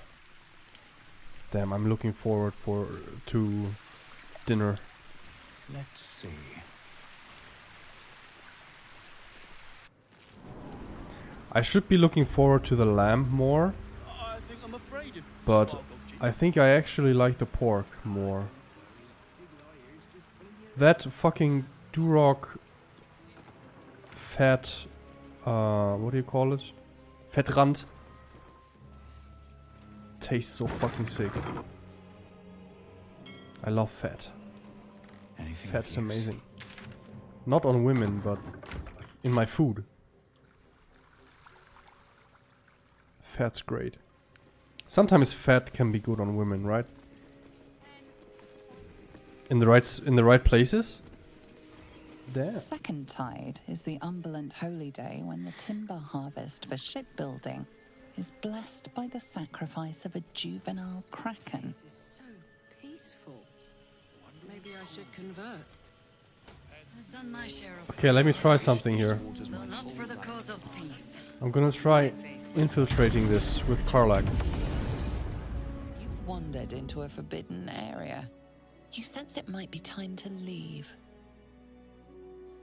Damn, I'm looking forward to dinner. Let's see. I should be looking forward to the lamb more, but I think I actually like the pork more. That fucking Duroc fat, what do you call it? Fettrand. Tastes so fucking sick. I love fat. Anything Fat's amazing. Not on women, but in my food. Fat's great. Sometimes fat can be good on women, right? In the right places? Damn. Second tide is the Umberland holy day when the timber harvest for shipbuilding is blessed by the sacrifice of a juvenile kraken. This is so peaceful. Maybe I should convert. I've done my share of Okay, let me try something here. though not for the cause of peace. I'm gonna try infiltrating this with Karlach. You've wandered into a forbidden area. You sense it might be time to leave.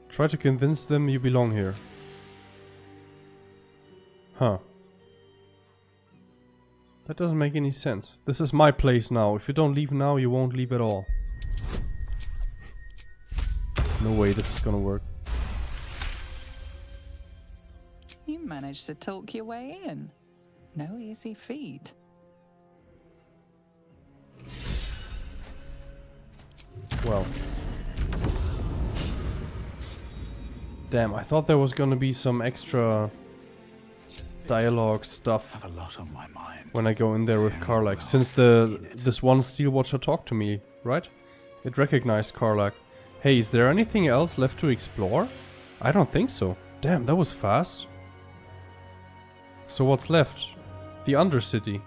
Try to convince them you belong here. Huh. That doesn't make any sense. This is my place now. If you don't leave now, you won't leave at all. No way this is gonna work. You managed to talk your way in. No easy feat. Well. Damn, I thought there was gonna be some extra dialogue stuff. I have a lot on my mind. When I go in there with Karlach, since this one steel watcher talked to me, right? It recognized Karlach. Hey, is there anything else left to explore? I don't think so. Damn, that was fast. So what's left? The Undercity.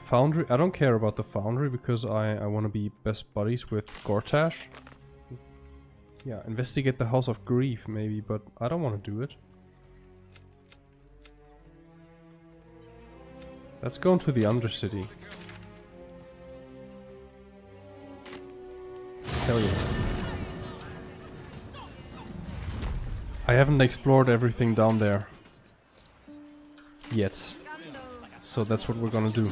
Foundry? I don't care about the Foundry because I want to be best buddies with Gortash. Yeah, investigate the House of Grief maybe, but I don't want to do it. Let's go into the Undercity. Hell yeah. I haven't explored everything down there yet. So that's what we're gonna do.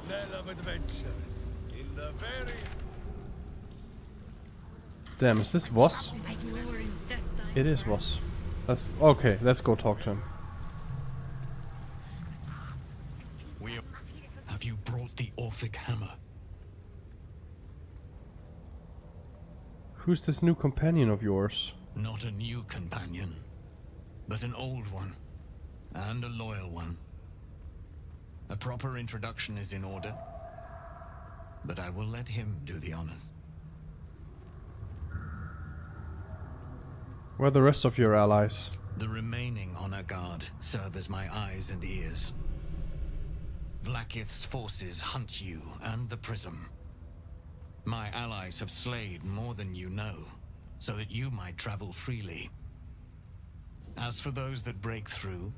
smell of adventure in the very... Damn, is this Voss? It is Voss. That's okay. Let's go talk to him. Have you brought the Orphic hammer? Who's this new companion of yours? Not a new companion, but an old one, and a loyal one. A proper introduction is in order, but I will let him do the honors. Where are the rest of your allies? The remaining honor guard serve as my eyes and ears. Vlaakith's forces hunt you and the prism. My allies have slayed more than you know, so that you might travel freely. As for those that break through,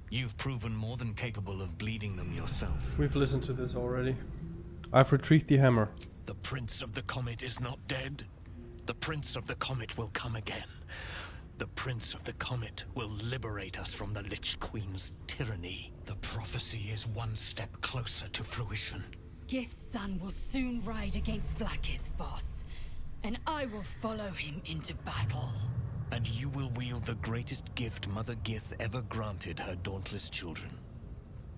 you've proven more than capable of bleeding them yourself. We've listened to this already. I've retrieved the hammer. The Prince of the Comet is not dead. The Prince of the Comet will come again. The Prince of the Comet will liberate us from the Lich Queen's tyranny. The prophecy is one step closer to fruition. Gith's son will soon ride against Vlaakith, Voss, and I will follow him into battle. And you will wield the greatest gift Mother Gith ever granted her dauntless children.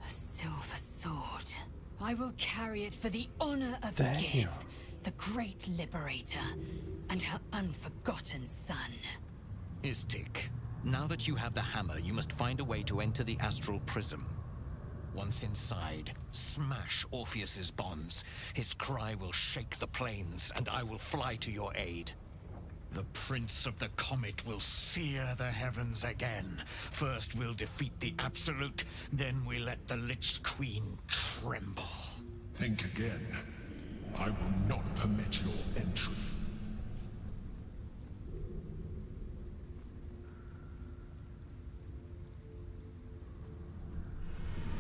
A silver sword. I will carry it for the honor of Damn. Gith, the great liberator, and her unforgotten son. Istik, now that you have the hammer, you must find a way to enter the astral prism. Once inside, smash Orpheus's bonds. His cry will shake the plains, and I will fly to your aid. The Prince of the Comet will sear the heavens again. First we'll defeat the Absolute, then we let the Lich Queen tremble. Think again. I will not permit your entry.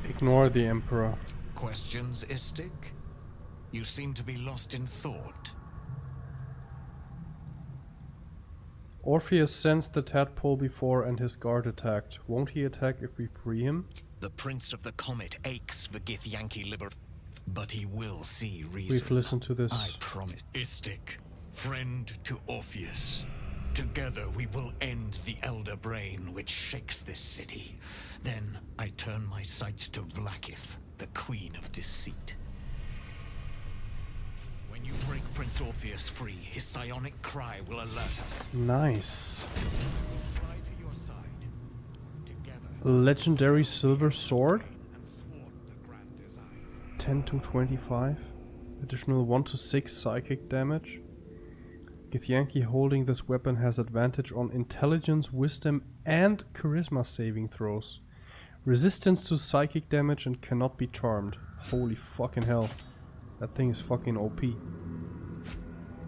Ignore the Emperor. Questions, Istik? You seem to be lost in thought. Orpheus sensed the tadpole before and his guard attacked. Won't he attack if we free him? The Prince of the Comet aches for Githyanki but he will see reason. We've listened to this. I promise. Istik, friend to Orpheus. Together we will end the Elder Brain which shakes this city. Then I turn my sights to Vlaakith, the Queen of Deceit. When you break Prince Orpheus free, his psionic cry will alert us. Nice. Legendary silver sword. 10 to 25. Additional 1 to 6 psychic damage. Githyanki holding this weapon has advantage on intelligence, wisdom, and charisma saving throws. Resistance to psychic damage and cannot be charmed. Holy fucking hell. That thing is fucking OP.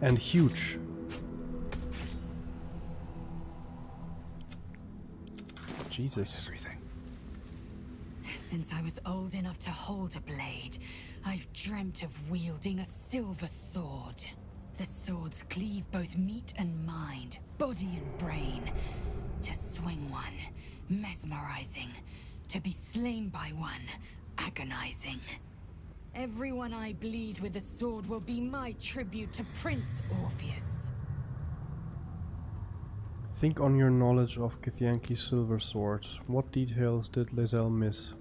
And huge. Jesus. Since I was old enough to hold a blade, I've dreamt of wielding a silver sword. The swords cleave both meat and mind, body and brain. To swing one, mesmerizing. To be slain by one, agonizing. Everyone I bleed with the sword will be my tribute to Prince Orpheus. Think on your knowledge of Githyanki's silver sword. What details did Lizelle miss?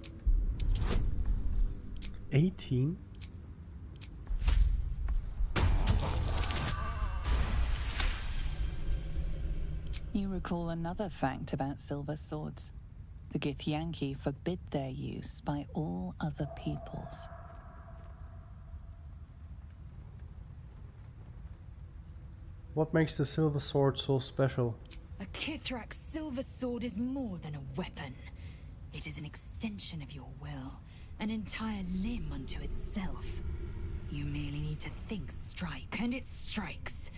18? You recall another fact about silver swords. The Githyanki forbid their use by all other peoples. What makes the silver sword so special? A Kithrak's silver sword is more than a weapon. It is an extension of your will, an entire limb unto itself. You merely need to think strike, and it strikes.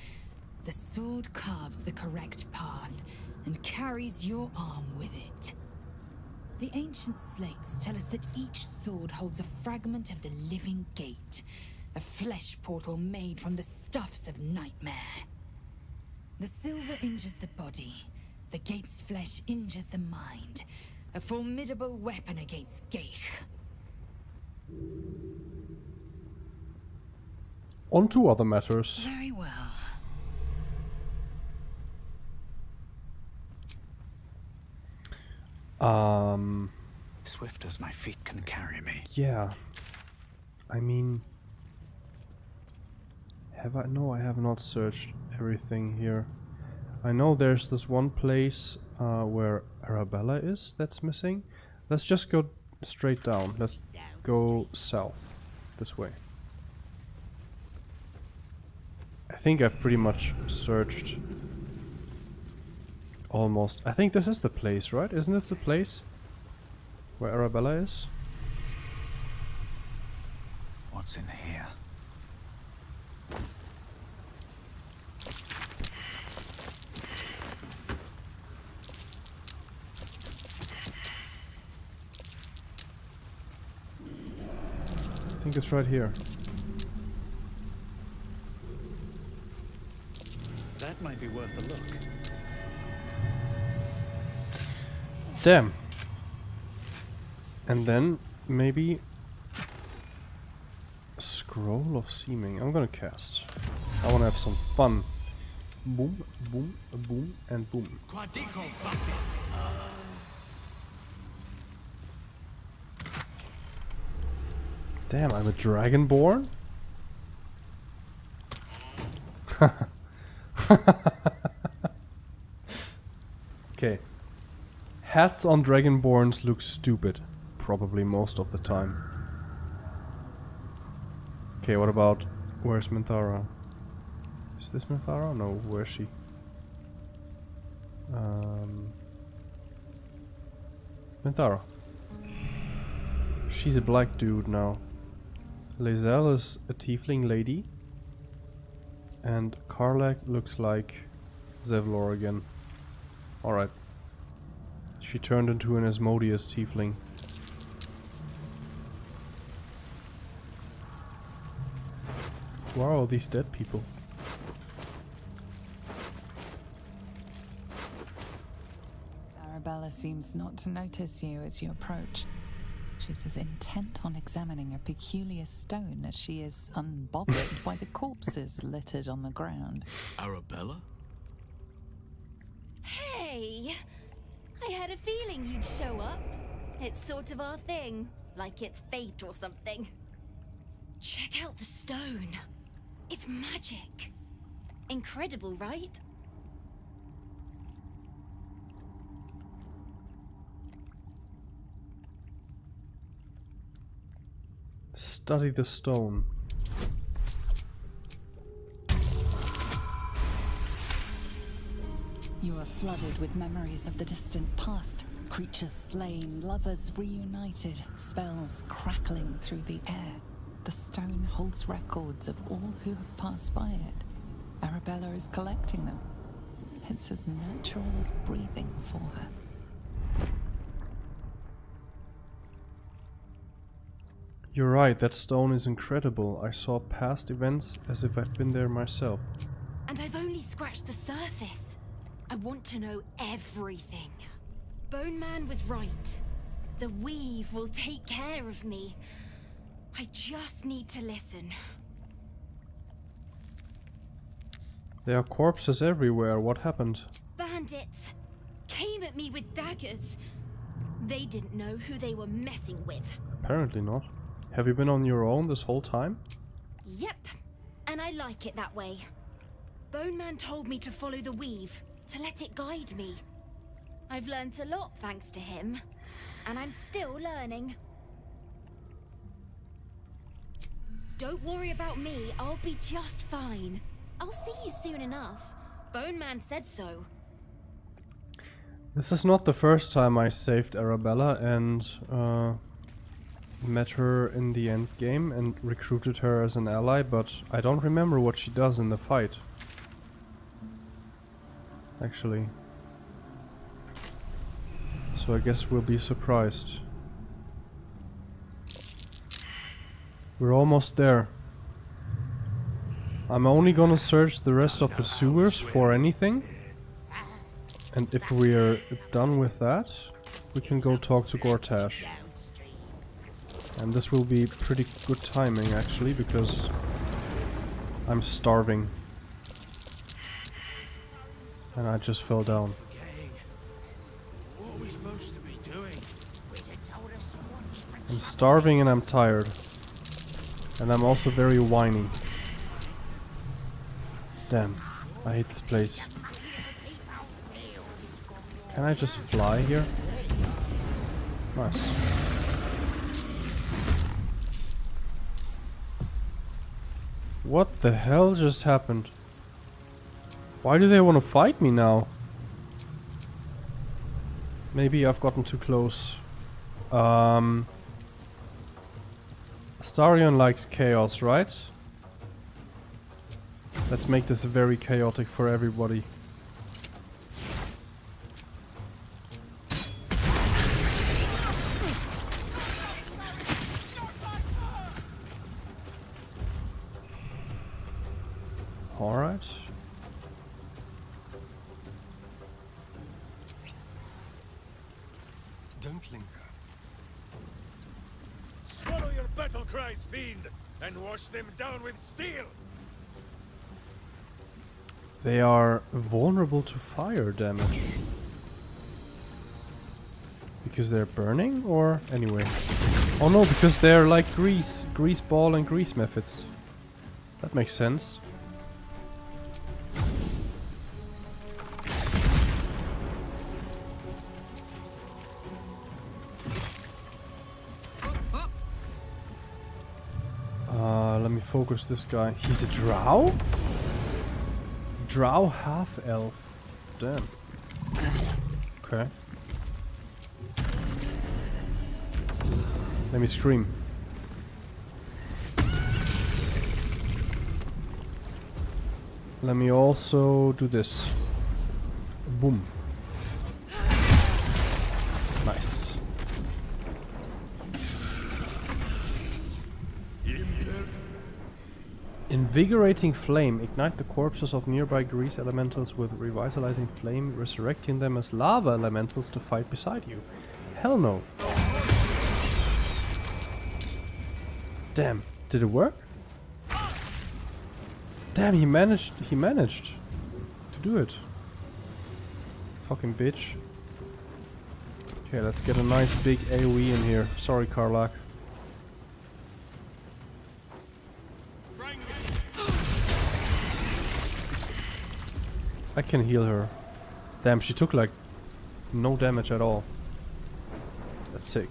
The sword carves the correct path, and carries your arm with it. The ancient slates tell us that each sword holds a fragment of the living gate, a flesh portal made from the stuffs of nightmare. The silver injures the body, the gate's flesh injures the mind, a formidable weapon against Geich. On to other matters. Very well. Swift as my feet can carry me. Yeah. I mean... No, I have not searched everything here. I know there's this one place where Arabella is that's missing. Let's just go straight down. Let's go south. This way. I think I've pretty much searched almost. I think this is the place, right? Isn't this the place where Arabella is? What's in here? I think it's right here. That might be worth a look. Damn. And then maybe Scroll of Seeming. I'm gonna cast. I wanna have some fun. Boom, boom, boom, and boom. Damn, I'm a Dragonborn? Okay. Hats on Dragonborns look stupid. Probably most of the time. Okay, what about... Where's Minthara? Is this Minthara? No, where's she? Minthara. She's a black dude now. Lae'zel is a tiefling lady. And Karlach looks like Zevlor again. Alright. She turned into an Asmodeus tiefling. Who are all these dead people? Arabella seems not to notice you as you approach. She's as intent on examining a peculiar stone as she is unbothered by the corpses littered on the ground. Arabella? Hey! I had a feeling you'd show up. It's sort of our thing, like it's fate or something. Check out the stone. It's magic. Incredible, right? Study the stone. You are flooded with memories of the distant past. Creatures slain, lovers reunited, spells crackling through the air. The stone holds records of all who have passed by it. Arabella is collecting them. It's as natural as breathing for her. You're right, that stone is incredible. I saw past events as if I'd been there myself. And I've only scratched the surface. I want to know everything. Bone Man was right. The weave will take care of me. I just need to listen. There are corpses everywhere. What happened? Bandits came at me with daggers. They didn't know who they were messing with. Apparently not. Have you been on your own this whole time? Yep, and I like it that way. Bone Man told me to follow the weave, to let it guide me. I've learnt a lot thanks to him, and I'm still learning. Don't worry about me, I'll be just fine. I'll see you soon enough. Bone Man said so. This is not the first time I saved Arabella and met her in the end game and recruited her as an ally, but I don't remember what she does in the fight. Actually. So I guess we'll be surprised. We're almost there. I'm only gonna search the rest of the sewers for anything. And if we're done with that, we can go talk to Gortash. And this will be pretty good timing actually, because I'm starving. And I just fell down. What are we supposed to be doing? I'm starving and I'm tired. And I'm also very whiny. Damn, I hate this place. Can I just fly here? Nice. What the hell just happened? Why do they want to fight me now? Maybe I've gotten too close. Astarion likes chaos, right? Let's make this very chaotic for everybody. Alright. Don't linger. Swallow your battle cries, fiend, and wash them down with steel! They are vulnerable to fire damage. Because they're burning, or anyway? Oh no, because they're like grease ball and grease methods. That makes sense. Let me focus this guy. He's a drow? Drow half-elf. Damn. Okay. Let me scream. Let me also do this. Boom. Nice. Invigorating flame. Ignite the corpses of nearby grease elementals with revitalizing flame, resurrecting them as lava elementals to fight beside you. Hell no. Damn, did it work? Damn, he managed to do it. Fucking bitch. Okay, let's get a nice big AoE in here. Sorry, Karlach. I can heal her. Damn, she took like no damage at all. That's sick.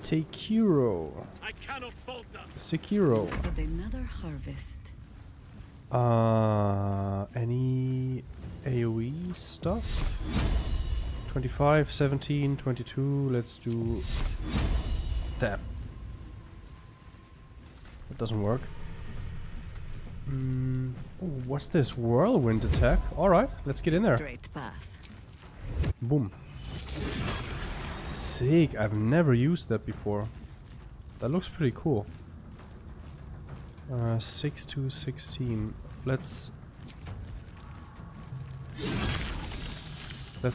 Sekiro. I cannot falter. Sekiro. With another harvest. Any AoE stuff? 25, 17, 22. Let's do. Damn. That doesn't work. Ooh, what's this? Whirlwind attack? Alright, let's get in there. Straight path. Boom. Sick. I've never used that before. That looks pretty cool. 6 to 16. Let's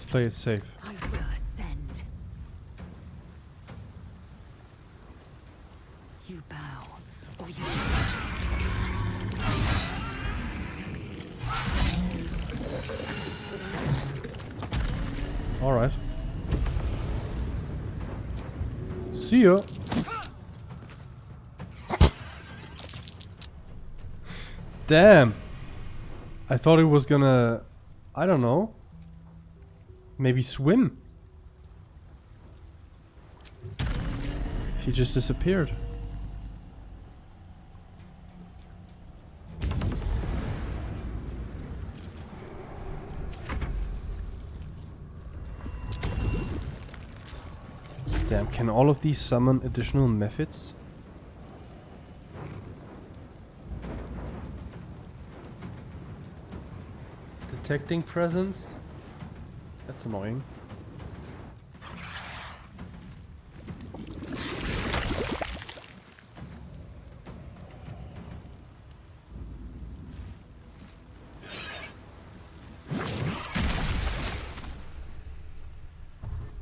play it safe. I will ascend. You bow, or you. All right. See ya. Damn. I thought it was gonna, I don't know, maybe swim. He just disappeared. Damn, can all of these summon additional methods? Detecting presence? That's annoying.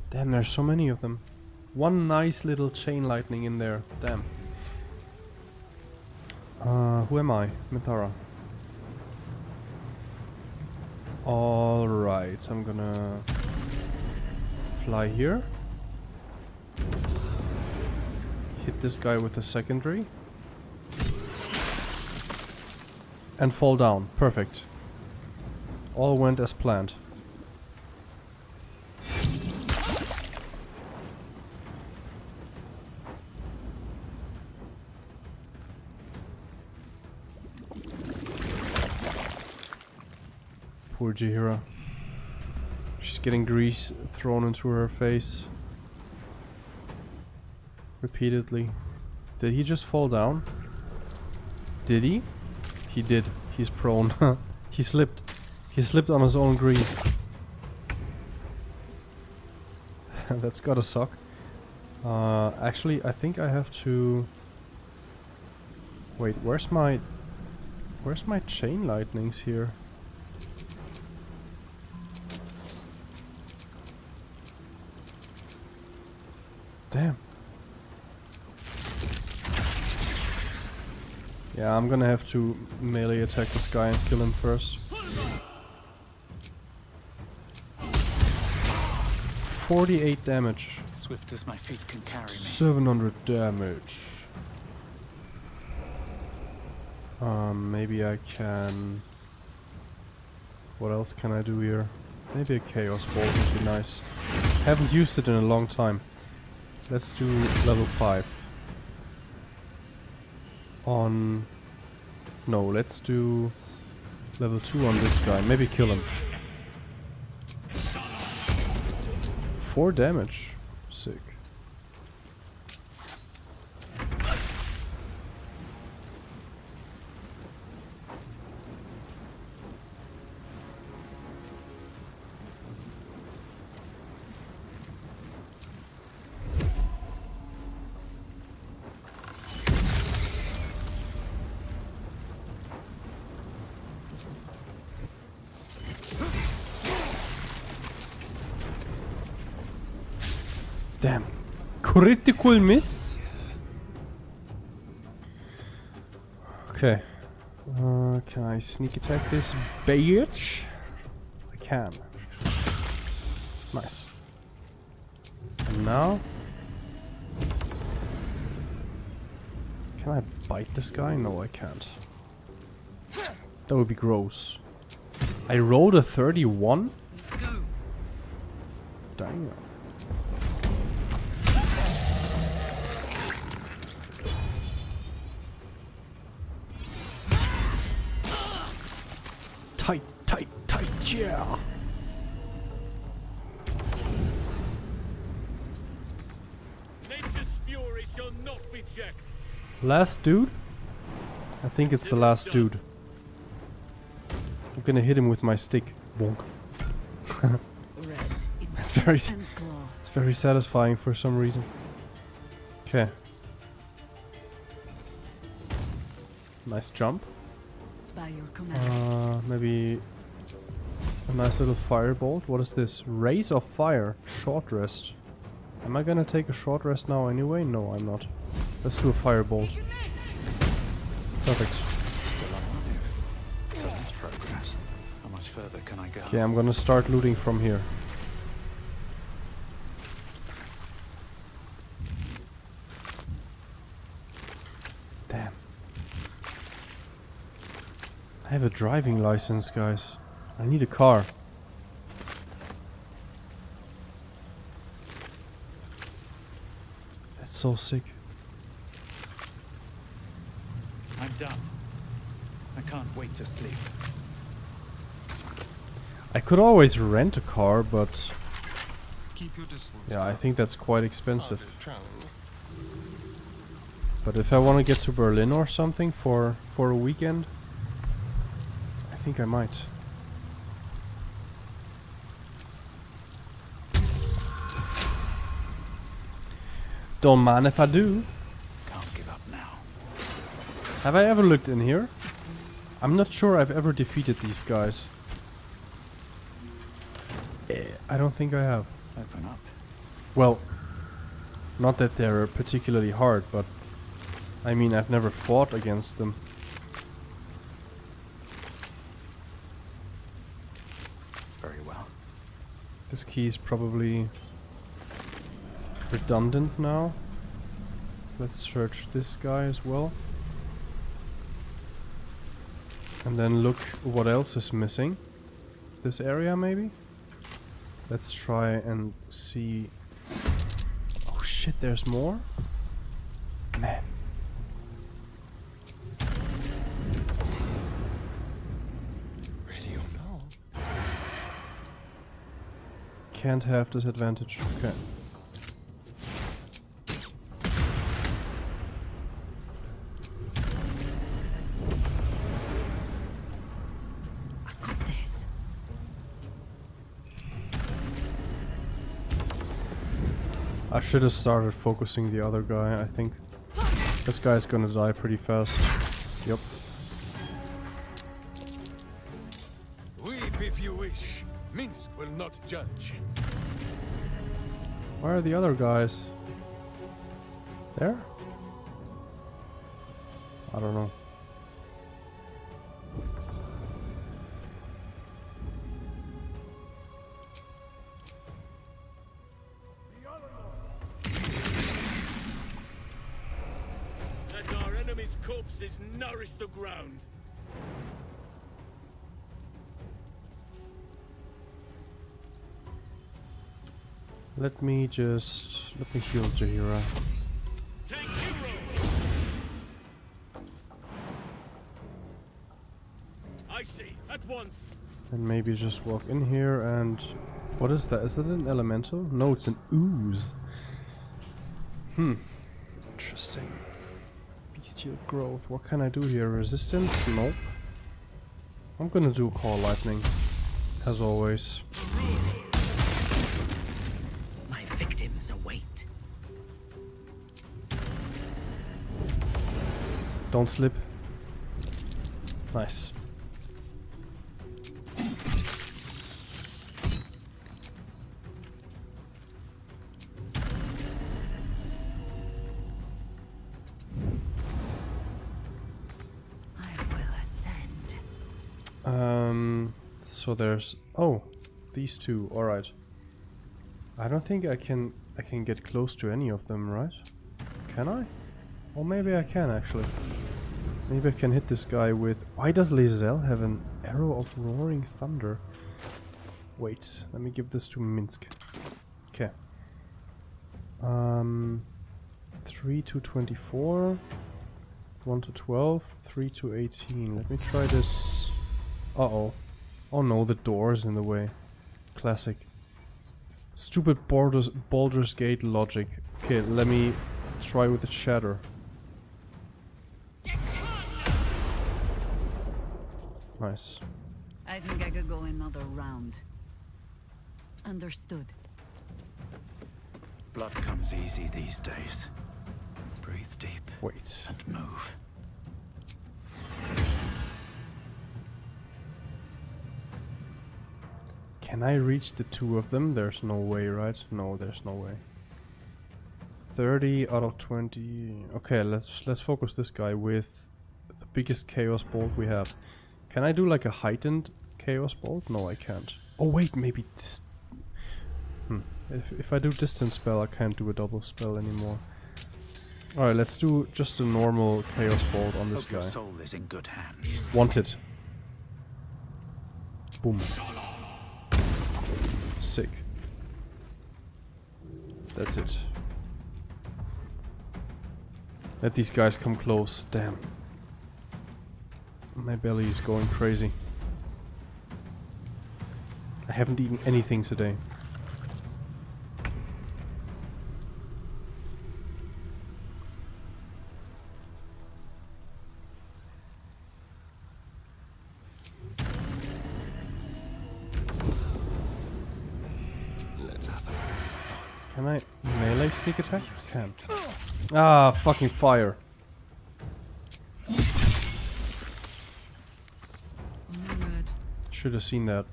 Damn, there's so many of them. One nice little chain lightning in there. Damn. Who am I? Mithara. Alright, I'm gonna fly here. Hit this guy with a secondary. And fall down. Perfect. All went as planned. Poor Jaheira. She's getting grease thrown into her face. Repeatedly. Did he just fall down? Did he? He did. He's prone. He slipped. He slipped on his own grease. That's gotta suck. Actually, I think I have to... Wait, where's my chain lightnings here? Damn. Yeah, I'm gonna have to melee attack this guy and kill him first. 48 damage. Swift as my feet can carry me. 700 damage. Maybe I can... What else can I do here? Maybe a Chaos Ball would be nice. Haven't used it in a long time. Let's do level 5. On... No, let's do level 2 on this guy. Maybe kill him. 4 damage. Sick. Damn. Critical miss? Okay. Can I sneak attack this bitch? I can. Nice. And now? Can I bite this guy? No, I can't. That would be gross. I rolled a 31? Dang. Tight, tight, tight, yeah! Nature's fury shall not be checked. Last dude? I think it's the last dude. I'm gonna hit him with my stick. Bonk. It's very satisfying for some reason. Okay. Nice jump. By your command. Maybe a nice little firebolt. What is this? Rays of fire. Short rest. Am I gonna take a short rest now anyway? No, I'm not. Let's do a firebolt. Perfect. Still alive. So much progress. How much further can I go? Okay, I'm gonna start looting from here. Damn. I have a driving license, guys. I need a car. That's so sick. I'm done. I can't wait to sleep. I could always rent a car, but Keep your distance. yeah, I think that's quite expensive. But if I want to get to Berlin or something for a weekend, I think I might. Don't mind if I do. Can't give up now. Have I ever looked in here? I'm not sure I've ever defeated these guys. I don't think I have. Open up. Well, Not that they're particularly hard, but I mean, I've never fought against them. Very well. This key is probably redundant now. Let's search this guy as well. And then look what else is missing. This area maybe? Let's try and see. Oh shit, there's more? Man. Ready or not? Can't have disadvantage. Okay. I should have started focusing the other guy, I think. This guy's gonna die pretty fast. Yep. Weep if you wish. Minsk will not judge. Where are the other guys? There? I don't know. Corpses nourish the ground. Let me heal Jaheira. I see, at once. And maybe just walk in here and... What is that? Is that an elemental? No, it's an ooze. Interesting. Bestial growth. What can I do here? Resistance? Nope. I'm gonna do Call Lightning. As always. My victims await. Don't slip. Nice. So there's these two. All right. I don't think I can get close to any of them, right? Can I? Or maybe I can actually. Maybe I can hit this guy with. Why does Lae'zel have an arrow of roaring thunder? Wait, let me give this to Minsk. Okay. 3 to 24, 1 to 12, 3 to 18. Let me try this. Uh-oh. Oh no, the door is in the way. Classic. Stupid Baldur's Gate logic. Okay, let me try with the shatter. Nice. I think I could go another round. Understood. Blood comes easy these days. Breathe deep. Wait. And move. Can I reach the two of them? There's no way, right? No, there's no way. 30 out of 20. Okay, let's focus this guy with the biggest chaos bolt we have. Can I do like a heightened chaos bolt? No, I can't. Oh wait, maybe. If I do distance spell, I can't do a double spell anymore. All right, let's do just a normal chaos bolt on this guy. Your soul is in good hands. Wanted. Boom. Sick. That's it. Let these guys come close. Damn. My belly is going crazy. I haven't eaten anything today. Can I melee sneak attack? Can. Ah, fucking fire. Should have seen that.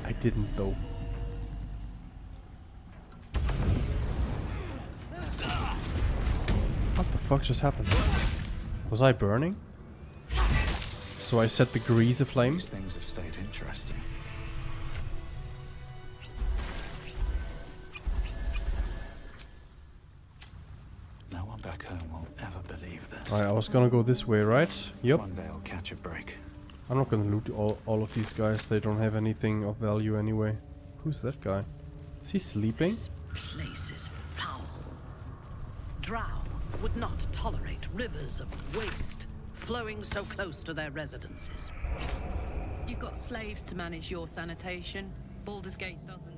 I didn't though. fuck just happened? Was I burning? So I set the grease aflame? These things have stayed interesting. No one back home will ever believe this. Alright, I was gonna go this way, right? Yep. One day I'll catch a break. I'm not gonna loot all of these guys. They don't have anything of value anyway. Who's that guy? Is he sleeping? This place is foul. Drow would not tolerate rivers of waste flowing so close to their residences. You've got slaves to manage your sanitation. Baldur's Gate doesn't.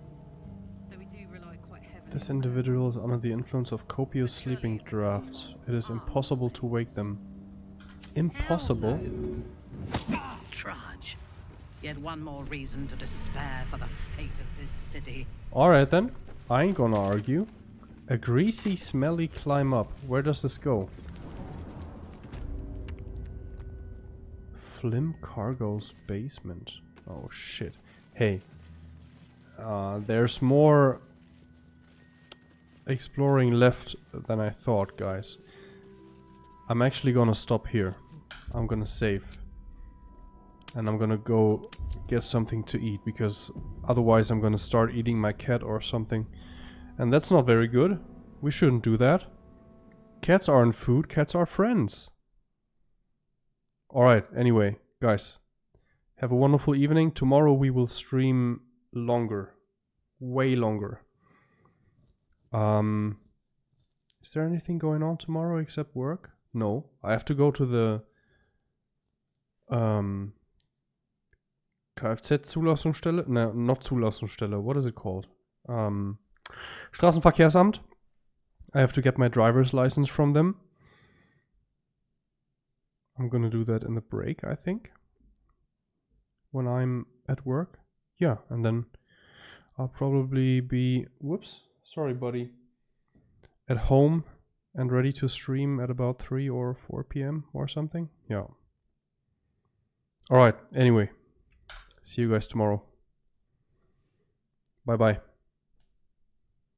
Though we do rely quite heavily. This individual is under the influence of copious sleeping drafts. It is impossible to wake them. Impossible? Strudge. Yet one more reason to despair for the fate of this city. Alright then. I ain't gonna argue. A greasy, smelly climb up. Where does this go? Flim Cargo's basement. Oh shit. Hey. There's more exploring left than I thought, guys. I'm actually gonna stop here. I'm gonna save. And I'm gonna go get something to eat, because otherwise I'm gonna start eating my cat or something. And that's not very good. We shouldn't do that. Cats aren't food, cats are friends. Alright, anyway, guys. Have a wonderful evening. Tomorrow we will stream longer. Way longer. Is there anything going on tomorrow except work? No. I have to go to the Kfz-Zulassungsstelle? No, not Zulassungsstelle. What is it called? Straßenverkehrsamt. I have to get my driver's license from them. I'm gonna do that in the break, I think. When I'm at work. Yeah, and then I'll probably be... Whoops. Sorry, buddy. At home and ready to stream at about 3 or 4 p.m. or something. Yeah. Alright, anyway. See you guys tomorrow. Bye-bye.